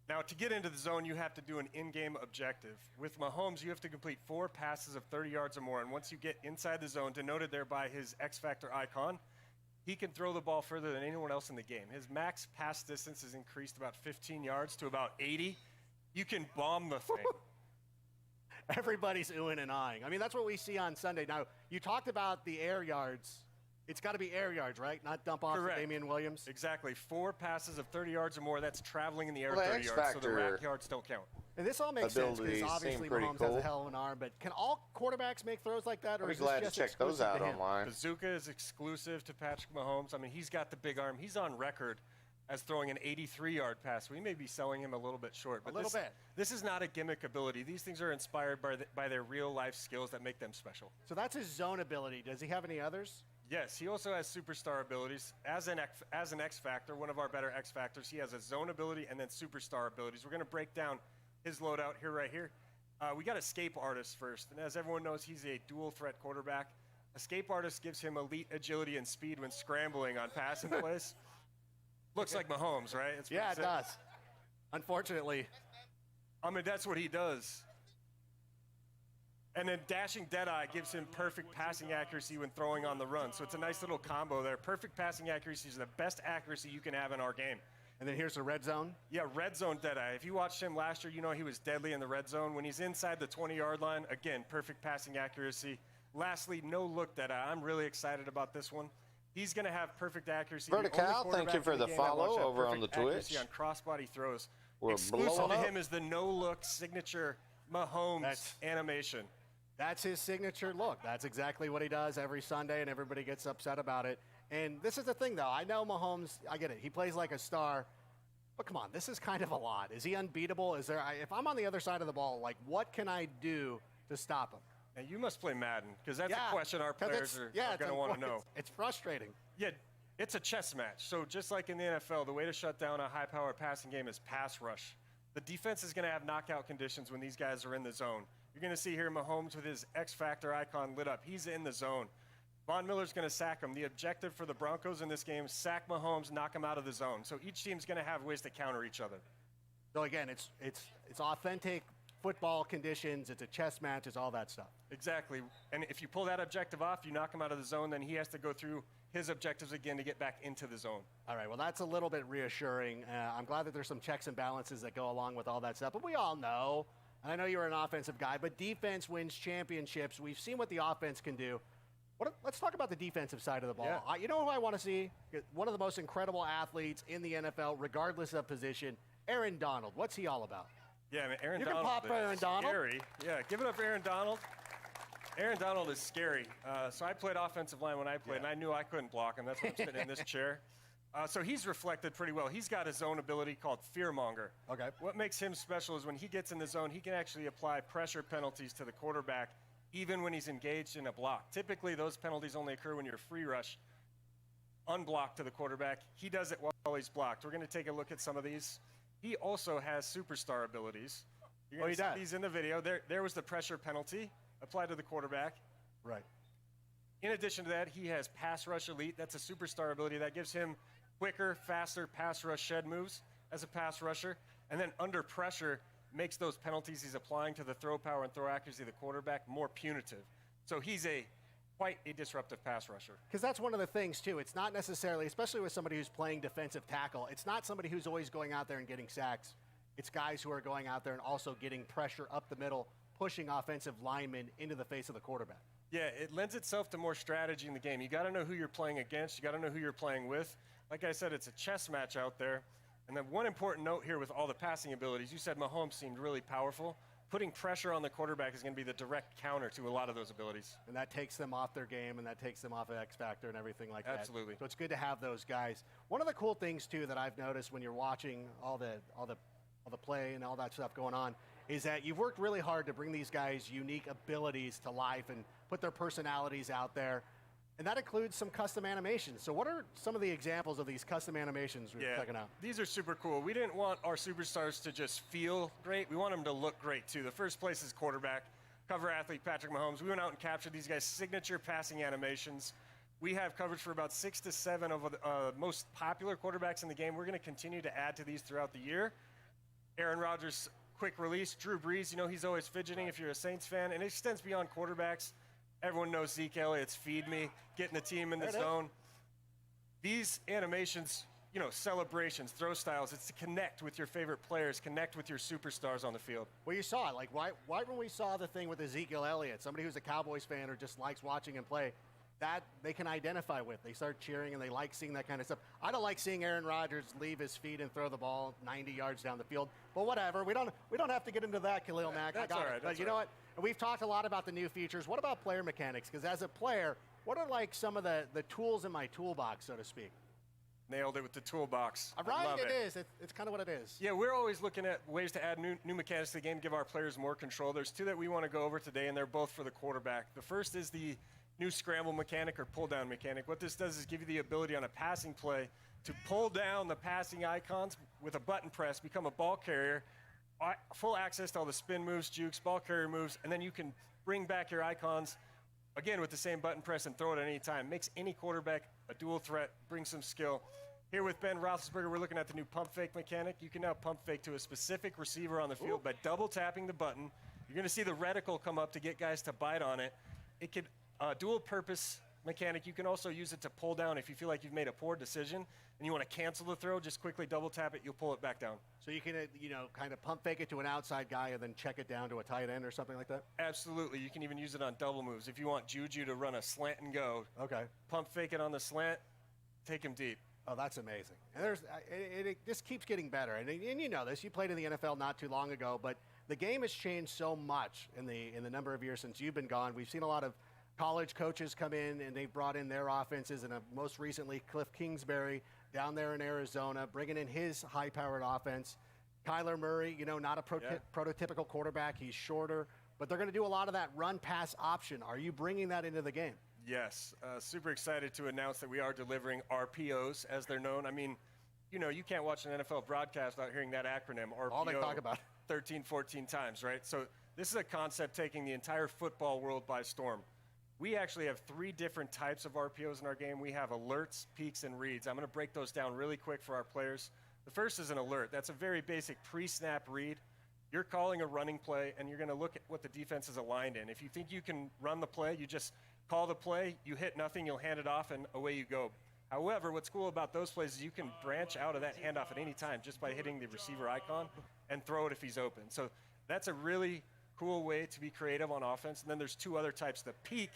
Now, to get into the zone, you have to do an in-game objective. With Mahomes, you have to complete 4 passes of 30 yards or more, and once you get inside the zone, denoted there by his X-Factor icon, he can throw the ball further than anyone else in the game. His max pass distance is increased about 15 yards to about 80. You can bomb the thing. Everybody's oohing and eyeing. I mean, that's what we see on Sunday. Now, you talked about the air yards. It's got to be air yards, right? Not dump off to Damian Williams? Exactly. 4 passes of 30 yards or more. That's traveling in the air Well, the 30 yards, so the X-Factor rack yards don't count. And this all makes sense because abilities obviously seem pretty Mahomes has cool. a hell of an arm. But can all quarterbacks make throws like that? Or I'll be is this glad to just check those exclusive out to him? online. Bazooka is exclusive to Patrick Mahomes. I mean, he's got the big arm. He's on record as throwing an 83-yard pass. We may be selling him a little bit short. But this is not a gimmick ability. These things are inspired by their real-life skills that make them special. So that's his zone ability. Does he have any others? Yes, he also has superstar abilities. As an X Factor, one of our better X Factors, he has a zone ability and then superstar abilities. We're going to break down his loadout right here. We got Escape Artist first. And as everyone knows, he's a dual-threat quarterback. Escape Artist gives him elite agility and speed when scrambling on passing plays. Looks like Mahomes, right? It's Yeah, it does. Unfortunately. I mean, that's what he does. And then Dashing Deadeye gives him perfect passing accuracy when throwing on the run. So it's a nice little combo there. Perfect passing accuracy is the best accuracy you can have in our game. And then here's the red zone. Yeah, red zone Deadeye. If you watched him last year, you know he was deadly in the red zone. When he's inside the 20-yard line, again, perfect passing accuracy. Lastly, no look Deadeye. I'm really excited about this one. He's going to have perfect accuracy. The only Vertical, thank you quarterback for in the game that watched follow have over on the perfect accuracy Twitch. on crossbody throws. We're Exclusive blowing to up. him is the no-look signature Mahomes animation. That's his signature look. That's exactly what he does every Sunday, and everybody gets upset about it. And this is the thing, though. I know Mahomes, I get it. He plays like a star. But come on, this is kind of a lot. Is he unbeatable? Is there? If I'm on the other side of the ball, like, what can I do to stop him? Now, you must play Madden, because that's a question our 'cause players are going to want to know. It's frustrating. Yeah, it's a chess match. So just like in the NFL, the way to shut down a high-powered passing game is pass rush. The defense is going to have knockout conditions when these guys are in the zone. You're going to see here Mahomes with his X-Factor icon lit up. He's in the zone. Von Miller's going to sack him. The objective for the Broncos in this game is sack Mahomes, knock him out of the zone. So each team's going to have ways to counter each other. So again, it's authentic football conditions. It's a chess match. It's all that stuff. Exactly. And if you pull that objective off, you knock him out of the zone, then he has to go through his objectives again to get back into the zone. All right, well, that's a little bit reassuring. I'm glad that there's some checks and balances that go along with all that stuff. But we all know, and I know you're an offensive guy, but defense wins championships. We've seen what the offense can do. Let's talk about the defensive side of the ball. Yeah. You know who I want to see? One of the most incredible athletes in the NFL, regardless of position, Aaron Donald. What's he all about? Yeah, I mean, Aaron You Donald can pop is Aaron Donald. scary. Yeah, give it up for Aaron Donald. Aaron Donald is scary. So I played offensive line when I played, and I knew I couldn't block him. That's why I'm sitting in this chair. So he's reflected pretty well. He's got his own ability called Fearmonger. Okay. What makes him special is when he gets in the zone, he can actually apply pressure penalties to the quarterback even when he's engaged in a block. Typically, those penalties only occur when you're free rush, unblocked to the quarterback. He does it while he's blocked. We're going to take a look at some of these. He also has superstar abilities. You're going to see these in the video. There was the pressure penalty applied to the quarterback. Right. In addition to that, he has pass rush elite. That's a superstar ability that gives him quicker, faster pass rush shed moves as a pass rusher. And then under pressure, makes those penalties he's applying to the throw power and throw accuracy of the quarterback more punitive. So he's quite a disruptive pass rusher. Because that's one of the things, too. It's not necessarily, especially with somebody who's playing defensive tackle, it's not somebody who's always going out there and getting sacks. It's guys who are going out there and also getting pressure up the middle, pushing offensive linemen into the face of the quarterback. Yeah, it lends itself to more strategy in the game. You got to know who you're playing against. You got to know who you're playing with. Like I said, it's a chess match out there. And then one important note here with all the passing abilities, you said Mahomes seemed really powerful. Putting pressure on the quarterback is going to be the direct counter to a lot of those abilities. And that takes them off their game, and that takes them off of X Factor and everything like that. Absolutely. So it's good to have those guys. One of the cool things, too, that I've noticed when you're watching all the play and all that stuff going on is that you've worked really hard to bring these guys' unique abilities to life and put their personalities out there. And that includes some custom animations. So what are some of the examples of these custom animations we're checking out? These are super cool. We didn't want our superstars to just feel great. We want them to look great, too. The first place is quarterback, cover athlete Patrick Mahomes. We went out and captured these guys' signature passing animations. We have coverage for about 6 to 7 of the most popular quarterbacks in the game. We're going to continue to add to these throughout the year. Aaron Rodgers, quick release. Drew Brees, you know he's always fidgeting if you're a Saints fan. And it extends beyond quarterbacks. Everyone knows Zeke Elliott's feed me, getting the team in the zone. These animations, you know, celebrations, throw styles, it's to connect with your favorite players, connect with your superstars on the field. Well, you saw it. Like, why when we saw the thing with Ezekiel Elliott, somebody who's a Cowboys fan or just likes watching him play, that they can identify with. They start cheering and they like seeing that kind of stuff. I don't like seeing Aaron Rodgers leave his feet and throw the ball 90 yards down the field. But whatever. We don't have to get into that, Khalil Mack. That's I got all right. it. But you know what? We've talked a lot about the new features. What about player mechanics? Because as a player, what are like some of the tools in my toolbox, so to speak? Nailed it with the toolbox. Right, I love it is. It's kind of what it is. Yeah, we're always looking at ways to add new mechanics to the game, give our players more control. There's 2 that we want to go over today, and they're both for the quarterback. The first is the new scramble mechanic or pull down mechanic. What this does is give you the ability on a passing play to pull down the passing icons with a button press, become a ball carrier, full access to all the spin moves, jukes, ball carrier moves, and then you can bring back your icons again with the same button press and throw it at any time. Makes any quarterback a dual threat, brings some skill. Here with Ben Roethlisberger, we're looking at the new pump fake mechanic. You can now pump fake to a specific receiver on the field by double tapping the button. You're going to see the reticle come up to get guys to bite on it. It could dual purpose mechanic, you can also use it to pull down if you feel like you've made a poor decision and you want to cancel the throw, just quickly double tap it, you'll pull it back down. So you can, kind of pump fake it to an outside guy and then check it down to a tight end or something like that? Absolutely. You can even use it on double moves. If you want Juju to run a slant and go, okay, pump fake it on the slant, take him deep. Oh, that's amazing. And it just keeps getting better. And you know this. You played in the NFL not too long ago, but the game has changed so much in the number of years since you've been gone. We've seen a lot of college coaches come in, and they've brought in their offenses, and most recently Cliff Kingsbury down there in Arizona, bringing in his high-powered offense. Kyler Murray, not a prototypical quarterback. He's shorter, but they're going to do a lot of that run-pass option. Are you bringing that into the game? Yes. Super excited to announce that we are delivering RPOs, as they're known. I mean, you can't watch an NFL broadcast without hearing that acronym, RPO. All they talk about. 13, 14 times, right? So this is a concept taking the entire football world by storm. We actually have 3 different types of RPOs in our game. We have alerts, peaks, and reads. I'm going to break those down really quick for our players. The first is an alert. That's a very basic pre-snap read. You're calling a running play, and you're going to look at what the defense is aligned in. If you think you can run the play, you just call the play, you hit nothing, you'll hand it off, and away you go. However, what's cool about those plays is you can branch out of that handoff at any time just by hitting the receiver icon and throw it if he's open. So that's a really cool way to be creative on offense. And then there's 2 other types. The peak,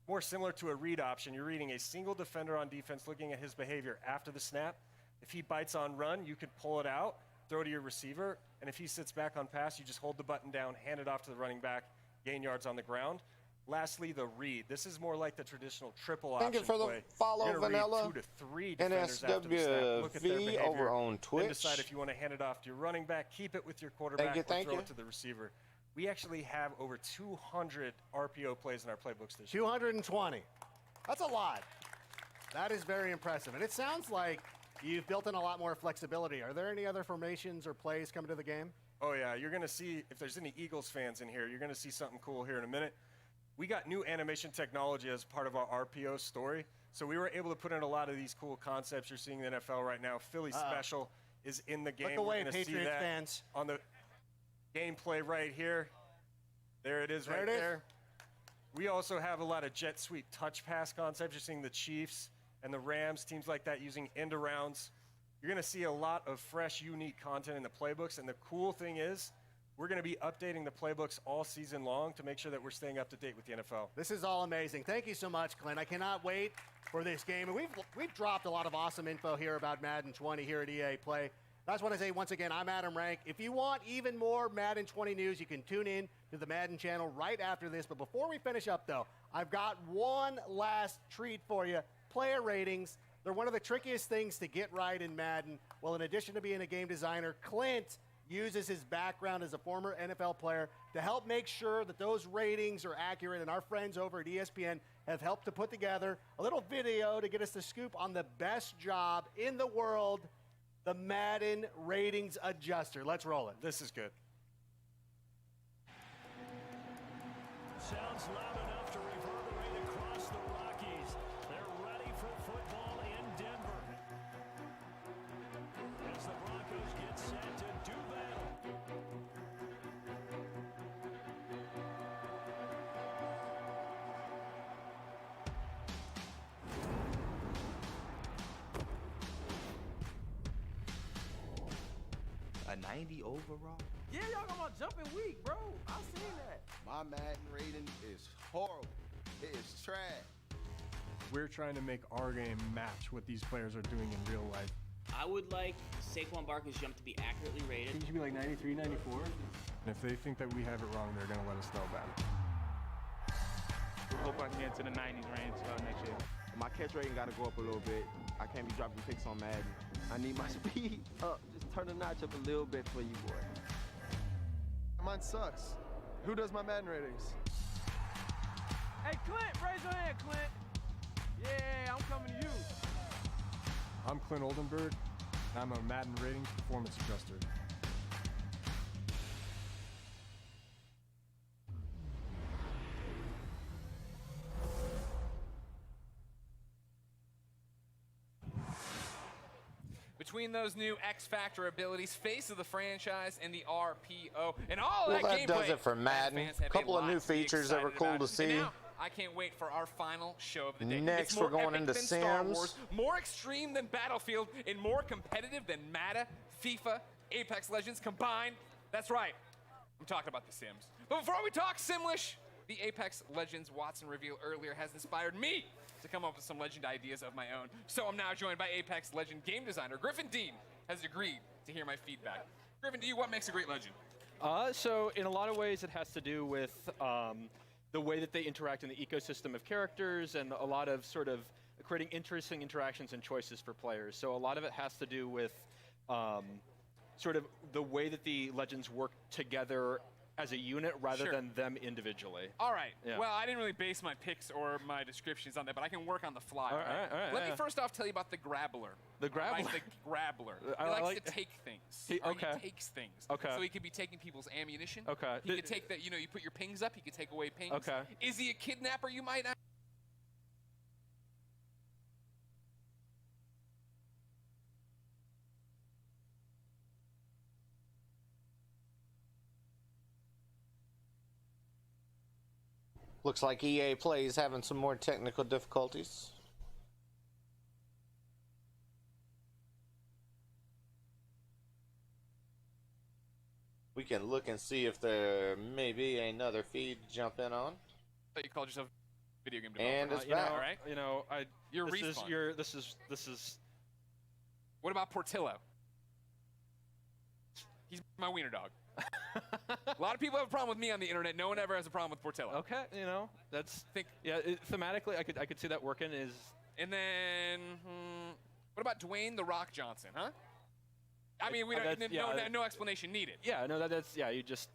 more similar to a read option. You're reading a single defender on defense, looking at his behavior after the snap. If he bites on run, you could pull it out, throw to your receiver, and if he sits back on pass, you just hold the button down, hand it off to the running back, gain yards on the ground. Lastly, the read. This is more like the traditional triple option play. Thank you for the follow, Vanilla. 2 to 3 defenders after the snap. Look at their behavior, over on Twitch. Then decide if you want to hand it off to your running back, keep it with your quarterback, or throw it to the receiver. We actually have over 200 RPO plays in our playbooks this year. 220. That's a lot. That is very impressive. And it sounds like you've built in a lot more flexibility. Are there any other formations or plays coming to the game? Oh, yeah. You're going to see, if there's any Eagles fans in here, you're going to see something cool here in a minute. We got new animation technology as part of our RPO story. So we were able to put in a lot of these cool concepts you're seeing in the NFL right now. Philly Special is in the game. Look away, we're going to see Patriots that fans. on the gameplay right here. There it is right there. We also have a lot of jet sweep touch pass concepts. You're seeing the Chiefs and the Rams, teams like that using end arounds. You're going to see a lot of fresh, unique content in the playbooks. And the cool thing is, we're going to be updating the playbooks all season long to make sure that we're staying up to date with the NFL. This is all amazing. Thank you so much, Clint. I cannot wait for this game. And we've dropped a lot of awesome info here about Madden 20 here at EA Play. I just want to say once again, I'm Adam Rank. If you want even more Madden 20 news, you can tune in to the Madden channel right after this. But before we finish up, though, I've got one last treat for you. Player ratings. They're one of the trickiest things to get right in Madden. Well, in addition to being a game designer, Clint uses his background as a former NFL player to help make sure that those ratings are accurate. And our friends over at ESPN have helped to put together a little video to get us the scoop on the best job in the world, the Madden Ratings Adjuster. Let's roll it. This is good. Sounds loud enough to reverberate across the Rockies. They're ready for football in Denver. As the Broncos get set to do battle. A 90 overall? Yeah, y'all got my jumping weak, bro. I seen that. My Madden rating is horrible. It is trash. We're trying to make our game match what these players are doing in real life. I would like Saquon Barkley's jump to be accurately rated. It should be like 93, 94. And if they think that we have it wrong, they're going to let us know about it. I hope I can get to the 90s range next year. My catch rating got to go up a little bit. I can't be dropping picks on Madden. I need my speed up. Just turn the notch up a little bit for you, boy. Mine sucks. Who does my Madden ratings? Hey, Clint, raise your hand, Clint. Yeah, I'm coming to you. I'm Clint Oldenburg, and I'm a Madden Ratings Performance Adjuster. Between those new X Factor abilities, face of the franchise, and the RPO, and all Well, that that gameplay, does it for Madden. fans have A couple of lot new to be features that were excited cool about. to see. And now, I can't wait for our final show of the day. Next, it's more we're going epic into than Star Sims. Wars, more extreme than Battlefield, and more competitive than Madden, FIFA, Apex Legends combined. That's right. I'm talking about The Sims. But before we talk Simlish, the Apex Legends Watson reveal earlier has inspired me to come up with some legend ideas of my own. So I'm now joined by Apex Legend game designer Griffin Dean has agreed to hear my feedback. Griffin, to you, what makes a great legend? So in a lot of ways, it has to do with the way that they interact in the ecosystem of characters and a lot of sort of creating interesting interactions and choices for players. So a lot of it has to do with sort of the way that the legends work together as a unit rather Sure. than them individually. All right. Yeah. Well, I didn't really base my picks or my descriptions on that, but I can work on the fly. All right, Let yeah. me first off tell you about the Grabbler. The Grabbler? Right, the Grabbler. I He likes like- to take things. Okay. He takes things. Okay. So he could be taking people's ammunition. Okay. He could take that, you put your pings up, he could take away pings. Okay. Is he a kidnapper, you might ask? Looks like EA Play is having some more technical difficulties. We can look and see if there may be another feed to jump in on. Thought you called yourself a video game developer. And it's You know, back. All right. You're this is Respawn. this is What about Portillo? He's my wiener dog. A lot of people have a problem with me on the internet. No one ever has a problem with Portillo. okay. That's thematically I could see that working. Is And then, what about Dwayne The Rock Johnson, huh? I mean, we don't, that's- yeah, no explanation needed. yeah, no, that's you just.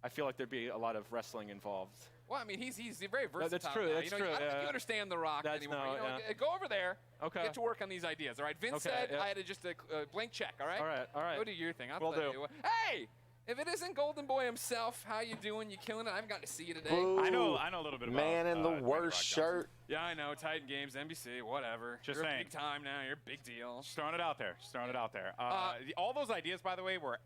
I feel like there'd be a lot of wrestling involved. Well, I mean, he's very versatile. That's true, now. that's true, I don't think yeah. you understand The Rock That's anymore. no, yeah. Go over there. Okay. Get to work on these ideas. All right. Vince Okay, said yeah. I had just a blank check. All right. All right. Go do your thing. I'll Will tell do. you. Hey, if it isn't Golden Boy himself, how you doing? You killing it? I haven't gotten to see you today. Boo. I know a little bit about Man in the Dwayne The worst Rock Johnson. shirt. Yeah, I know. Titan Games, NBC, whatever. Just You're saying. big time now. You're a big deal. Just throwing it out there. All those ideas, by the way, were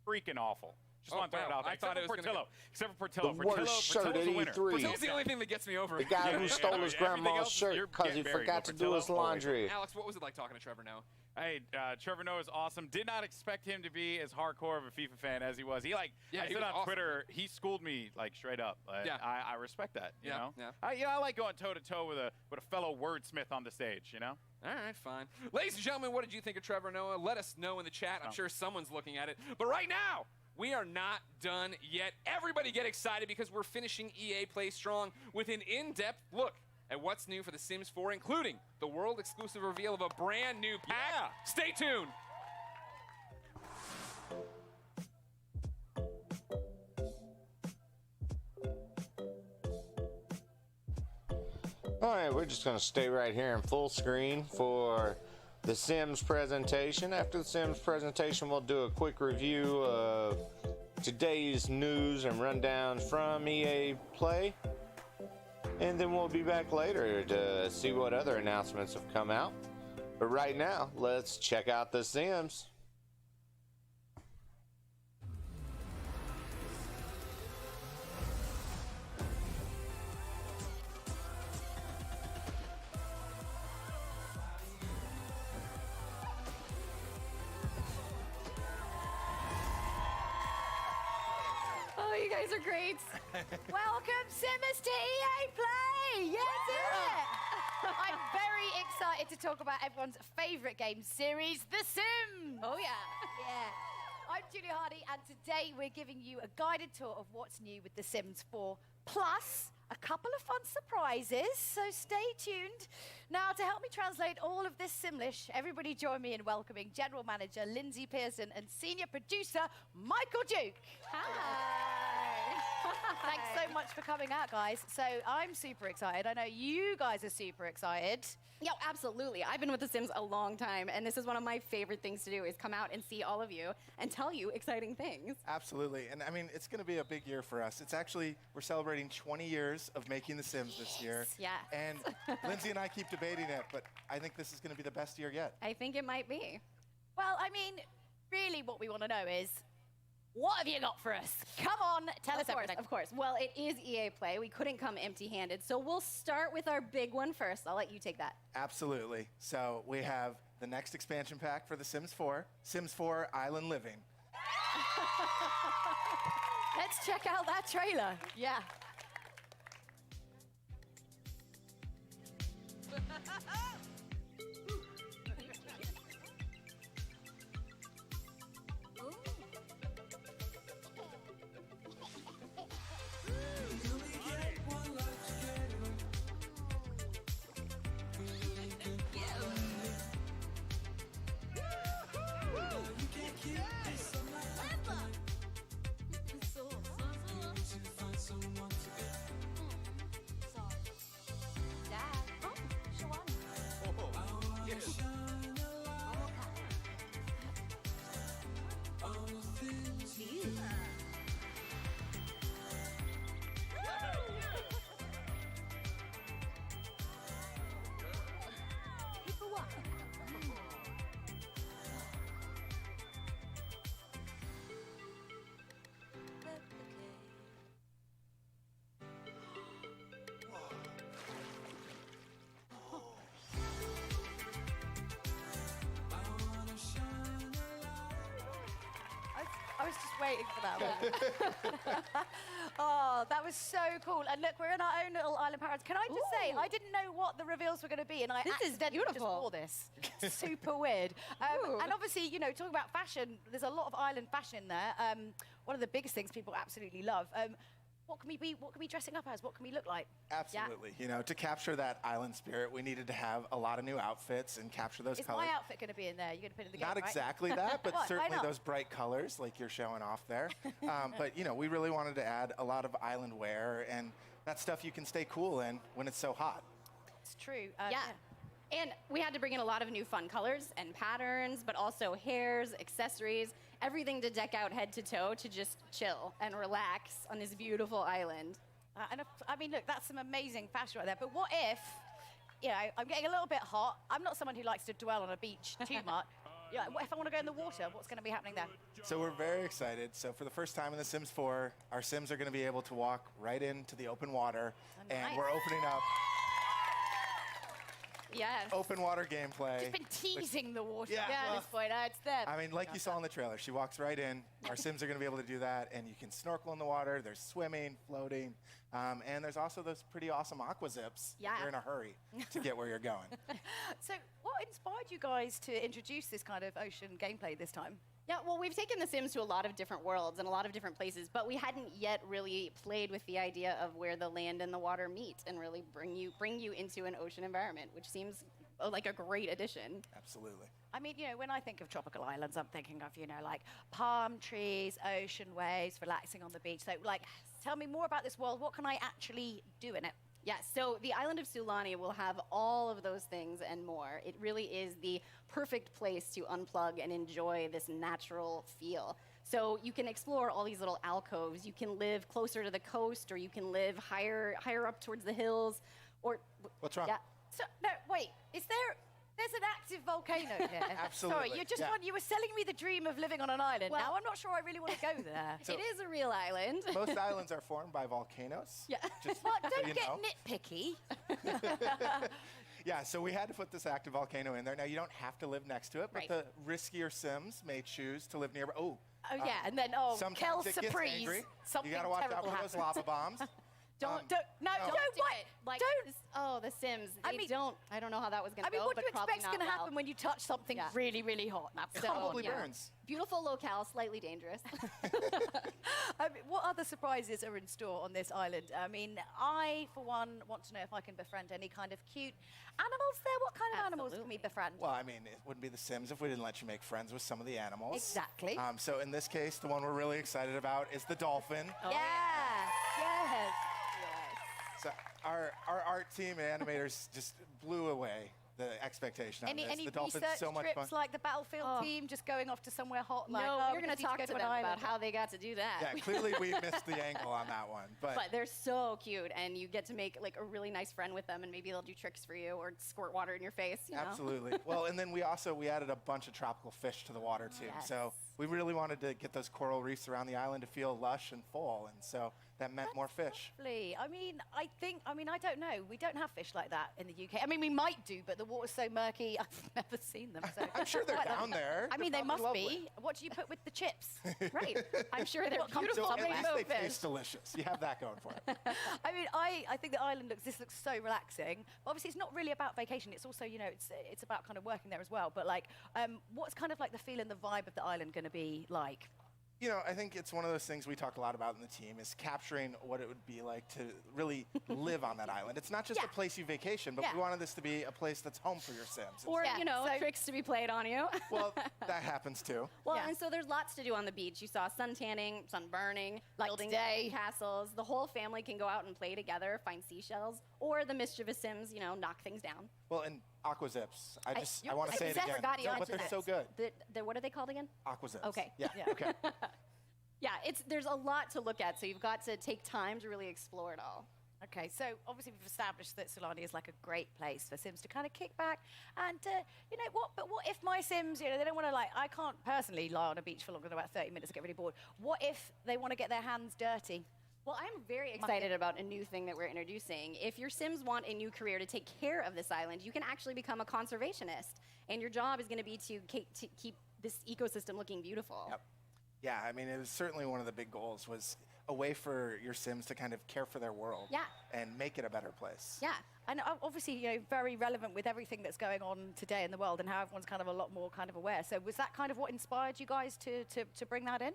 freaking awful. Just Oh, want to throw it wow. out there. I thought it was gonna Except for Portillo. The worst shirt at Portillo's a winner. E3. Portillo's the only thing that gets me over. The guy who stole his everything grandma's else, you're shirt because he getting buried, forgot but to do his Portillo, always. laundry. Alex, what was it like talking to Trevor Noah? Hey, Trevor Noah is awesome. Did not expect him to be as hardcore of a FIFA fan as he was. Yeah, I he said was on awesome. Twitter, he schooled me like straight up. Yeah. I respect that. You Yeah, know. yeah. I like going toe to toe with a fellow wordsmith on the stage. You know. All right, fine. Ladies and gentlemen, what did you think of Trevor Noah? Let us know in the chat. I'm sure someone's looking at it. But right now, we are not done yet. Everybody get excited because we're finishing EA Play Strong with an in-depth look at what's new for The Sims 4, including the world-exclusive reveal of a brand new pack. Yeah. Stay tuned. All right, we're just going to stay right here in full screen for the Sims presentation. After the Sims presentation, we'll do a quick review of today's news and rundowns from EA Play. And then we'll be back later to see what other announcements have come out. But right now, let's check out the Sims. Oh, you guys are great. Welcome, Simmers, to EA Play. Yes, I'm very excited to talk about everyone's favorite game series, The Sims. Oh, yeah. Yeah. I'm Julie Hardy, and today we're giving you a guided tour of what's new with The Sims 4, plus a couple of fun surprises, so stay tuned. Now, to help me translate all of this Simlish, everybody join me in welcoming General Manager Lindsay Pearson and Senior Producer Michael Duke. Hi. Thanks so much for coming out, guys. So I'm super excited. I know you guys are super excited. Yo, absolutely. I've been with The Sims a long time, and this is one of my favorite things to do is come out and see all of you and tell you exciting things. Absolutely. And I mean, it's going to be a big year for us. It's actually, we're celebrating 20 years of making The Sims this year. Yeah. And Lindsay and I keep debating it, but I think this is going to be the best year yet. I think it might be. Well, I mean, really what we want to know is, What have you got for us? Come on, tell us everything. Of course. Well, it is EA Play. We couldn't come empty-handed, so we'll start with our big one first. I'll let you take that. Absolutely. So we have the next expansion pack for The Sims 4, Sims 4 Island Living. Let's check out that trailer. Yeah. I was just waiting for that one. Oh, that was so cool. And look, we're in our own little island paradise. Can I just say, I didn't know what the reveals were going to be, and I accidentally just wore this. Super weird. And obviously, you know, talking about fashion, there's a lot of island fashion in there. One of the biggest things people absolutely love. What can we be? What can we be dressing up as? What can we look like? Absolutely. You know, to capture that island spirit, we needed to have a lot of new outfits and capture those Is colors. my outfit going to be in there? You're going to put it in the game, Not right? exactly that, but What? Why certainly not? those bright colors like you're showing off there. But, you know, we really wanted to add a lot of island wear and that stuff you can stay cool in when it's so hot. It's true. Yeah. And we had to bring in a lot of new fun colors and patterns, but also hairs, accessories, everything to deck out head to toe to just chill and relax on this beautiful island. I mean, look, that's some amazing fashion right there. But what if, you know, I'm getting a little bit hot. I'm not someone who likes to dwell on a beach too much. You know, what if I want to go in the water? What's going to be happening there? So we're very excited. So for the first time in The Sims 4, our Sims are going to be able to walk right into the open water. And we're opening up Yes. open water gameplay. Just been teasing the water Yeah, at well, this point. It's there. I mean, like you saw in the trailer, she walks right in. Our Sims are going to be able to do that, and you can snorkel in the water. There's swimming, floating, and there's also those pretty awesome aqua zips. Yeah. If you're in a hurry to get where you're going. So what inspired you guys to introduce this kind of ocean gameplay this time? Yeah, well, we've taken The Sims to a lot of different worlds and a lot of different places, but we hadn't yet really played with the idea of where the land and the water meet and really bring you into an ocean environment, which seems like a great addition. Absolutely. I mean, you know, when I think of tropical islands, I'm thinking of, you know, like palm trees, ocean waves, relaxing on the beach. So, like, tell me more about this world. What can I actually do in it? Yeah, so the island of Sulani will have all of those things and more. It really is the perfect place to unplug and enjoy this natural feel. So you can explore all these little alcoves. You can live closer to the coast, or you can live higher up towards the hills, or What's wrong? Yeah. So, no, wait, there's an active volcano here. Absolutely, Sorry, yeah. you were selling me the dream of living on an island. Well- Now I'm not sure I really want to go there. So- it is a real island. Most islands are formed by volcanoes. Yeah. Just Well, so don't you get know. nitpicky. Yeah, so we had to put this active volcano in there. Now, you don't have to live next to it, but Right. the riskier Sims may choose to live nearby. Oh, yeah, and then, sometimes Kel's it gets surprise. angry. Something You got to watch out terrible for those happens. lava bombs. Don't do what? it. Like, Don't. Oh, The Sims. I don't know how that was going I to mean, go, what do but you probably expect's not going to well. happen when you touch something Yeah. really, really hot? It probably burns. Beautiful locale, slightly dangerous. I mean, what other surprises are in store on this island? I mean, I, for one, want to know if I can befriend any kind of cute animals there. What kind of animals can we befriend? Well, I mean, it wouldn't be The Sims if we didn't let you make friends with some of the animals. Exactly. So in this case, the one we're really excited about is the dolphin. Yes. So our art team and animators just blew away the expectation on this. Any The dolphin's research so much trips fun. like the Battlefield team just going off to somewhere hot? Like, No, oh, we're going just to talk need to go them an about island. how they got to do that. Yeah, clearly we missed the angle on that one. But But they're so cute, and you get to make like a really nice friend with them, and maybe they'll do tricks for you or squirt water in your face. You know? absolutely. Well, and then we added a bunch of tropical fish to the water too. Yes. So we really wanted to get those coral reefs around the island to feel lush and full, and so that meant more fish. Lovely. I mean, I don't know. We don't have fish like that in the UK. I mean, we might do, but the water's so murky, I've never seen them. So I'm sure they're down there. I mean, They're they must probably be. lovely. What do you put with the chips? Right. I'm sure they're What comes beautiful. from At least rainbow they fish? taste delicious. You have that going for it. I mean, I think the island looks so relaxing. But obviously, it's not really about vacation. It's also, you know, it's about kind of working there as well. But like, what's kind of like the feel and the vibe of the island going to be like? You know, I think it's one of those things we talk a lot about in the team is capturing what it would be like to really live on that island. It's not just a place you vacation, but we wanted this to be a place that's home for your Sims. Or, you know, tricks to be played on you. Well, that happens too. Well, and so there's lots to do on the beach. You saw sun tanning, sun burning, building castles. The whole family can go out and play together, find seashells, or the mischievous Sims, you know, knock things down. Well, and aqua zips. I want to say it I again. forgot you No, but mentioned they're that. so good. What are they called again? Aqua zips. Okay. Yeah. Okay. Yeah, there's a lot to look at, so you've got to take time to really explore it all. Okay, so obviously we've established that Sulani is like a great place for Sims to kind of kick back and, you know, but what if my Sims, you know, they don't want to I can't personally lie on a beach for longer than about 30 minutes and get really bored. What if they want to get their hands dirty? Well, I'm very excited about a new thing that we're introducing. If your Sims want a new career to take care of this island, you can actually become a conservationist, and your job is going to be to keep this ecosystem looking beautiful. Yep. Yeah, I mean, it was certainly one of the big goals was a way for your Sims to kind of care for their world and make it a better place. Yeah, and obviously, you know, very relevant with everything that's going on today in the world and how everyone's kind of a lot more kind of aware. So was that kind of what inspired you guys to bring that in?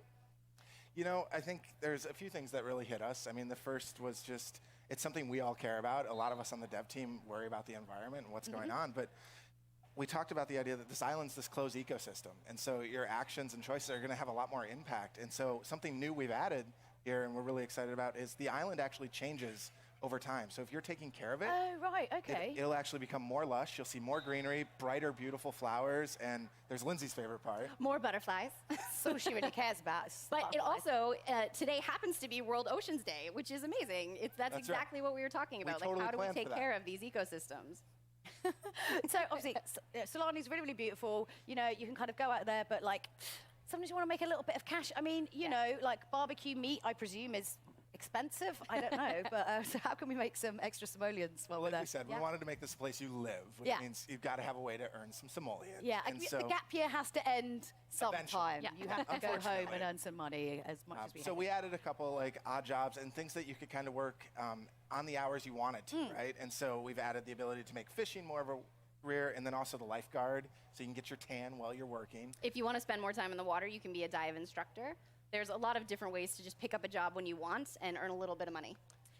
You know, I think there's a few things that really hit us. I mean, the first was just, it's something we all care about. A lot of us on the dev team worry about the environment and what's going on, but we talked about the idea that this island's this closed ecosystem, and so your actions and choices are going to have a lot more impact. And so something new we've added here, and we're really excited about, is the island actually changes over time. So if you're taking care of it, it'll actually become more lush. You'll see more greenery, brighter, beautiful flowers, and there's Lindsay's favorite part. More butterflies. So she really cares about is But it butterflies. also, today happens to be World Oceans Day, which is amazing. That's exactly what we were talking about. totally How do we planned take for that. care of these ecosystems? So obviously, Solani's really, really beautiful. You know, you can kind of go out there, but like, sometimes you want to make a little bit of cash. I mean, you know, like barbecue meat, I presume, is expensive. I don't know, but so how can we make some extra simoleons while we're there? Like we said, we wanted to make this a place you live, which means you've got to have a way to earn some simoleons. Yeah, and the gap year has to end sometime. Yeah. You have to go home and earn some money as much as we So have. we added a couple like odd jobs and things that you could kind of work on the hours you wanted to, right? And so we've added the ability to make fishing more of a career, and then also the lifeguard, so you can get your tan while you're working. If you want to spend more time in the water, you can be a dive instructor. There's a lot of different ways to just pick up a job when you want and earn a little bit of money.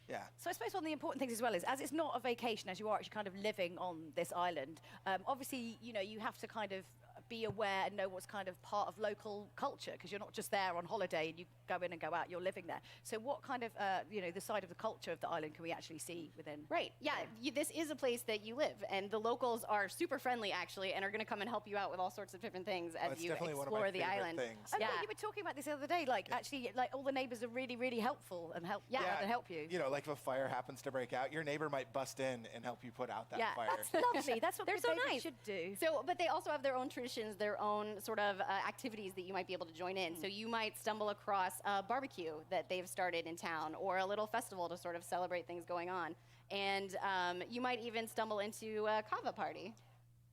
Yeah. So I suppose one of the important things as well is, as it's not a vacation, as you are actually kind of living on this island, obviously, you know, you have to kind of be aware and know what's kind of part of local culture, because you're not just there on holiday and you go in and go out, you're living there. So what kind of, you know, the side of the culture of the island can we actually see within? Right, yeah, this is a place that you live, and the locals are super friendly, actually, and are going to come and help you out with all sorts of different things as you explore the island. Oh, yeah. You were talking about this the other day, like, actually, like, all the neighbors are really, really helpful and help you. You know, like if a fire happens to break out, your neighbor might bust in and help you put out that fire. That's lovely. That's what they're so nice. should do. So, but they also have their own traditions, their own sort of activities that you might be able to join in. So you might stumble across a barbecue that they've started in town, or a little festival to sort of celebrate things going on. And you might even stumble into a kava party.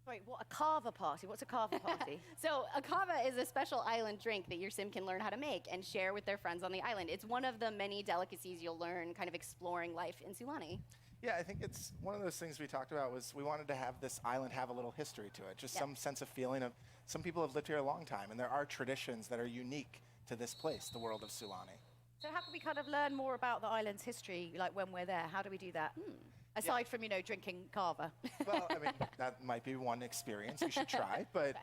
Wait, what, a kava party? What's a kava party? So a kava is a special island drink that your sim can learn how to make and share with their friends on the island. It's one of the many delicacies you'll learn kind of exploring life in Sulani. Yeah, I think it's one of those things we talked about was we wanted to have this island have a little history to it, just some sense of feeling of some people have lived here a long time, and there are traditions that are unique to this place, the world of Sulani. So how can we kind of learn more about the island's history, like when we're there? How do we do that? Aside from, you know, drinking kava. Well, I mean, that might be one experience you should try, but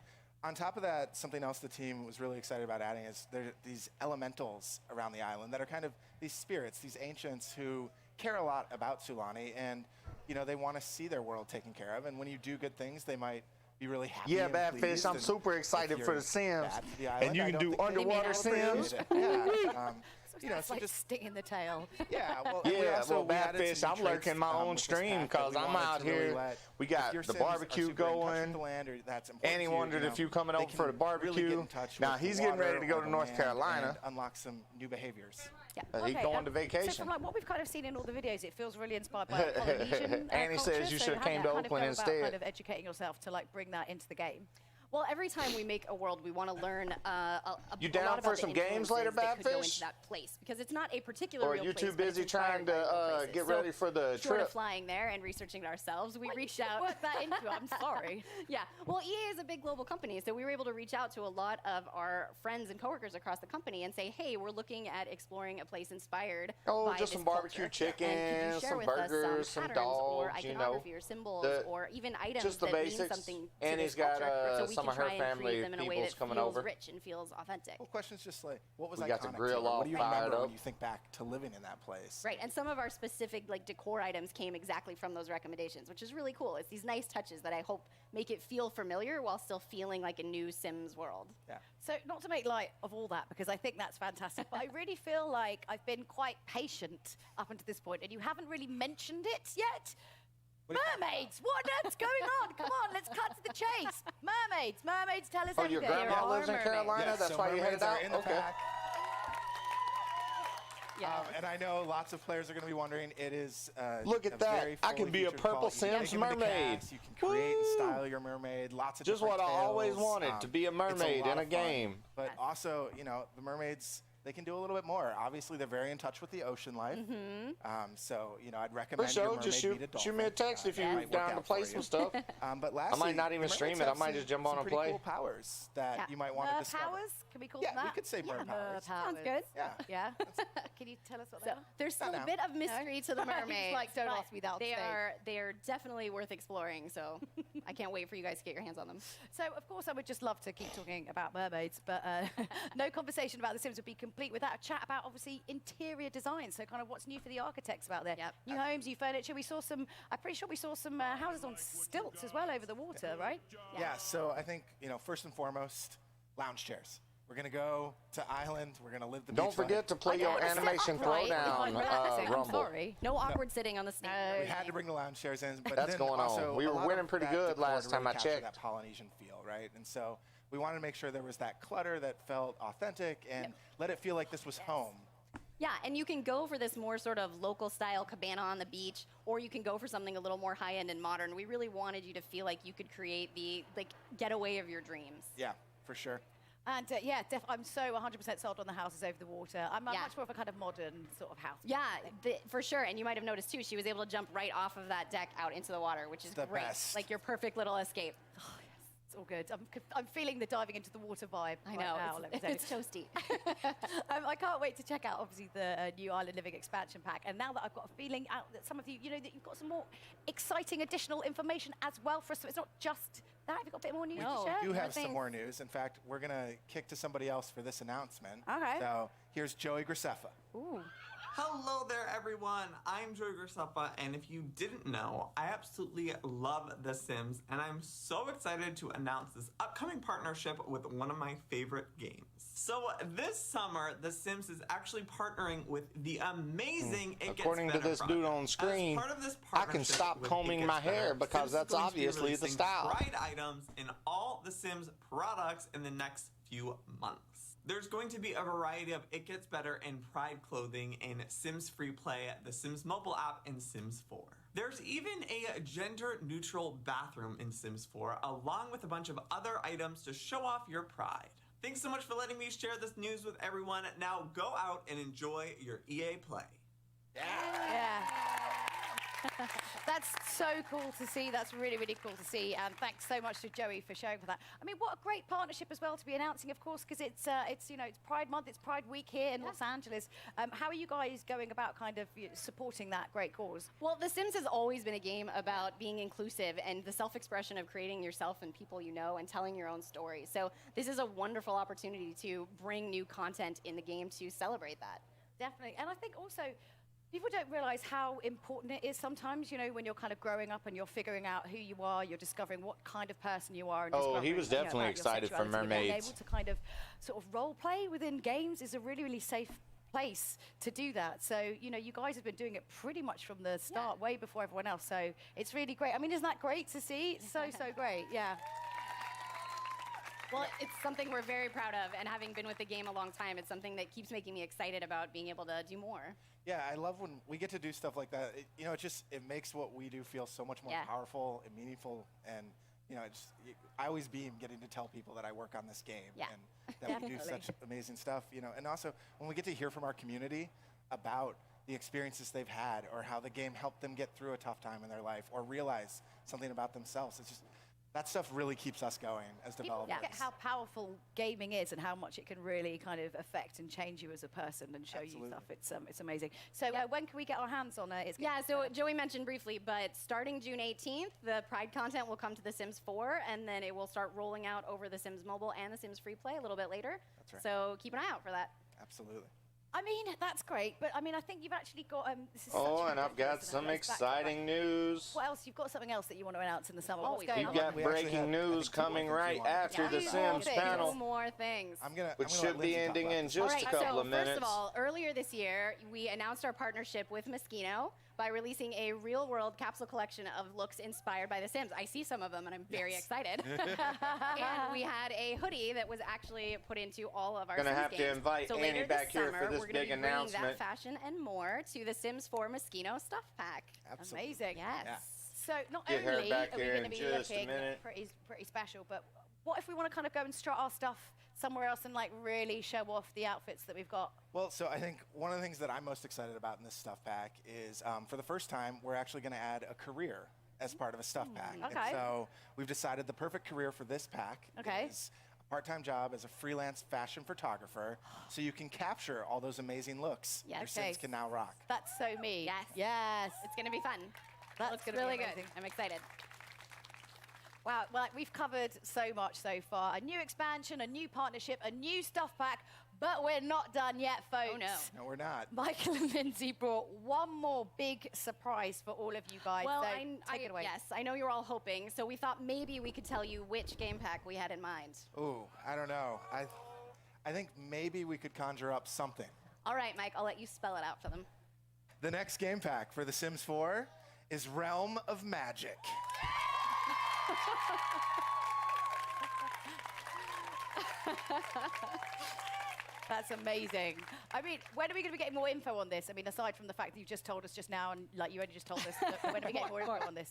on top of that, something else the team was really excited about adding is there are these elementals around the island that are kind of these spirits, these ancients who care a lot about Sulani, and you know they want to see their world taken care of. And when you do good things, they might be really happy. Yeah, and Bad Fish, pleased, I'm and super if excited for you're the Sims. bad for the And island, you I can don't do think they underwater appreciate Sims. it. Yeah. you know, It's so like just stinging the tail. yeah. Well, Bad added Fish, some I'm new traits, lurking my own with this stream pack that because we I'm wanted out to really here. let- We if got your the Sims are barbecue super in touch with going. the land, or that's important And he to you, wondered you if know, you coming they over for the can really get barbecue. in touch Now with the he's getting ready to water go or to the North land Carolina. and unlock some new behaviors. Yeah. He's going to So vacation. from like what we've kind of seen in all the videos, it feels really inspired by Polynesian Annie culture. says you so should have how came do to you kind of Oakland go instead. about kind of educating yourself to like bring that into the game? Well, every time we make a world, we want to learn You a down lot for about the some games later, influences that could go Bad into Fish? that place, because it's not a particular Or real you place, too but it's busy trying inspired by real to places. get So, ready for the short trip? of flying there and researching it ourselves, we reached out. Work that into it. I'm sorry. Yeah. Well, EA is a big global company, so we were able to reach out to a lot of our friends and coworkers across the company and say, hey, we're looking at exploring a place inspired Oh, by just this some barbecue culture. chicken, And could you share some with burgers, us some patterns or dogs, you know, iconography or symbols the- or even items just the that mean basics. something to And this he's got, culture, so we some can of her try and family create them in a way people's that coming feels over. rich and feels authentic. Well, questions just like, what was We iconic got the to grill you? all What do you fired remember up. when you think back to living in that place? Right, and some of our specific like decor items came exactly from those recommendations, which is really cool. It's these nice touches that I hope make it feel familiar while still feeling like a new Sims world. Yeah. So not to make light of all that, because I think that's fantastic, but I really feel like I've been quite patient up until this point, and you haven't really mentioned it yet. Mermaids! What on earth's going on? Come on, let's cut to the chase. Mermaids, tell us Oh, your everything. grandma lives in Carolina? Yes, That's so why you mermaids headed are out? in the Okay. pack. And I know lots of players are going to be wondering. It is Look at a that. very I can fully be a featured purple quality. You can Sims give it a mermaid. cast, you can create and style your mermaid. Lots of Just different what I always tails. wanted, to be a It's mermaid lot in a of fun. game. But also, you know, the mermaids, they can do a little bit more. Obviously, they're very in touch with the ocean life. So, you know, I'd recommend For sure, your mermaid just meet a shoot me a dolphin. text if It you're might work down to out play for some you. stuff. But lastly, I might not even the stream mermaids it. I have might some- just jump on some and pretty play. cool powers that Yeah. you might want to Mer discover. powers? Can we call Yeah, them that? we could say mer powers. Sounds good. Yeah. Can you tell us what So they are? there's still a now. bit of mystery to the He's mermaids. like, don't but ask me that on They stage. are definitely worth exploring. So I can't wait for you guys to get your hands on them. So, of course, I would just love to keep talking about mermaids, but no conversation about The Sims would be complete without a chat about, obviously, interior design. So, kind of what's new for the architects out there. Yep. New homes, new furniture. We saw some, I'm pretty sure we saw some houses on stilts as well over the water, right? Yeah, so I think, you know, first and foremost, lounge chairs. We're going to go to Island. We're going to live the Don't beach life. forget to play your animation Right? throwdown I'm rumble. sorry. No awkward sitting on the stage. We had to bring the lounge chairs in, but That's then going on. also We a were lot winning of pretty that good decor last to time really I capture checked. That Polynesian feel, right? And so we wanted to make sure there was that clutter that felt authentic and let it feel like this was home. Yeah, and you can go for this more sort of local style cabana on the beach, or you can go for something a little more high end and modern. We really wanted you to feel like you could create the getaway of your dreams. Yeah, for sure. And yeah, I'm so 100% sold on the houses over the water. I'm Yeah. much more of a kind of modern sort of house. Yeah, for sure. And you might have noticed too, she was able to jump right off of that deck out into the water, which is The great. best. Like your perfect little escape. It's all good. I'm feeling the diving into the water vibe. I right know, now, let me tell you. it's toasty. I can't wait to check out, obviously, the new Island Living expansion pack. And now that I've got a feeling out that some of you, you know, that you've got some more exciting additional information as well for us. So it's not just that. Have you got a bit more news to share? We do have some more news. In fact, we're going to kick to somebody else for this announcement. Okay. So here's Joey Graceffa. Ooh. Hello there, everyone. I'm Joey Graceffa, and if you didn't know, I absolutely love The Sims, and I'm so excited to announce this upcoming partnership with one of my favorite games. So this summer, The Sims is actually partnering with the amazing It Gets According to Better this project. dude on screen, As part of this I can partnership stop with combing It my Gets Better, hair because Sims is that's going to be obviously the releasing style. Pride items in all The Sims products in the next few months. There's going to be a variety of It Gets Better and Pride clothing in Sims Free Play, the Sims mobile app, and Sims 4. There's even a gender-neutral bathroom in Sims 4, along with a bunch of other items to show off your pride. Thanks so much for letting me share this news with everyone. Now go out and enjoy your EA Play. Yeah. That's so cool to see. That's really, really cool to see. And thanks so much to Joey for showing for that. I mean, what a great partnership as well to be announcing, of course, because it's you know, it's Pride Month, it's Pride Week here in Los Angeles. How are you guys going about kind of supporting that great cause? Well, The Sims has always been a game about being inclusive and the self-expression of creating yourself and people you know and telling your own story. So this is a wonderful opportunity to bring new content in the game to celebrate that. Definitely. And I think also, people don't realize how important it is sometimes, you know, when you're kind of growing up and you're figuring out who you are, you're discovering what kind of person you are. And Oh, he discovering, was you know, definitely about your excited for sexuality. And being mermaids. able to kind of sort of role play within games is a really, really safe place to do that. So, you know, you guys have been doing it pretty much from the start, way before everyone else. So it's really great. I mean, isn't that great to see? It's so, so great. Yeah. Well, it's something we're very proud of, and having been with the game a long time, it's something that keeps making me excited about being able to do more. Yeah, I love when we get to do stuff like that. You know, it makes what we do feel so much more powerful and meaningful. And, you know, I always beam getting to tell people that I work on this game and that we do such amazing stuff. You know, and also when we get to hear from our community about the experiences they've had or how the game helped them get through a tough time in their life or realize something about themselves, it's just that stuff really keeps us going as developers. People forget how powerful gaming is and how much it can really kind of affect and change you as a person and show you stuff. It's amazing. So when can we get our hands on it? So Joey mentioned briefly, but starting June 18th, the Pride content will come to The Sims 4, and then it will start rolling out over The Sims Mobile and The Sims Free Play a little bit later. That's right. So keep an eye out for that. Absolutely. I mean, that's great, but I mean, I think you've actually got. This is and I've got some exciting news. What else? You've got something else that you want to announce in the summer. What's going on? You've got breaking news coming right after the Sims panel, Two more things. which should be ending in just a couple of minutes. First of all, earlier this year, we announced our partnership with Moschino by releasing a real-world capsule collection of looks inspired by The Sims. I see some of them, and I'm very excited. And we had a hoodie that was actually put into all of our Sims games. Gonna have to invite so Annie later back this here summer, for this we're gonna big be bringing announcement. that fashion and more to the Sims 4 Moschino stuff pack. Absolutely. Amazing. Yes. Yeah. So not Get her only back are we here going to in be just a looking minute. pretty special, but what if we want to kind of go and strut our stuff somewhere else and like really show off the outfits that we've got? Well, so I think one of the things that I'm most excited about in this stuff pack is for the first time, we're actually going to add a career as part of a stuff pack. Okay. And so we've decided the perfect career for this pack is a part-time job as a freelance fashion photographer, so you can capture all those amazing looks your Sims can now rock. That's so me. Yes. Yes. It's going to be fun. That's Looks gonna be really good. amazing. I'm excited. Wow, well, we've covered so much so far. A new expansion, a new partnership, a new stuff pack, but we're not done yet, folks. Oh, no. No, we're not. Michael and Lindsay brought one more big surprise for all of you guys. Well, so take it away. Yes, I know you're all hoping, so we thought maybe we could tell you which game pack we had in mind. Ooh, I don't know. I think maybe we could conjure up something. All right, Mike, I'll let you spell it out for them. The next game pack for The Sims 4 is Realm of Magic. That's amazing. I mean, when are we going to be getting more info on this? I mean, aside from the fact that you just told us just now, and like you only just told us, when are we getting more info on this?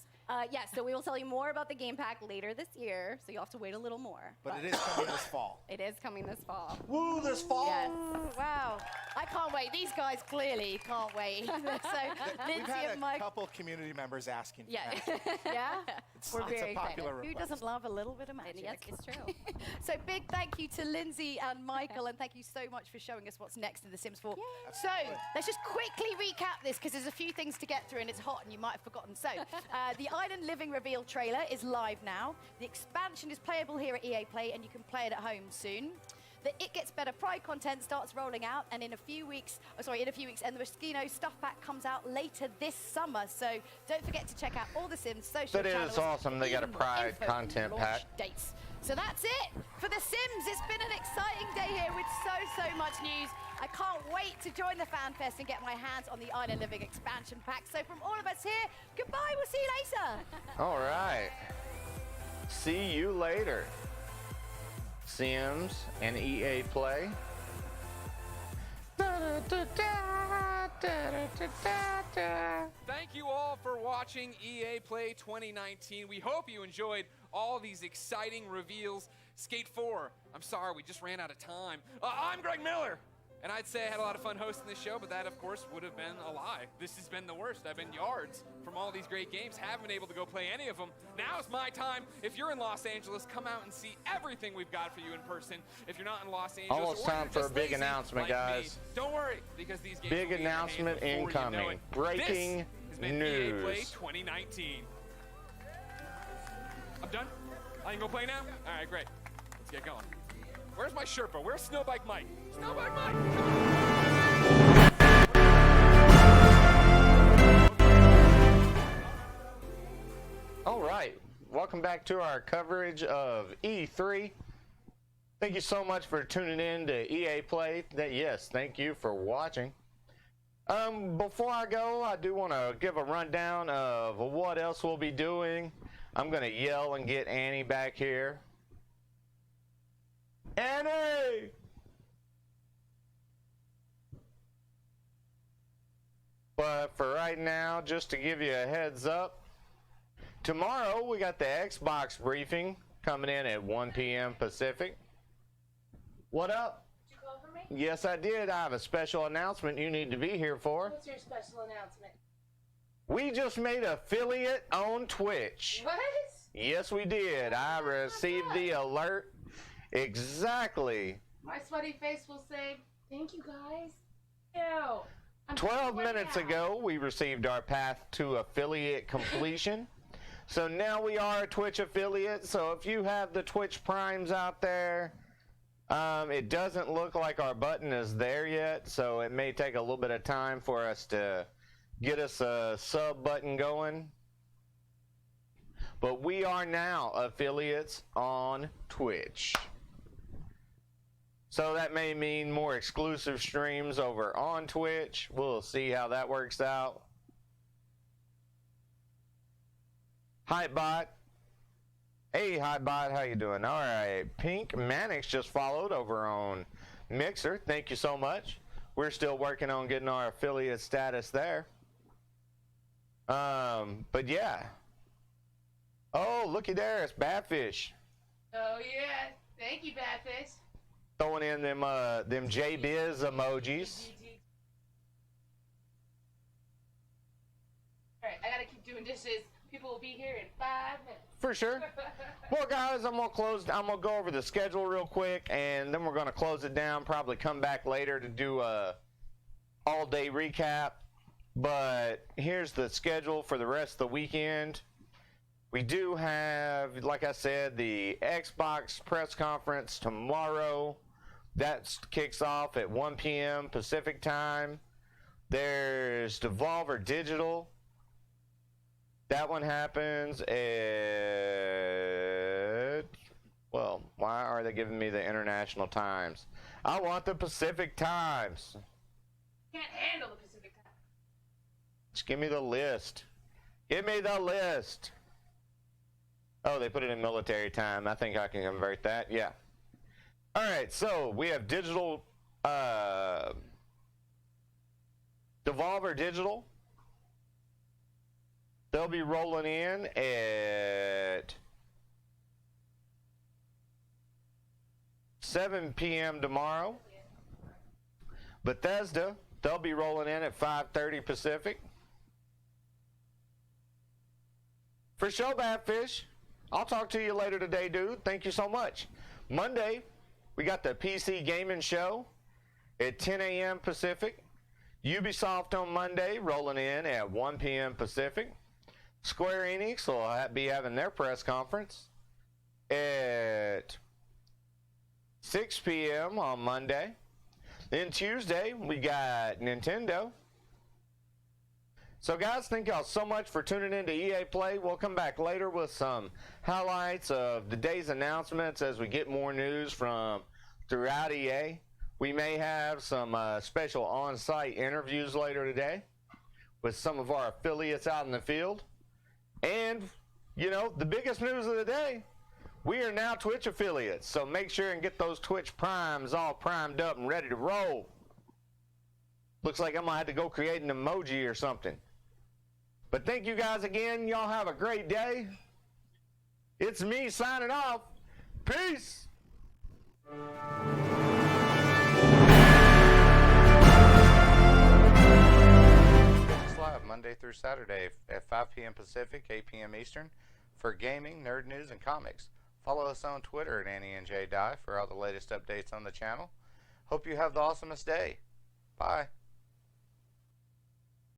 Yes, so we will tell you more about the game pack later this year, so you'll have to wait a little more. But it is coming this fall. It is coming this fall. Woo, this fall! Yes. Wow. I can't wait. These guys clearly can't wait. So, We've Lindsay had and a Mike. couple community members asking for Yeah. that. Yeah? It's, We're it's very a popular excited. Who request. doesn't love a little bit of magic? Yes, it's true. So big thank you to Lindsay and Michael, and thank you so much for showing us what's next in The Sims 4. So let's just quickly recap this, because there's a few things to get through and it's hot and you might have forgotten. So the Island Living reveal trailer is live now. The expansion is playable here at EA Play, and you can play it at home soon. The It Gets Better Pride content starts rolling out, and in a few weeks, and the Moschino stuff pack comes out later this summer. So don't forget to check out all The Sims social That is channels. awesome. They got a even more Pride info and content launch pack. dates. So that's it for The Sims. It's been an exciting day here with so much news. I can't wait to join the Fan Fest and get my hands on the Island Living expansion pack. So from all of us here, goodbye. We'll see you later. All right. See you later. Sims and EA Play. Thank you all for watching EA Play 2019. We hope you enjoyed all these exciting reveals. Skate 4, I'm sorry, we just ran out of time. I'm Greg Miller, and I'd say I had a lot of fun hosting this show, but that, of course, would have been a lie. This has been the worst. I've been yards from all these great games, haven't been able to go play any of them. Now's my time. If you're in Los Angeles, come out and see everything we've got for you in person. If you're not in Los Angeles, Almost or time you're for a just big lazy announcement, like guys. me, don't worry, because these games Big will be in your hand announcement before you know incoming. it. Breaking This has been EA Play news. 2019. I'm done? I can go play now? All right, great. Let's get going. Where's my Sherpa? Where's Snowbike Mike? Snowbike Mike! All right. Welcome back to our coverage of E3. Thank you so much for tuning in to EA Play. Yes, thank you for watching. Before I go, I do want to give a rundown of what else we'll be doing. I'm going to yell and get Annie back here. Annie! But for right now, just to give you a heads up, tomorrow we got the Xbox briefing coming in at 1 p.m. Pacific. What up? Did you call for me? Yes, I did. I have a special announcement you need to be here for. What's your special announcement? We just made affiliate on Twitch. What? Yes, we did. I received the alert. Exactly. My sweaty face will say, thank you guys. Ew. 12 minutes ago, we received our path to affiliate completion. So now we are a Twitch affiliate. So if you have the Twitch Primes out there, it doesn't look like our button is there yet. So it may take a little bit of time for us to get us a sub button going. But we are now affiliates on Twitch. So that may mean more exclusive streams over on Twitch. We'll see how that works out. Hypebot. Hey, Hypebot, how you doing? All right. Pink Mannix just followed over on Mixer. Thank you so much. We're still working on getting our affiliate status there. But yeah. Oh, looky there. It's Badfish. Oh, yeah. Thank you, Badfish. Throwing in them JBiz emojis. Alright, I gotta keep doing dishes. People will be here in 5 minutes. For sure. Well, guys, I'm gonna go over the schedule real quick, and then we're gonna close it down. Probably come back later to do a all-day recap. But here's the schedule for the rest of the weekend. We do have, like I said, the Xbox press conference tomorrow. That kicks off at 1 p.m. Pacific time. There's Devolver Digital. That one happens at... Well, why are they giving me the international times? I want the Pacific times. Can't handle the Pacific time. Just give me the list. Give me the list. Oh, they put it in military time. I think I can convert that. Yeah. All right, so we have digital, Devolver Digital. They'll be rolling in at 7 p.m. tomorrow. Bethesda, they'll be rolling in at 5:30 Pacific. For sure, Badfish. I'll talk to you later today, dude. Thank you so much. Monday, we got the PC Gaming Show at 10 a.m. Pacific. Ubisoft on Monday, rolling in at 1 p.m. Pacific. Square Enix will be having their press conference at 6 p.m. on Monday. Then Tuesday, we got Nintendo. So guys, thank y'all so much for tuning in to EA Play. We'll come back later with some highlights of the day's announcements as we get more news from throughout EA. We may have some special on-site interviews later today with some of our affiliates out in the field. And, you know, the biggest news of the day, we are now Twitch affiliates. So make sure and get those Twitch Primes all primed up and ready to roll. Looks like I'm going to have to go create an emoji or something. But thank you guys again. Y'all have a great day. It's me signing off. Peace. Live Monday through Saturday at 5 p.m. Pacific, 8 p.m. Eastern for gaming, nerd news, and comics. Follow us on Twitter at AnnieandJDie for all the latest updates on the channel. Hope you have the awesomest day. Bye.